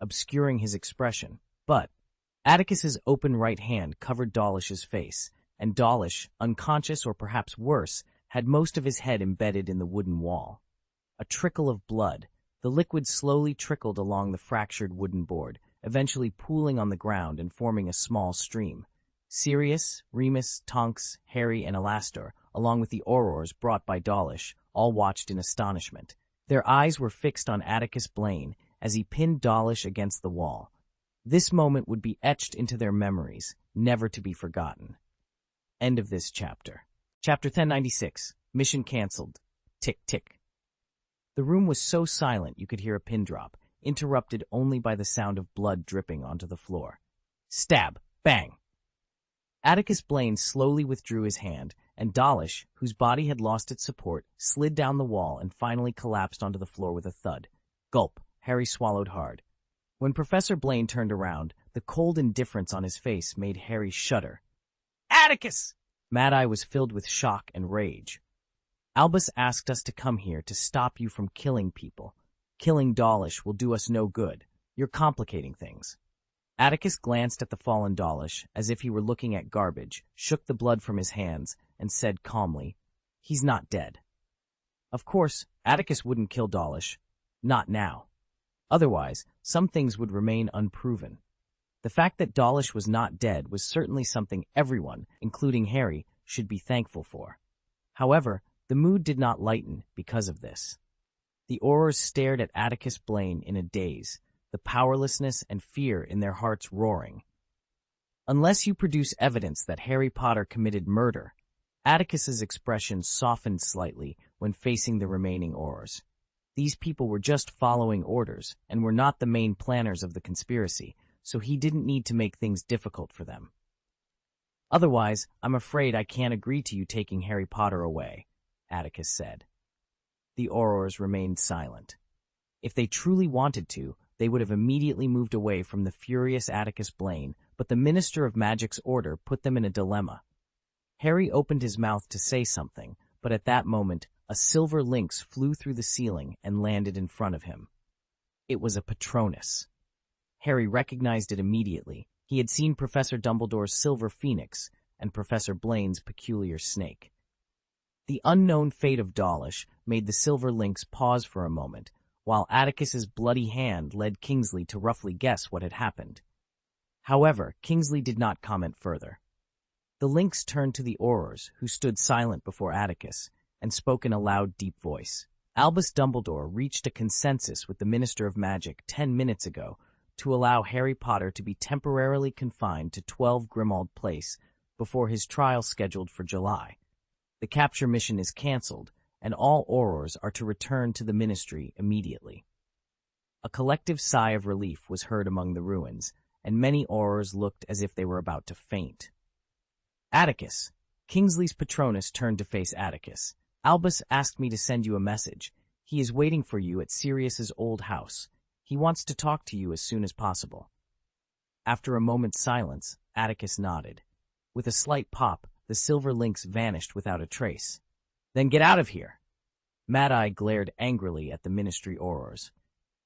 obscuring his expression, but Atticus's open right hand covered Dawlish's face, and Dawlish, unconscious or perhaps worse, had most of his head embedded in the wooden wall. A trickle of blood, the liquid slowly trickled along the fractured wooden board, eventually pooling on the ground and forming a small stream. Sirius, Remus, Tonks, Harry, and Alastor, along with the aurors brought by Dawlish, all watched in astonishment. Their eyes were fixed on Atticus Blaine as he pinned Dawlish against the wall. This moment would be etched into their memories, never to be forgotten. End of this chapter. Chapter 1096. Mission cancelled. Tick, tick. The room was so silent you could hear a pin drop, interrupted only by the sound of blood dripping onto the floor. Stab! Bang! Atticus Blaine slowly withdrew his hand and Dawlish, whose body had lost its support, slid down the wall and finally collapsed onto the floor with a thud. Gulp, Harry swallowed hard. When Professor Blaine turned around, the cold indifference on his face made Harry shudder. Atticus! Mad-Eye was filled with shock and rage. Albus asked us to come here to stop you from killing people. Killing Dawlish will do us no good. You're complicating things. Atticus glanced at the fallen Dawlish as if he were looking at garbage, shook the blood from his hands, and said calmly, "He's not dead." Of course, Atticus wouldn't kill Dawlish. Not now. Otherwise, some things would remain unproven. The fact that Dawlish was not dead was certainly something everyone, including Harry, should be thankful for. However, the mood did not lighten because of this. The Aurors stared at Atticus Blaine in a daze, the powerlessness and fear in their hearts roaring. Unless you produce evidence that Harry Potter committed murder, Atticus's expression softened slightly when facing the remaining Aurors. These people were just following orders and were not the main planners of the conspiracy, so he didn't need to make things difficult for them. Otherwise, I'm afraid I can't agree to you taking Harry Potter away, Atticus said. The Aurors remained silent. If they truly wanted to, they would have immediately moved away from the furious Atticus Blaine, but the Minister of Magic's order put them in a dilemma. Harry opened his mouth to say something, but at that moment, a silver lynx flew through the ceiling and landed in front of him. It was a Patronus. Harry recognized it immediately. He had seen Professor Dumbledore's silver phoenix and Professor Blaine's peculiar snake. The unknown fate of Dawlish made the silver lynx pause for a moment, while Atticus's bloody hand led Kingsley to roughly guess what had happened. However, Kingsley did not comment further. The lynx turned to the Aurors, who stood silent before Atticus, and spoke in a loud, deep voice. Albus Dumbledore reached a consensus with the Minister of Magic 10 minutes ago to allow Harry Potter to be temporarily confined to 12 Grimmauld Place before his trial scheduled for July. The capture mission is cancelled, and all Aurors are to return to the Ministry immediately. A collective sigh of relief was heard among the ruins, and many Aurors looked as if they were about to faint. Atticus. Kingsley's Patronus turned to face Atticus. Albus asked me to send you a message. He is waiting for you at Sirius's old house. He wants to talk to you as soon as possible. After a moment's silence, Atticus nodded. With a slight pop, the silver lynx vanished without a trace. Then get out of here! Mad-Eye glared angrily at the Ministry Aurors.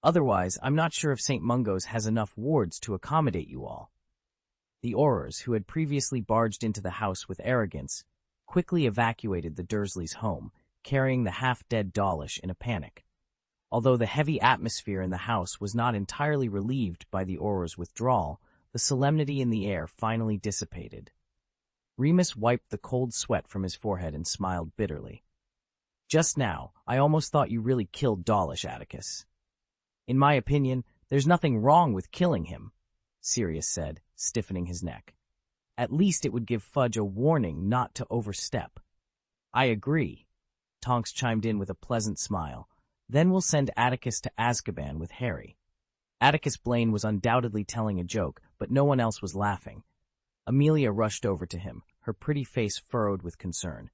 Otherwise, I'm not sure if St. Mungo's has enough wards to accommodate you all. The Aurors, who had previously barged into the house with arrogance, quickly evacuated the Dursleys' home, carrying the half-dead Dawlish in a panic. Although the heavy atmosphere in the house was not entirely relieved by the Aurors' withdrawal, the solemnity in the air finally dissipated. Remus wiped the cold sweat from his forehead and smiled bitterly. Just now, I almost thought you really killed Dawlish, Atticus. In my opinion, there's nothing wrong with killing him, Sirius said, stiffening his neck. At least it would give Fudge a warning not to overstep. I agree, Tonks chimed in with a pleasant smile. Then we'll send Atticus to Azkaban with Harry. Atticus Blaine was undoubtedly telling a joke, but no one else was laughing. Amelia rushed over to him, her pretty face furrowed with concern.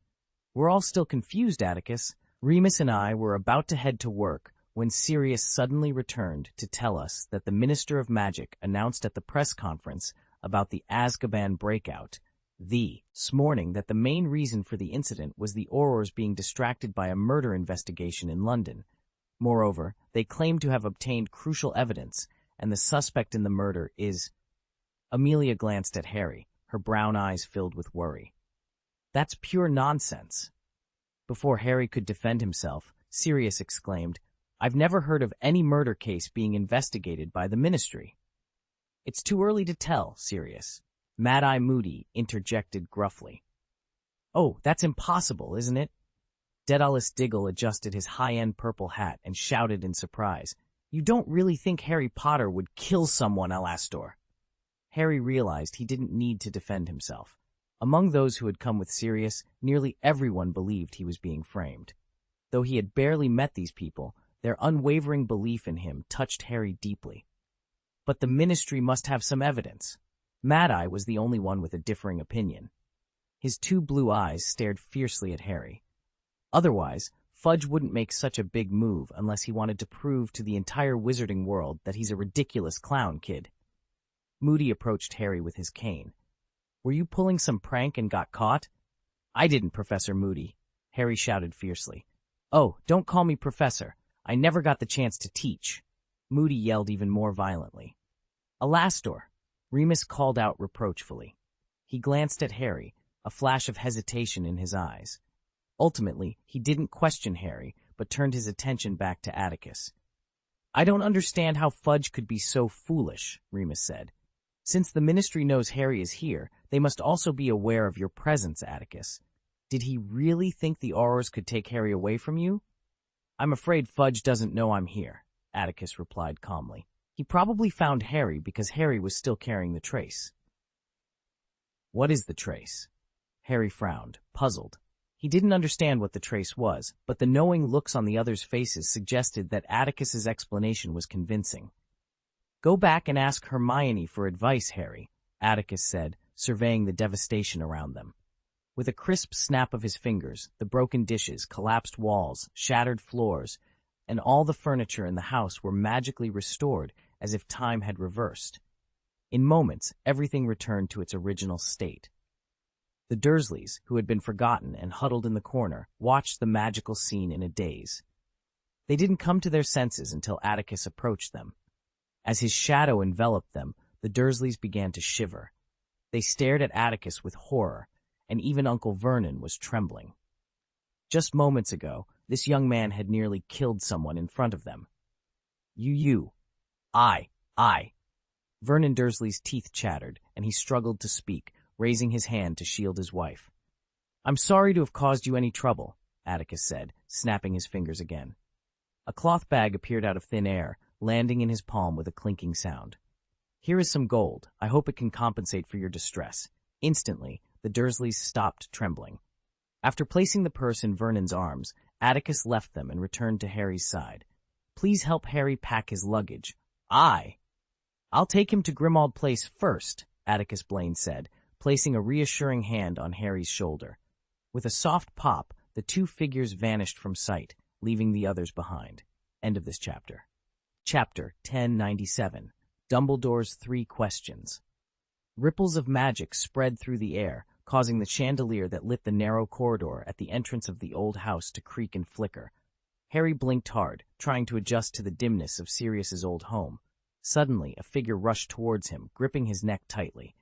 We're all still confused, Atticus. Remus and I were about to head to work when Sirius suddenly returned to tell us that the Minister of Magic announced at the press conference about the Azkaban breakout this morning that the main reason for the incident was the Aurors being distracted by a murder investigation in London. Moreover, they claim to have obtained crucial evidence, and the suspect in the murder is... Amelia glanced at Harry, her brown eyes filled with worry. That's pure nonsense. Before Harry could defend himself, Sirius exclaimed, I've never heard of any murder case being investigated by the Ministry. It's too early to tell, Sirius. Mad-Eye Moody interjected gruffly. Oh, that's impossible, isn't it? Daedalus Diggle adjusted his high-end purple hat and shouted in surprise. You don't really think Harry Potter would kill someone, Alastor? Harry realized he didn't need to defend himself. Among those who had come with Sirius, nearly everyone believed he was being framed. Though he had barely met these people, their unwavering belief in him touched Harry deeply. But the Ministry must have some evidence. Mad-Eye was the only one with a differing opinion. His two blue eyes stared fiercely at Harry. Otherwise, Fudge wouldn't make such a big move unless he wanted to prove to the entire wizarding world that he's a ridiculous clown kid. Moody approached Harry with his cane. "Were you pulling some prank and got caught?" "I didn't, Professor Moody," Harry shouted fiercely. "Oh, don't call me Professor. I never got the chance to teach," Moody yelled even more violently. "Alastor," Remus called out reproachfully. He glanced at Harry, a flash of hesitation in his eyes. Ultimately, he didn't question Harry, but turned his attention back to Atticus. "I don't understand how Fudge could be so foolish," Remus said. "Since the Ministry knows Harry is here, they must also be aware of your presence, Atticus. Did he really think the Aurors could take Harry away from you?" "I'm afraid Fudge doesn't know I'm here," Atticus replied calmly. "He probably found Harry because Harry was still carrying the trace." "What is the trace?" Harry frowned, puzzled. He didn't understand what the trace was, but the knowing looks on the others' faces suggested that Atticus's explanation was convincing. "Go back and ask Hermione for advice, Harry," Atticus said, surveying the devastation around them. With a crisp snap of his fingers, the broken dishes, collapsed walls, shattered floors, and all the furniture in the house were magically restored as if time had reversed. In moments, everything returned to its original state. The Dursleys, who had been forgotten and huddled in the corner, watched the magical scene in a daze. They didn't come to their senses until Atticus approached them. As his shadow enveloped them, the Dursleys began to shiver. They stared at Atticus with horror, and even Uncle Vernon was trembling. Just moments ago, this young man had nearly killed someone in front of them. I. Vernon Dursley's teeth chattered, and he struggled to speak, raising his hand to shield his wife. "I'm sorry to have caused you any trouble," Atticus said, snapping his fingers again. A cloth bag appeared out of thin air, landing in his palm with a clinking sound. "Here is some gold. I hope it can compensate for your distress." Instantly, the Dursleys stopped trembling. After placing the purse in Vernon's arms, Atticus left them and returned to Harry's side. "Please help Harry pack his luggage." "I'll take him to Grimmauld Place first," Atticus Blaine said, placing a reassuring hand on Harry's shoulder. With a soft pop, the two figures vanished from sight, leaving the others behind. End of this chapter. Chapter 1097. Dumbledore's 3 Questions. Ripples of magic spread through the air, causing the chandelier that lit the narrow corridor at the entrance of the old house to creak and flicker. Harry blinked hard, trying to adjust to the dimness of Sirius's old home. Suddenly, a figure rushed towards him, gripping his neck tightly.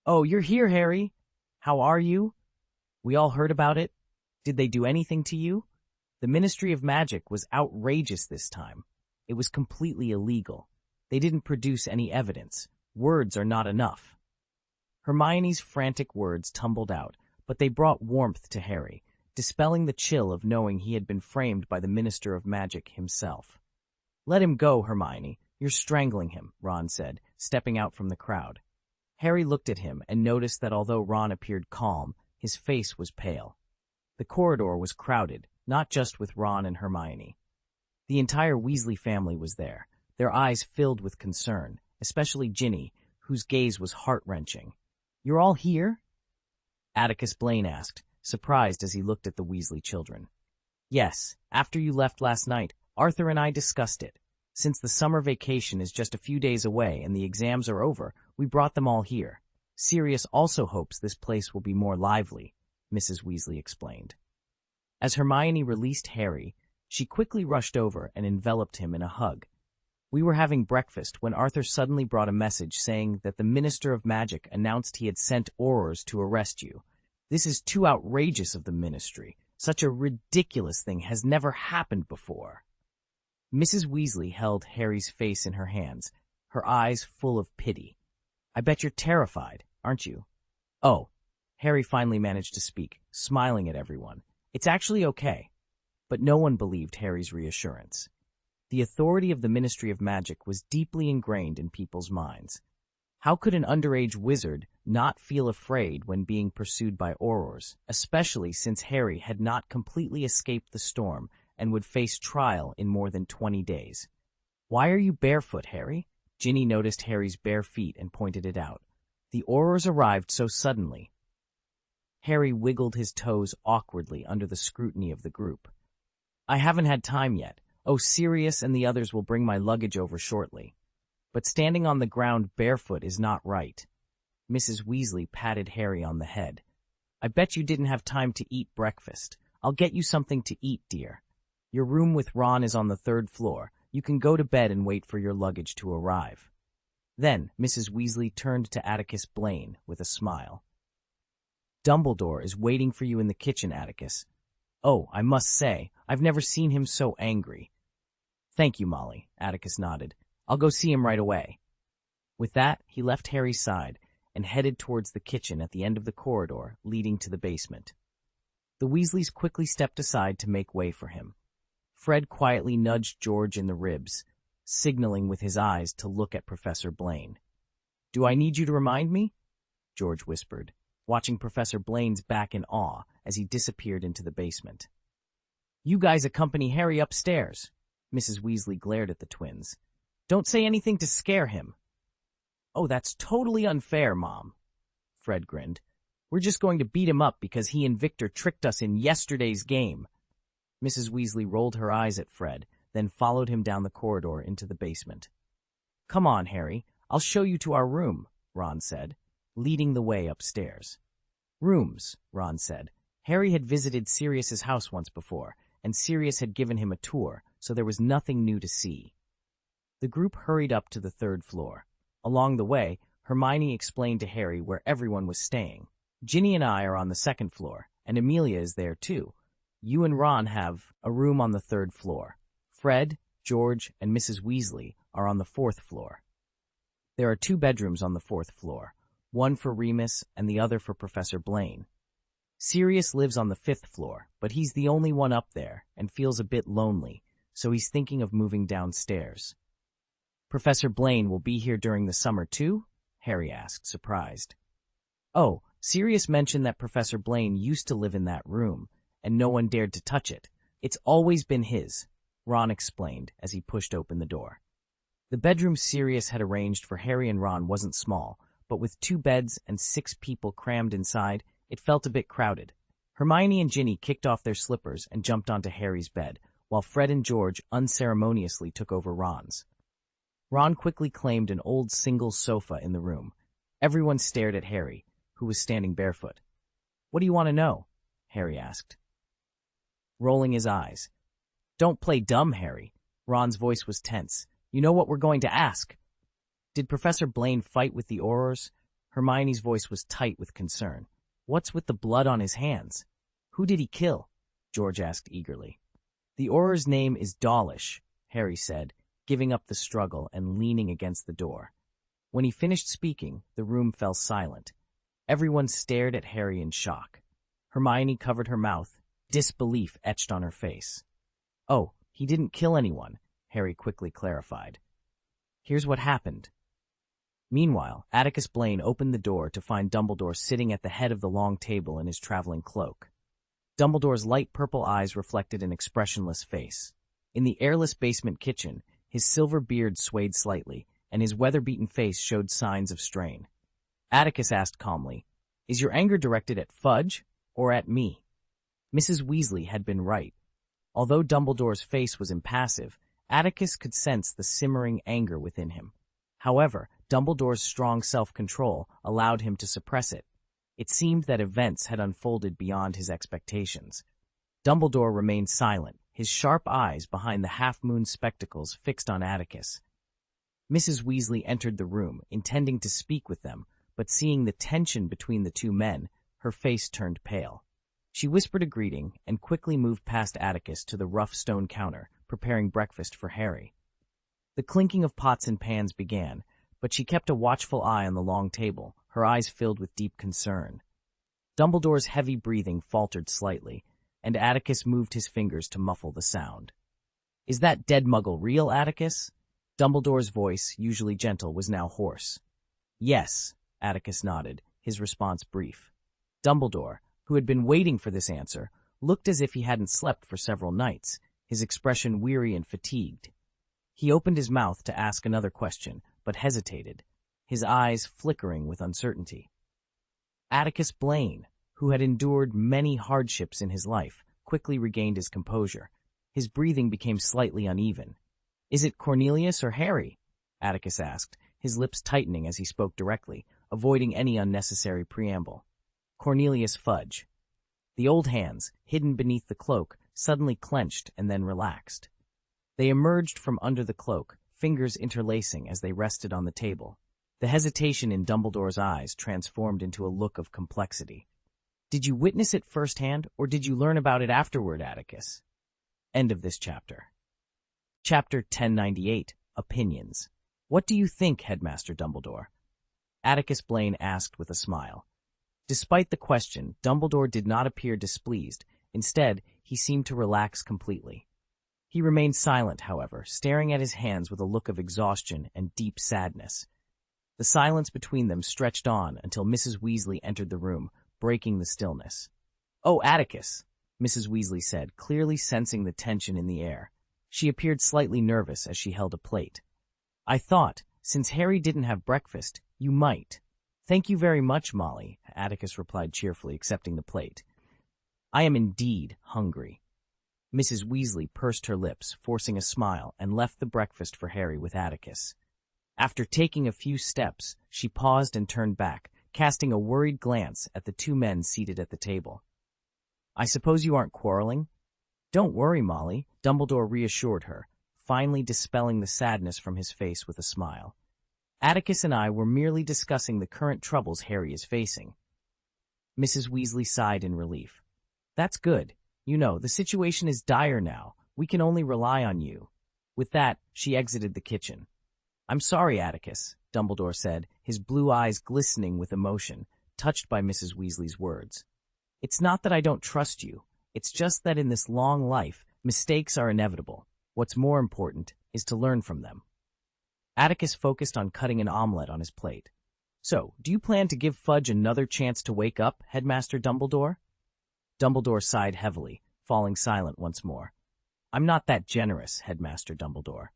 "Oh, you're here, Harry! How are you? We all heard about it. Did they do anything to you?" The Ministry of Magic was outrageous this time. It was completely illegal. They didn't produce any evidence. Words are not enough. Hermione's frantic words tumbled out, but they brought warmth to Harry, dispelling the chill of knowing he had been framed by the Minister of Magic himself. "Let him go, Hermione. You're strangling him," Ron said, stepping out from the crowd. Harry looked at him and noticed that although Ron appeared calm, his face was pale. The corridor was crowded, not just with Ron and Hermione. The entire Weasley family was there, their eyes filled with concern, especially Ginny, whose gaze was heart-wrenching. "You're all here?" Atticus Blaine asked, surprised as he looked at the Weasley children. "Yes, after you left last night, Arthur and I discussed it. Since the summer vacation is just a few days away and the exams are over, we brought them all here. Sirius also hopes this place will be more lively," Mrs. Weasley explained. As Hermione released Harry, she quickly rushed over and enveloped him in a hug. "We were having breakfast when Arthur suddenly brought a message saying that the Minister of Magic announced he had sent Aurors to arrest you. This is too outrageous of the Ministry. Such a ridiculous thing has never happened before." Mrs. Weasley held Harry's face in her hands, her eyes full of pity. "I bet you're terrified, aren't you?" "Oh," Harry finally managed to speak, smiling at everyone. "It's actually okay." But no one believed Harry's reassurance. The authority of the Ministry of Magic was deeply ingrained in people's minds. How could an underage wizard not feel afraid when being pursued by Aurors, especially since Harry had not completely escaped the storm and would face trial in more than 20 days. "Why are you barefoot, Harry?" Ginny noticed Harry's bare feet and pointed it out. "The Aurors arrived so suddenly." Harry wiggled his toes awkwardly under the scrutiny of the group. I haven't had time yet. Oh, Sirius and the others will bring my luggage over shortly. But standing on the ground barefoot is not right. Mrs. Weasley patted Harry on the head. I bet you didn't have time to eat breakfast. I'll get you something to eat, dear. Your room with Ron is on the 3rd floor. You can go to bed and wait for your luggage to arrive. Then Mrs. Weasley turned to Atticus Blaine with a smile. Dumbledore is waiting for you in the kitchen, Atticus. Oh, I must say, I've never seen him so angry. Thank you, Molly, Atticus nodded. I'll go see him right away. With that, he left Harry's side and headed towards the kitchen at the end of the corridor leading to the basement. The Weasleys quickly stepped aside to make way for him. Fred quietly nudged George in the ribs, signaling with his eyes to look at Professor Blaine. Do I need you to remind me? George whispered, watching Professor Blaine's back in awe as he disappeared into the basement. You guys accompany Harry upstairs. Mrs. Weasley glared at the twins. Don't say anything to scare him. Oh, that's totally unfair, Mom. Fred grinned. We're just going to beat him up because he and Victor tricked us in yesterday's game. Mrs. Weasley rolled her eyes at Fred, then followed him down the corridor into the basement. Come on, Harry. I'll show you to our room, Ron said, leading the way upstairs. Rooms, Ron said. Harry had visited Sirius's house once before, and Sirius had given him a tour, so there was nothing new to see. The group hurried up to the 3rd floor. Along the way, Hermione explained to Harry where everyone was staying. Ginny and I are on the 2nd floor, and Amelia is there too. You and Ron have a room on the 3rd floor. Fred, George, and Mrs. Weasley are on the 4th floor. There are 2 bedrooms on the 4th floor, one for Remus and the other for Professor Blaine. Sirius lives on the 5th floor, but he's the only one up there and feels a bit lonely, so he's thinking of moving downstairs. Professor Blaine will be here during the summer too? Harry asked, surprised. Oh, Sirius mentioned that Professor Blaine used to live in that room, and no one dared to touch it. It's always been his, Ron explained as he pushed open the door. The bedroom Sirius had arranged for Harry and Ron wasn't small, but with 2 beds and 6 people crammed inside, it felt a bit crowded. Hermione and Ginny kicked off their slippers and jumped onto Harry's bed, while Fred and George unceremoniously took over Ron's. Ron quickly claimed an old single sofa in the room. Everyone stared at Harry, who was standing barefoot. What do you want to know? Harry asked, rolling his eyes. Don't play dumb, Harry. Ron's voice was tense. You know what we're going to ask. Did Professor Blaine fight with the Aurors? Hermione's voice was tight with concern. What's with the blood on his hands? Who did he kill? George asked eagerly. The Auror's name is Dawlish, Harry said, giving up the struggle and leaning against the door. When he finished speaking, the room fell silent. Everyone stared at Harry in shock. Hermione covered her mouth, disbelief etched on her face. Oh, he didn't kill anyone, Harry quickly clarified. Here's what happened. Meanwhile, Atticus Blaine opened the door to find Dumbledore sitting at the head of the long table in his traveling cloak. Dumbledore's light purple eyes reflected an expressionless face. In the airless basement kitchen, his silver beard swayed slightly, and his weather-beaten face showed signs of strain. Atticus asked calmly, Is your anger directed at Fudge or at me? Mrs. Weasley had been right. Although Dumbledore's face was impassive, Atticus could sense the simmering anger within him. However, Dumbledore's strong self-control allowed him to suppress it. It seemed that events had unfolded beyond his expectations. Dumbledore remained silent, his sharp eyes behind the half-moon spectacles fixed on Atticus. Mrs. Weasley entered the room, intending to speak with them, but seeing the tension between the 2 men, her face turned pale. She whispered a greeting and quickly moved past Atticus to the rough stone counter, preparing breakfast for Harry. The clinking of pots and pans began, but she kept a watchful eye on the long table, her eyes filled with deep concern. Dumbledore's heavy breathing faltered slightly, and Atticus moved his fingers to muffle the sound. Is that dead muggle real, Atticus? Dumbledore's voice, usually gentle, was now hoarse. Yes, Atticus nodded, his response brief. Dumbledore, who had been waiting for this answer, looked as if he hadn't slept for several nights, his expression weary and fatigued. He opened his mouth to ask another question, but hesitated, his eyes flickering with uncertainty. Atticus Blaine, who had endured many hardships in his life, quickly regained his composure. His breathing became slightly uneven. "Is it Cornelius or Harry?" Atticus asked, his lips tightening as he spoke directly, avoiding any unnecessary preamble. "Cornelius Fudge." The old hands, hidden beneath the cloak, suddenly clenched and then relaxed. They emerged from under the cloak, fingers interlacing as they rested on the table. The hesitation in Dumbledore's eyes transformed into a look of complexity. "Did you witness it firsthand, or did you learn about it afterward, Atticus?" End of this chapter. Chapter 1098, Opinions. "What do you think, Headmaster Dumbledore?" Atticus Blaine asked with a smile. Despite the question, Dumbledore did not appear displeased. Instead, he seemed to relax completely. He remained silent, however, staring at his hands with a look of exhaustion and deep sadness. The silence between them stretched on until Mrs. Weasley entered the room, breaking the stillness. "Oh, Atticus," Mrs. Weasley said, clearly sensing the tension in the air. She appeared slightly nervous as she held a plate. "I thought, since Harry didn't have breakfast, you might." "Thank you very much, Molly," Atticus replied cheerfully, accepting the plate. "I am indeed hungry." Mrs. Weasley pursed her lips, forcing a smile, and left the breakfast for Harry with Atticus. After taking a few steps, she paused and turned back, casting a worried glance at the two men seated at the table. "I suppose you aren't quarreling?" "Don't worry, Molly," Dumbledore reassured her, finally dispelling the sadness from his face with a smile. "Atticus and I were merely discussing the current troubles Harry is facing." Mrs. Weasley sighed in relief. "That's good. You know, the situation is dire now. We can only rely on you." With that, she exited the kitchen. "I'm sorry, Atticus," Dumbledore said, his blue eyes glistening with emotion, touched by Mrs. Weasley's words. "It's not that I don't trust you. It's just that in this long life, mistakes are inevitable. What's more important is to learn from them." Atticus focused on cutting an omelette on his plate. "So, do you plan to give Fudge another chance to wake up, Headmaster Dumbledore?" Dumbledore sighed heavily, falling silent once more. "I'm not that generous, Headmaster Dumbledore."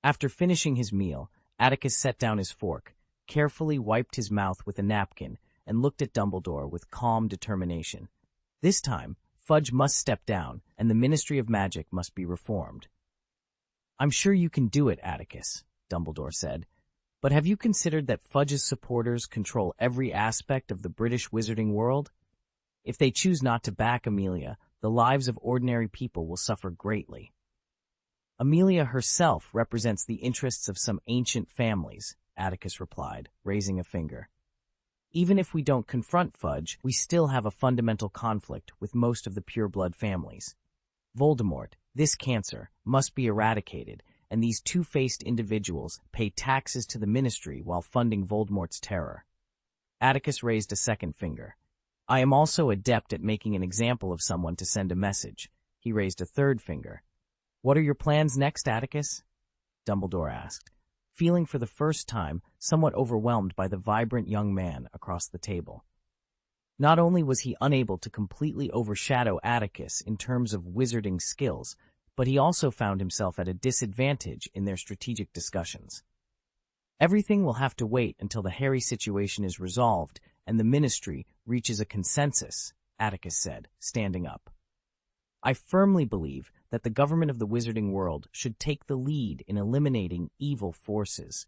After finishing his meal, Atticus set down his fork, carefully wiped his mouth with a napkin, and looked at Dumbledore with calm determination. This time, Fudge must step down, and the Ministry of Magic must be reformed. "I'm sure you can do it, Atticus," Dumbledore said. "But have you considered that Fudge's supporters control every aspect of the British wizarding world? If they choose not to back Amelia, the lives of ordinary people will suffer greatly." "Amelia herself represents the interests of some ancient families," Atticus replied, raising a finger. "Even if we don't confront Fudge, we still have a fundamental conflict with most of the pureblood families. Voldemort, this cancer, must be eradicated, and these two-faced individuals pay taxes to the Ministry while funding Voldemort's terror." Atticus raised a second finger. "I am also adept at making an example of someone to send a message." He raised a third finger. "What are your plans next, Atticus?" Dumbledore asked, feeling for the first time somewhat overwhelmed by the vibrant young man across the table. Not only was he unable to completely overshadow Atticus in terms of wizarding skills, but he also found himself at a disadvantage in their strategic discussions. "Everything will have to wait until the Harry situation is resolved and the Ministry reaches a consensus," Atticus said, standing up. "I firmly believe that the government of the wizarding world should take the lead in eliminating evil forces.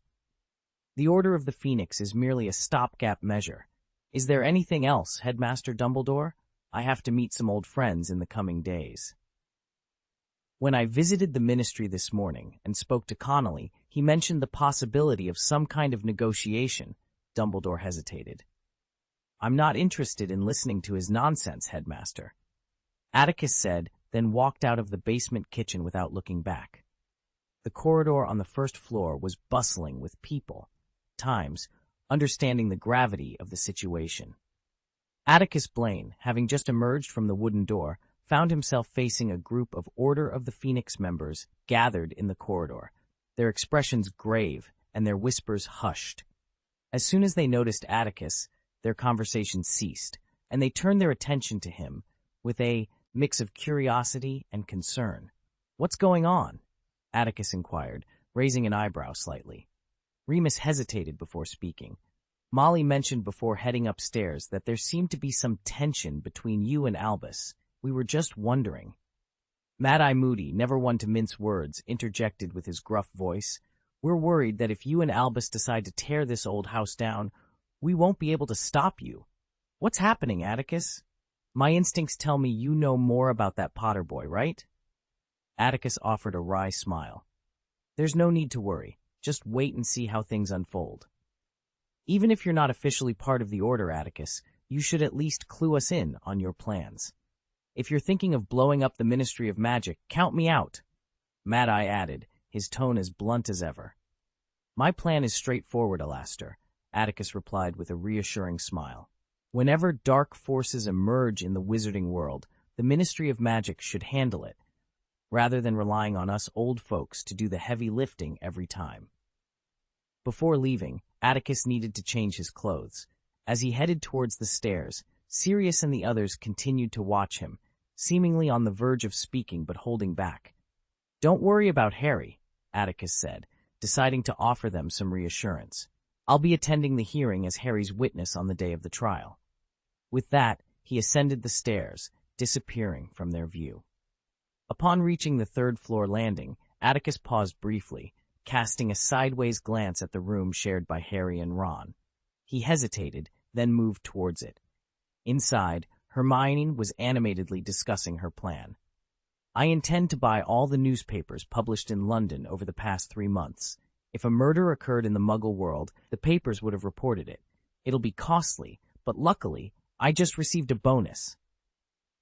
The Order of the Phoenix is merely a stopgap measure. Is there anything else, Headmaster Dumbledore? I have to meet some old friends in the coming days." "When I visited the Ministry this morning and spoke to Connolly, he mentioned the possibility of some kind of negotiation." Dumbledore hesitated. "I'm not interested in listening to his nonsense, Headmaster," Atticus said, then walked out of the basement kitchen without looking back. The corridor on the first floor was bustling with people, times, understanding the gravity of the situation. Atticus Blaine, having just emerged from the wooden door, found himself facing a group of Order of the Phoenix members gathered in the corridor, their expressions grave and their whispers hushed. As soon as they noticed Atticus, their conversation ceased, and they turned their attention to him with a mix of curiosity and concern. "What's going on?" Atticus inquired, raising an eyebrow slightly. Remus hesitated before speaking. Molly mentioned before heading upstairs that there seemed to be some tension between you and Albus. We were just wondering. Mad-Eye Moody, never one to mince words, interjected with his gruff voice. We're worried that if you and Albus decide to tear this old house down, we won't be able to stop you. What's happening, Atticus? My instincts tell me you know more about that Potter boy, right? Atticus offered a wry smile. There's no need to worry. Just wait and see how things unfold. Even if you're not officially part of the Order, Atticus, you should at least clue us in on your plans. If you're thinking of blowing up the Ministry of Magic, count me out. Mad-Eye added, his tone as blunt as ever. My plan is straightforward, Alastair, Atticus replied with a reassuring smile. Whenever dark forces emerge in the wizarding world, the Ministry of Magic should handle it, rather than relying on us old folks to do the heavy lifting every time. Before leaving, Atticus needed to change his clothes. As he headed towards the stairs, Sirius and the others continued to watch him, seemingly on the verge of speaking but holding back. Don't worry about Harry, Atticus said, deciding to offer them some reassurance. I'll be attending the hearing as Harry's witness on the day of the trial. With that, he ascended the stairs, disappearing from their view. Upon reaching the third-floor landing, Atticus paused briefly, casting a sideways glance at the room shared by Harry and Ron. He hesitated, then moved towards it. Inside, Hermione was animatedly discussing her plan. I intend to buy all the newspapers published in London over the past 3 months. If a murder occurred in the Muggle world, the papers would have reported it. It'll be costly, but luckily, I just received a bonus.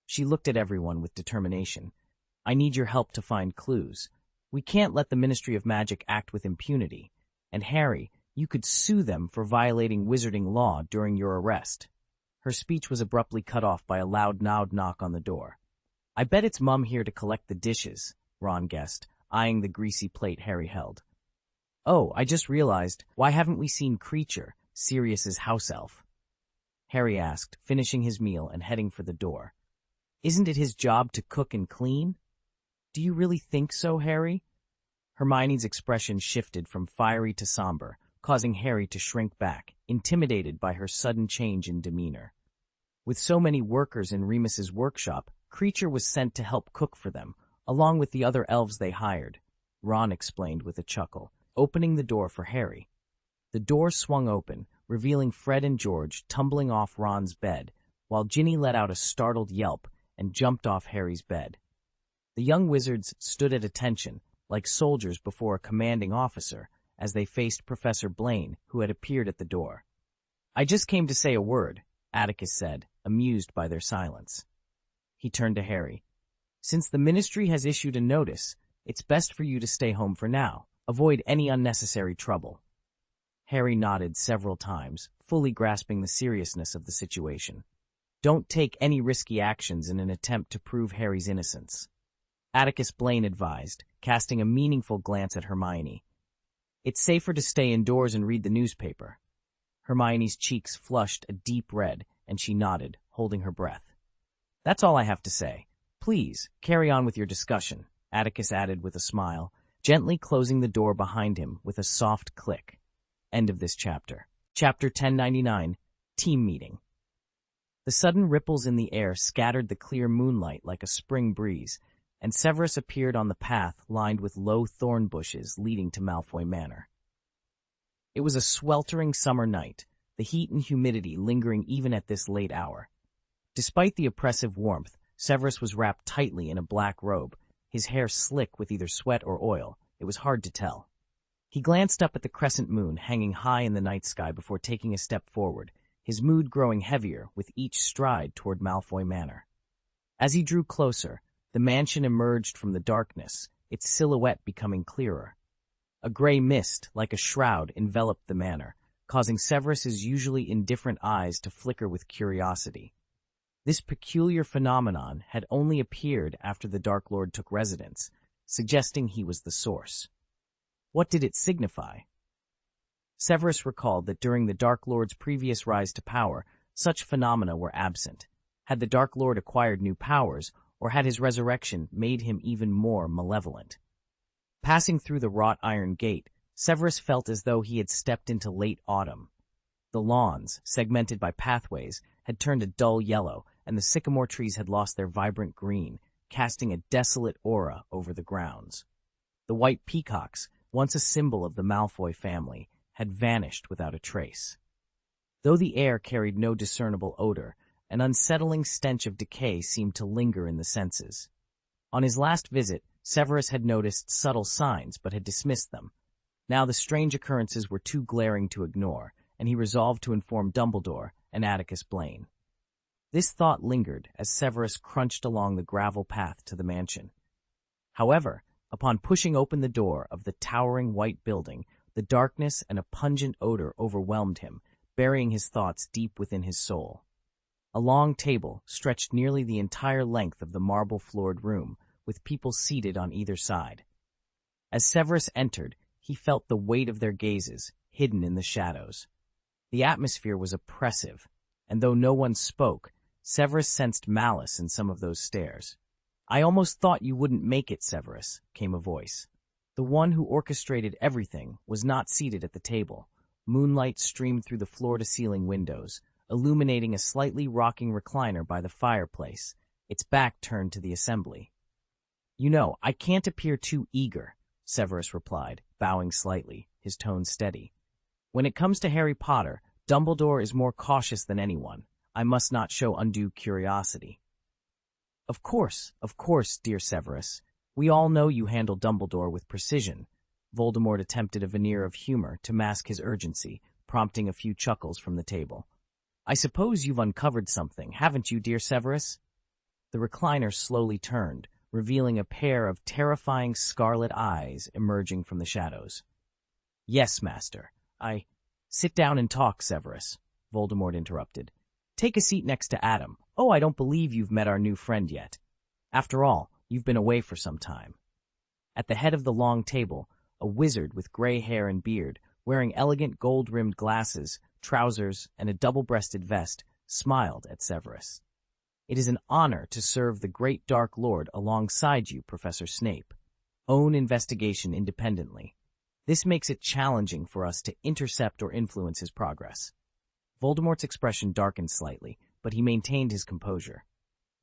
She looked at everyone with determination. I need your help to find clues. We can't let the Ministry of Magic act with impunity. And Harry, you could sue them for violating wizarding law during your arrest. Her speech was abruptly cut off by a loud knock on the door. I bet it's Mum here to collect the dishes, Ron guessed, eyeing the greasy plate Harry held. Oh, I just realized, why haven't we seen Creature, Sirius's house elf? Harry asked, finishing his meal and heading for the door. Isn't it his job to cook and clean? Do you really think so, Harry? Hermione's expression shifted from fiery to somber, causing Harry to shrink back, intimidated by her sudden change in demeanor. With so many workers in Remus's workshop, Creature was sent to help cook for them, along with the other elves they hired, Ron explained with a chuckle, opening the door for Harry. The door swung open, revealing Fred and George tumbling off Ron's bed, while Ginny let out a startled yelp and jumped off Harry's bed. The young wizards stood at attention, like soldiers before a commanding officer, as they faced Professor Blaine, who had appeared at the door. I just came to say a word, Atticus said, amused by their silence. He turned to Harry. Since the Ministry has issued a notice, it's best for you to stay home for now. Avoid any unnecessary trouble. Harry nodded several times, fully grasping the seriousness of the situation. Don't take any risky actions in an attempt to prove Harry's innocence. Atticus Blaine advised, casting a meaningful glance at Hermione. It's safer to stay indoors and read the newspaper. Hermione's cheeks flushed a deep red, and she nodded, holding her breath. That's all I have to say. Please, carry on with your discussion, Atticus added with a smile, gently closing the door behind him with a soft click. End of this chapter. Chapter 1099, Team Meeting. The sudden ripples in the air scattered the clear moonlight like a spring breeze, and Severus appeared on the path lined with low thorn bushes leading to Malfoy Manor. It was a sweltering summer night, the heat and humidity lingering even at this late hour. Despite the oppressive warmth, Severus was wrapped tightly in a black robe, his hair slick with either sweat or oil. It was hard to tell. He glanced up at the crescent moon hanging high in the night sky before taking a step forward, his mood growing heavier with each stride toward Malfoy Manor. As he drew closer, the mansion emerged from the darkness, its silhouette becoming clearer. A gray mist, like a shroud, enveloped the manor, causing Severus's usually indifferent eyes to flicker with curiosity. This peculiar phenomenon had only appeared after the Dark Lord took residence, suggesting he was the source. What did it signify? Severus recalled that during the Dark Lord's previous rise to power, such phenomena were absent. Had the Dark Lord acquired new powers, or had his resurrection made him even more malevolent? Passing through the wrought iron gate, Severus felt as though he had stepped into late autumn. The lawns, segmented by pathways, had turned a dull yellow, and the sycamore trees had lost their vibrant green, casting a desolate aura over the grounds. The white peacocks, once a symbol of the Malfoy family, had vanished without a trace. Though the air carried no discernible odor, an unsettling stench of decay seemed to linger in the senses. On his last visit, Severus had noticed subtle signs but had dismissed them. Now the strange occurrences were too glaring to ignore, and he resolved to inform Dumbledore and Atticus Blaine. This thought lingered as Severus crunched along the gravel path to the mansion. However, upon pushing open the door of the towering white building, the darkness and a pungent odor overwhelmed him, burying his thoughts deep within his soul. A long table stretched nearly the entire length of the marble-floored room, with people seated on either side. As Severus entered, he felt the weight of their gazes, hidden in the shadows. The atmosphere was oppressive, and though no one spoke, Severus sensed malice in some of those stares. "I almost thought you wouldn't make it, Severus," came a voice. The one who orchestrated everything was not seated at the table. Moonlight streamed through the floor-to-ceiling windows, illuminating a slightly rocking recliner by the fireplace, its back turned to the assembly. "You know, I can't appear too eager," Severus replied, bowing slightly, his tone steady. "When it comes to Harry Potter, Dumbledore is more cautious than anyone. I must not show undue curiosity." Of course, dear Severus. We all know you handle Dumbledore with precision." Voldemort attempted a veneer of humor to mask his urgency, prompting a few chuckles from the table. "I suppose you've uncovered something, haven't you, dear Severus?" The recliner slowly turned, revealing a pair of terrifying scarlet eyes emerging from the shadows. "Yes, master. Sit down and talk, Severus," Voldemort interrupted. "Take a seat next to Adam. Oh, I don't believe you've met our new friend yet. After all, you've been away for some time." At the head of the long table, a wizard with gray hair and beard, wearing elegant gold-rimmed glasses, trousers, and a double-breasted vest, smiled at Severus. "It is an honor to serve the great Dark Lord alongside you, Professor Snape. Own investigation independently. This makes it challenging for us to intercept or influence his progress." Voldemort's expression darkened slightly, but he maintained his composure.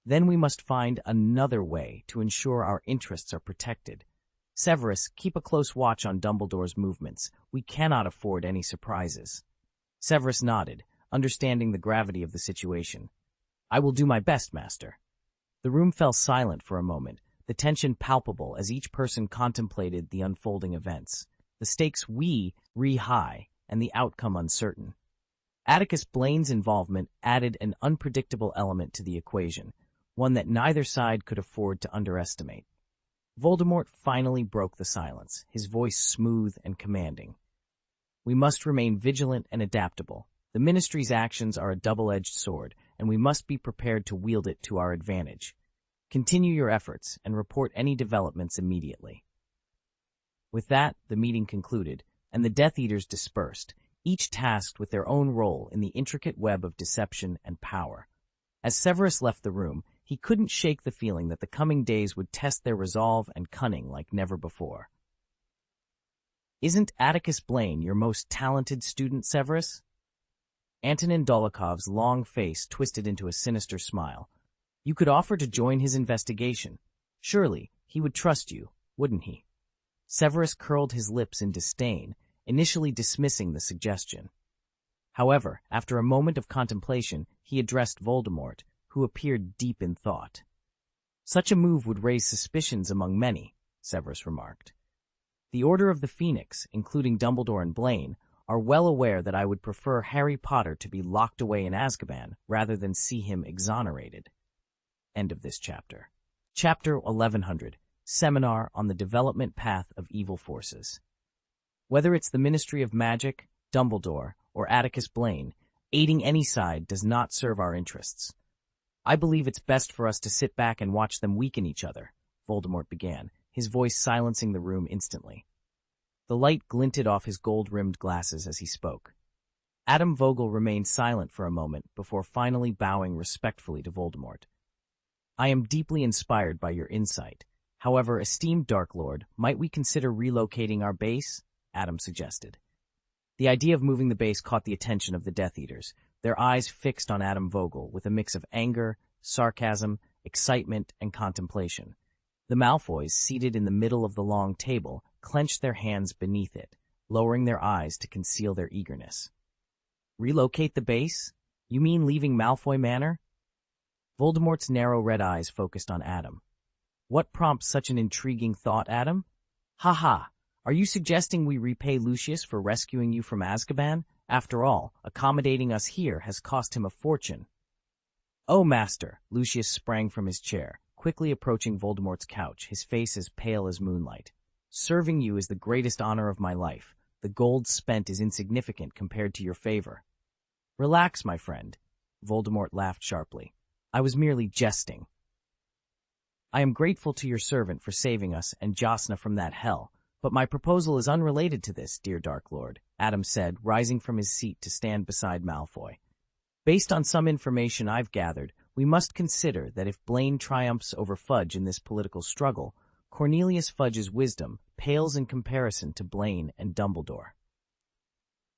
"Then we must find another way to ensure our interests are protected. Severus, keep a close watch on Dumbledore's movements. We cannot afford any surprises." Severus nodded, understanding the gravity of the situation. "I will do my best, master." The room fell silent for a moment, the tension palpable as each person contemplated the unfolding events. The stakes re-high, and the outcome uncertain. Atticus Blaine's involvement added an unpredictable element to the equation, one that neither side could afford to underestimate. Voldemort finally broke the silence, his voice smooth and commanding. "We must remain vigilant and adaptable. The Ministry's actions are a double-edged sword, and we must be prepared to wield it to our advantage. Continue your efforts and report any developments immediately." With that, the meeting concluded, and the Death Eaters dispersed, each tasked with their own role in the intricate web of deception and power. As Severus left the room, he couldn't shake the feeling that the coming days would test their resolve and cunning like never before. "Isn't Atticus Blaine your most talented student, Severus?" Antonin Dolikov's long face twisted into a sinister smile. "You could offer to join his investigation. Surely, he would trust you, wouldn't he?" Severus curled his lips in disdain, initially dismissing the suggestion. However, after a moment of contemplation, he addressed Voldemort, who appeared deep in thought. "Such a move would raise suspicions among many," Severus remarked. "The Order of the Phoenix, including Dumbledore and Blaine, are well aware that I would prefer Harry Potter to be locked away in Azkaban rather than see him exonerated." End of this chapter. Chapter 1100, Seminar on the Development Path of Evil Forces. Whether it's the Ministry of Magic, Dumbledore, or Atticus Blaine, aiding any side does not serve our interests. "I believe it's best for us to sit back and watch them weaken each other," Voldemort began, his voice silencing the room instantly. The light glinted off his gold-rimmed glasses as he spoke. Adam Vogel remained silent for a moment before finally bowing respectfully to Voldemort. "I am deeply inspired by your insight. However, esteemed Dark Lord, might we consider relocating our base?" Adam suggested. The idea of moving the base caught the attention of the Death Eaters, their eyes fixed on Adam Vogel with a mix of anger, sarcasm, excitement, and contemplation. The Malfoys, seated in the middle of the long table, clenched their hands beneath it, lowering their eyes to conceal their eagerness. Relocate the base? You mean leaving Malfoy Manor? Voldemort's narrow red eyes focused on Adam. What prompts such an intriguing thought, Adam? Ha ha! Are you suggesting we repay Lucius for rescuing you from Azkaban? After all, accommodating us here has cost him a fortune. Oh, Master! Lucius sprang from his chair, quickly approaching Voldemort's couch, his face as pale as moonlight. Serving you is the greatest honor of my life. The gold spent is insignificant compared to your favor. Relax, my friend. Voldemort laughed sharply. I was merely jesting. I am grateful to your servant for saving us and Jasna from that hell, but my proposal is unrelated to this, dear Dark Lord, Adam said, rising from his seat to stand beside Malfoy. Based on some information I've gathered, we must consider that if Blaine triumphs over Fudge in this political struggle, Cornelius Fudge's wisdom pales in comparison to Blaine and Dumbledore.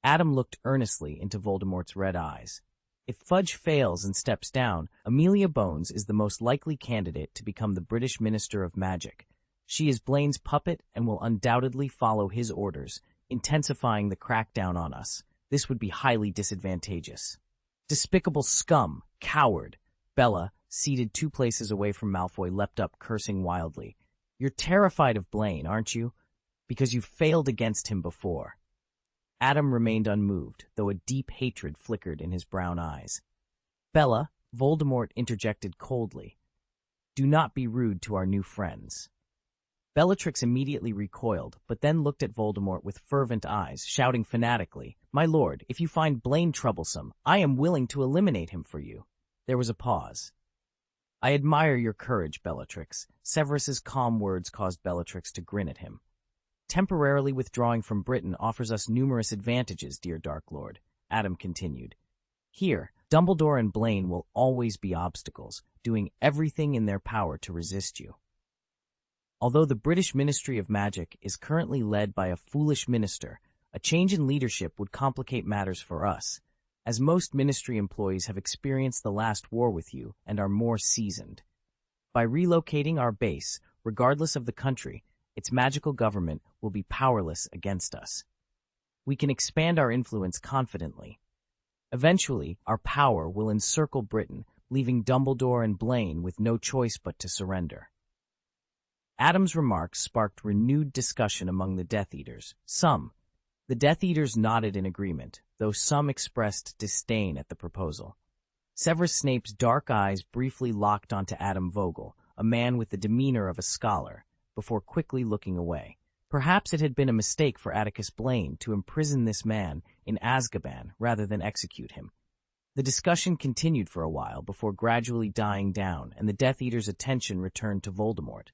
Adam looked earnestly into Voldemort's red eyes. If Fudge fails and steps down, Amelia Bones is the most likely candidate to become the British Minister of Magic. She is Blaine's puppet and will undoubtedly follow his orders, intensifying the crackdown on us. This would be highly disadvantageous. Despicable scum! Coward! Bella, seated 2 places away from Malfoy, leapt up, cursing wildly. You're terrified of Blaine, aren't you? Because you've failed against him before. Adam remained unmoved, though a deep hatred flickered in his brown eyes. Bella, Voldemort interjected coldly. Do not be rude to our new friends. Bellatrix immediately recoiled, but then looked at Voldemort with fervent eyes, shouting fanatically, My lord, if you find Blaine troublesome, I am willing to eliminate him for you. There was a pause. I admire your courage, Bellatrix. Severus's calm words caused Bellatrix to grin at him. Temporarily withdrawing from Britain offers us numerous advantages, dear Dark Lord, Adam continued. Here, Dumbledore and Blaine will always be obstacles, doing everything in their power to resist you. Although the British Ministry of Magic is currently led by a foolish minister, a change in leadership would complicate matters for us, as most ministry employees have experienced the last war with you and are more seasoned. By relocating our base, regardless of the country, its magical government will be powerless against us. We can expand our influence confidently. Eventually, our power will encircle Britain, leaving Dumbledore and Blaine with no choice but to surrender. Adam's remarks sparked renewed discussion among the Death Eaters. The Death Eaters nodded in agreement, though some expressed disdain at the proposal. Severus Snape's dark eyes briefly locked onto Adam Vogel, a man with the demeanor of a scholar, before quickly looking away. Perhaps it had been a mistake for Atticus Blaine to imprison this man in Azkaban rather than execute him. The discussion continued for a while before gradually dying down, and the Death Eater's attention returned to Voldemort.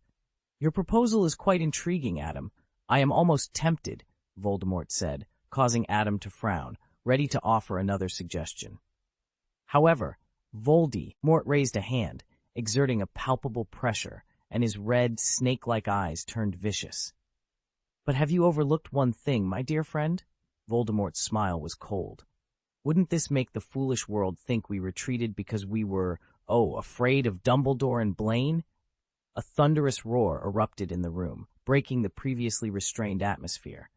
Your proposal is quite intriguing, Adam. I am almost tempted, Voldemort said, causing Adam to frown, ready to offer another suggestion. However, Voldemort raised a hand, exerting a palpable pressure, and his red, snake-like eyes turned vicious. But have you overlooked one thing, my dear friend? Voldemort's smile was cold. Wouldn't this make the foolish world think we retreated because we were, afraid of Dumbledore and Blaine? A thunderous roar erupted in the room, breaking the previously restrained atmosphere.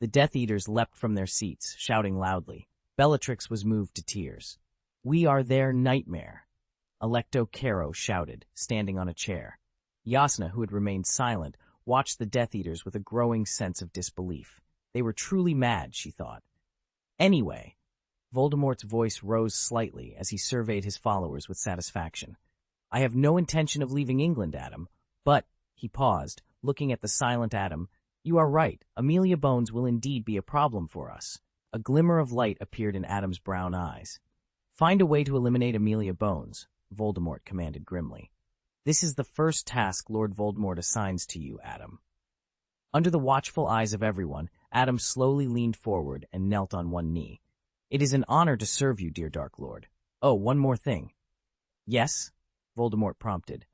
The Death Eaters leapt from their seats, shouting loudly. Bellatrix was moved to tears. We are their nightmare, Alecto Caro shouted, standing on a chair. Jasna, who had remained silent, watched the Death Eaters with a growing sense of disbelief. They were truly mad, she thought. Anyway, Voldemort's voice rose slightly as he surveyed his followers with satisfaction. I have no intention of leaving England, Adam, but, he paused, looking at the silent Adam, you are right, Amelia Bones will indeed be a problem for us. A glimmer of light appeared in Adam's brown eyes. Find a way to eliminate Amelia Bones, Voldemort commanded grimly. This is the first task Lord Voldemort assigns to you, Adam. Under the watchful eyes of everyone, Adam slowly leaned forward and knelt on one knee. It is an honor to serve you, dear Dark Lord. Oh, one more thing. Yes? Voldemort prompted.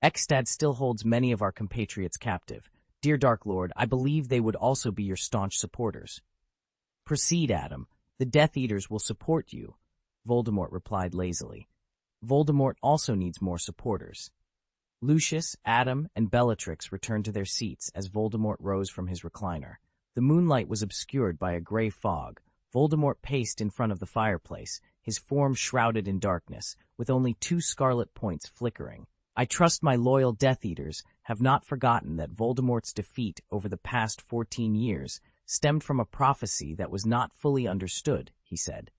Ekstad still holds many of our compatriots captive. Dear Dark Lord, I believe they would also be your staunch supporters. Proceed, Adam. The Death Eaters will support you, Voldemort replied lazily. Voldemort also needs more supporters. Lucius, Adam, and Bellatrix returned to their seats as Voldemort rose from his recliner. The moonlight was obscured by a gray fog. Voldemort paced in front of the fireplace, his form shrouded in darkness, with only 2 scarlet points flickering. I trust my loyal Death Eaters have not forgotten that Voldemort's defeat over the past 14 years stemmed from a prophecy that was not fully understood, he said.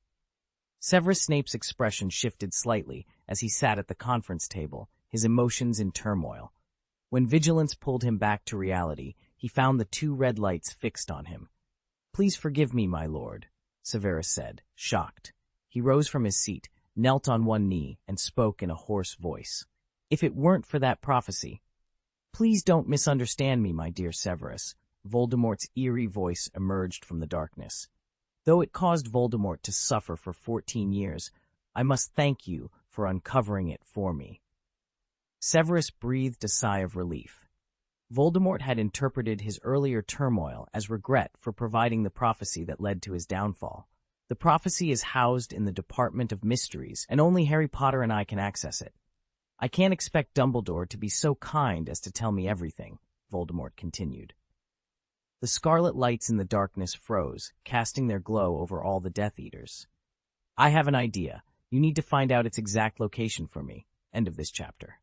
Severus Snape's expression shifted slightly as he sat at the conference table, his emotions in turmoil. When vigilance pulled him back to reality, he found the 2 red lights fixed on him. "Please forgive me, my lord," Severus said, shocked. He rose from his seat, knelt on one knee, and spoke in a hoarse voice. "If it weren't for that prophecy—" "Please don't misunderstand me, my dear Severus," Voldemort's eerie voice emerged from the darkness. "Though it caused Voldemort to suffer for 14 years, I must thank you for uncovering it for me." Severus breathed a sigh of relief. Voldemort had interpreted his earlier turmoil as regret for providing the prophecy that led to his downfall. The prophecy is housed in the Department of Mysteries, and only Harry Potter and I can access it. "I can't expect Dumbledore to be so kind as to tell me everything," Voldemort continued. The scarlet lights in the darkness froze, casting their glow over all the Death Eaters. "I have an idea. You need to find out its exact location for me." End of this chapter.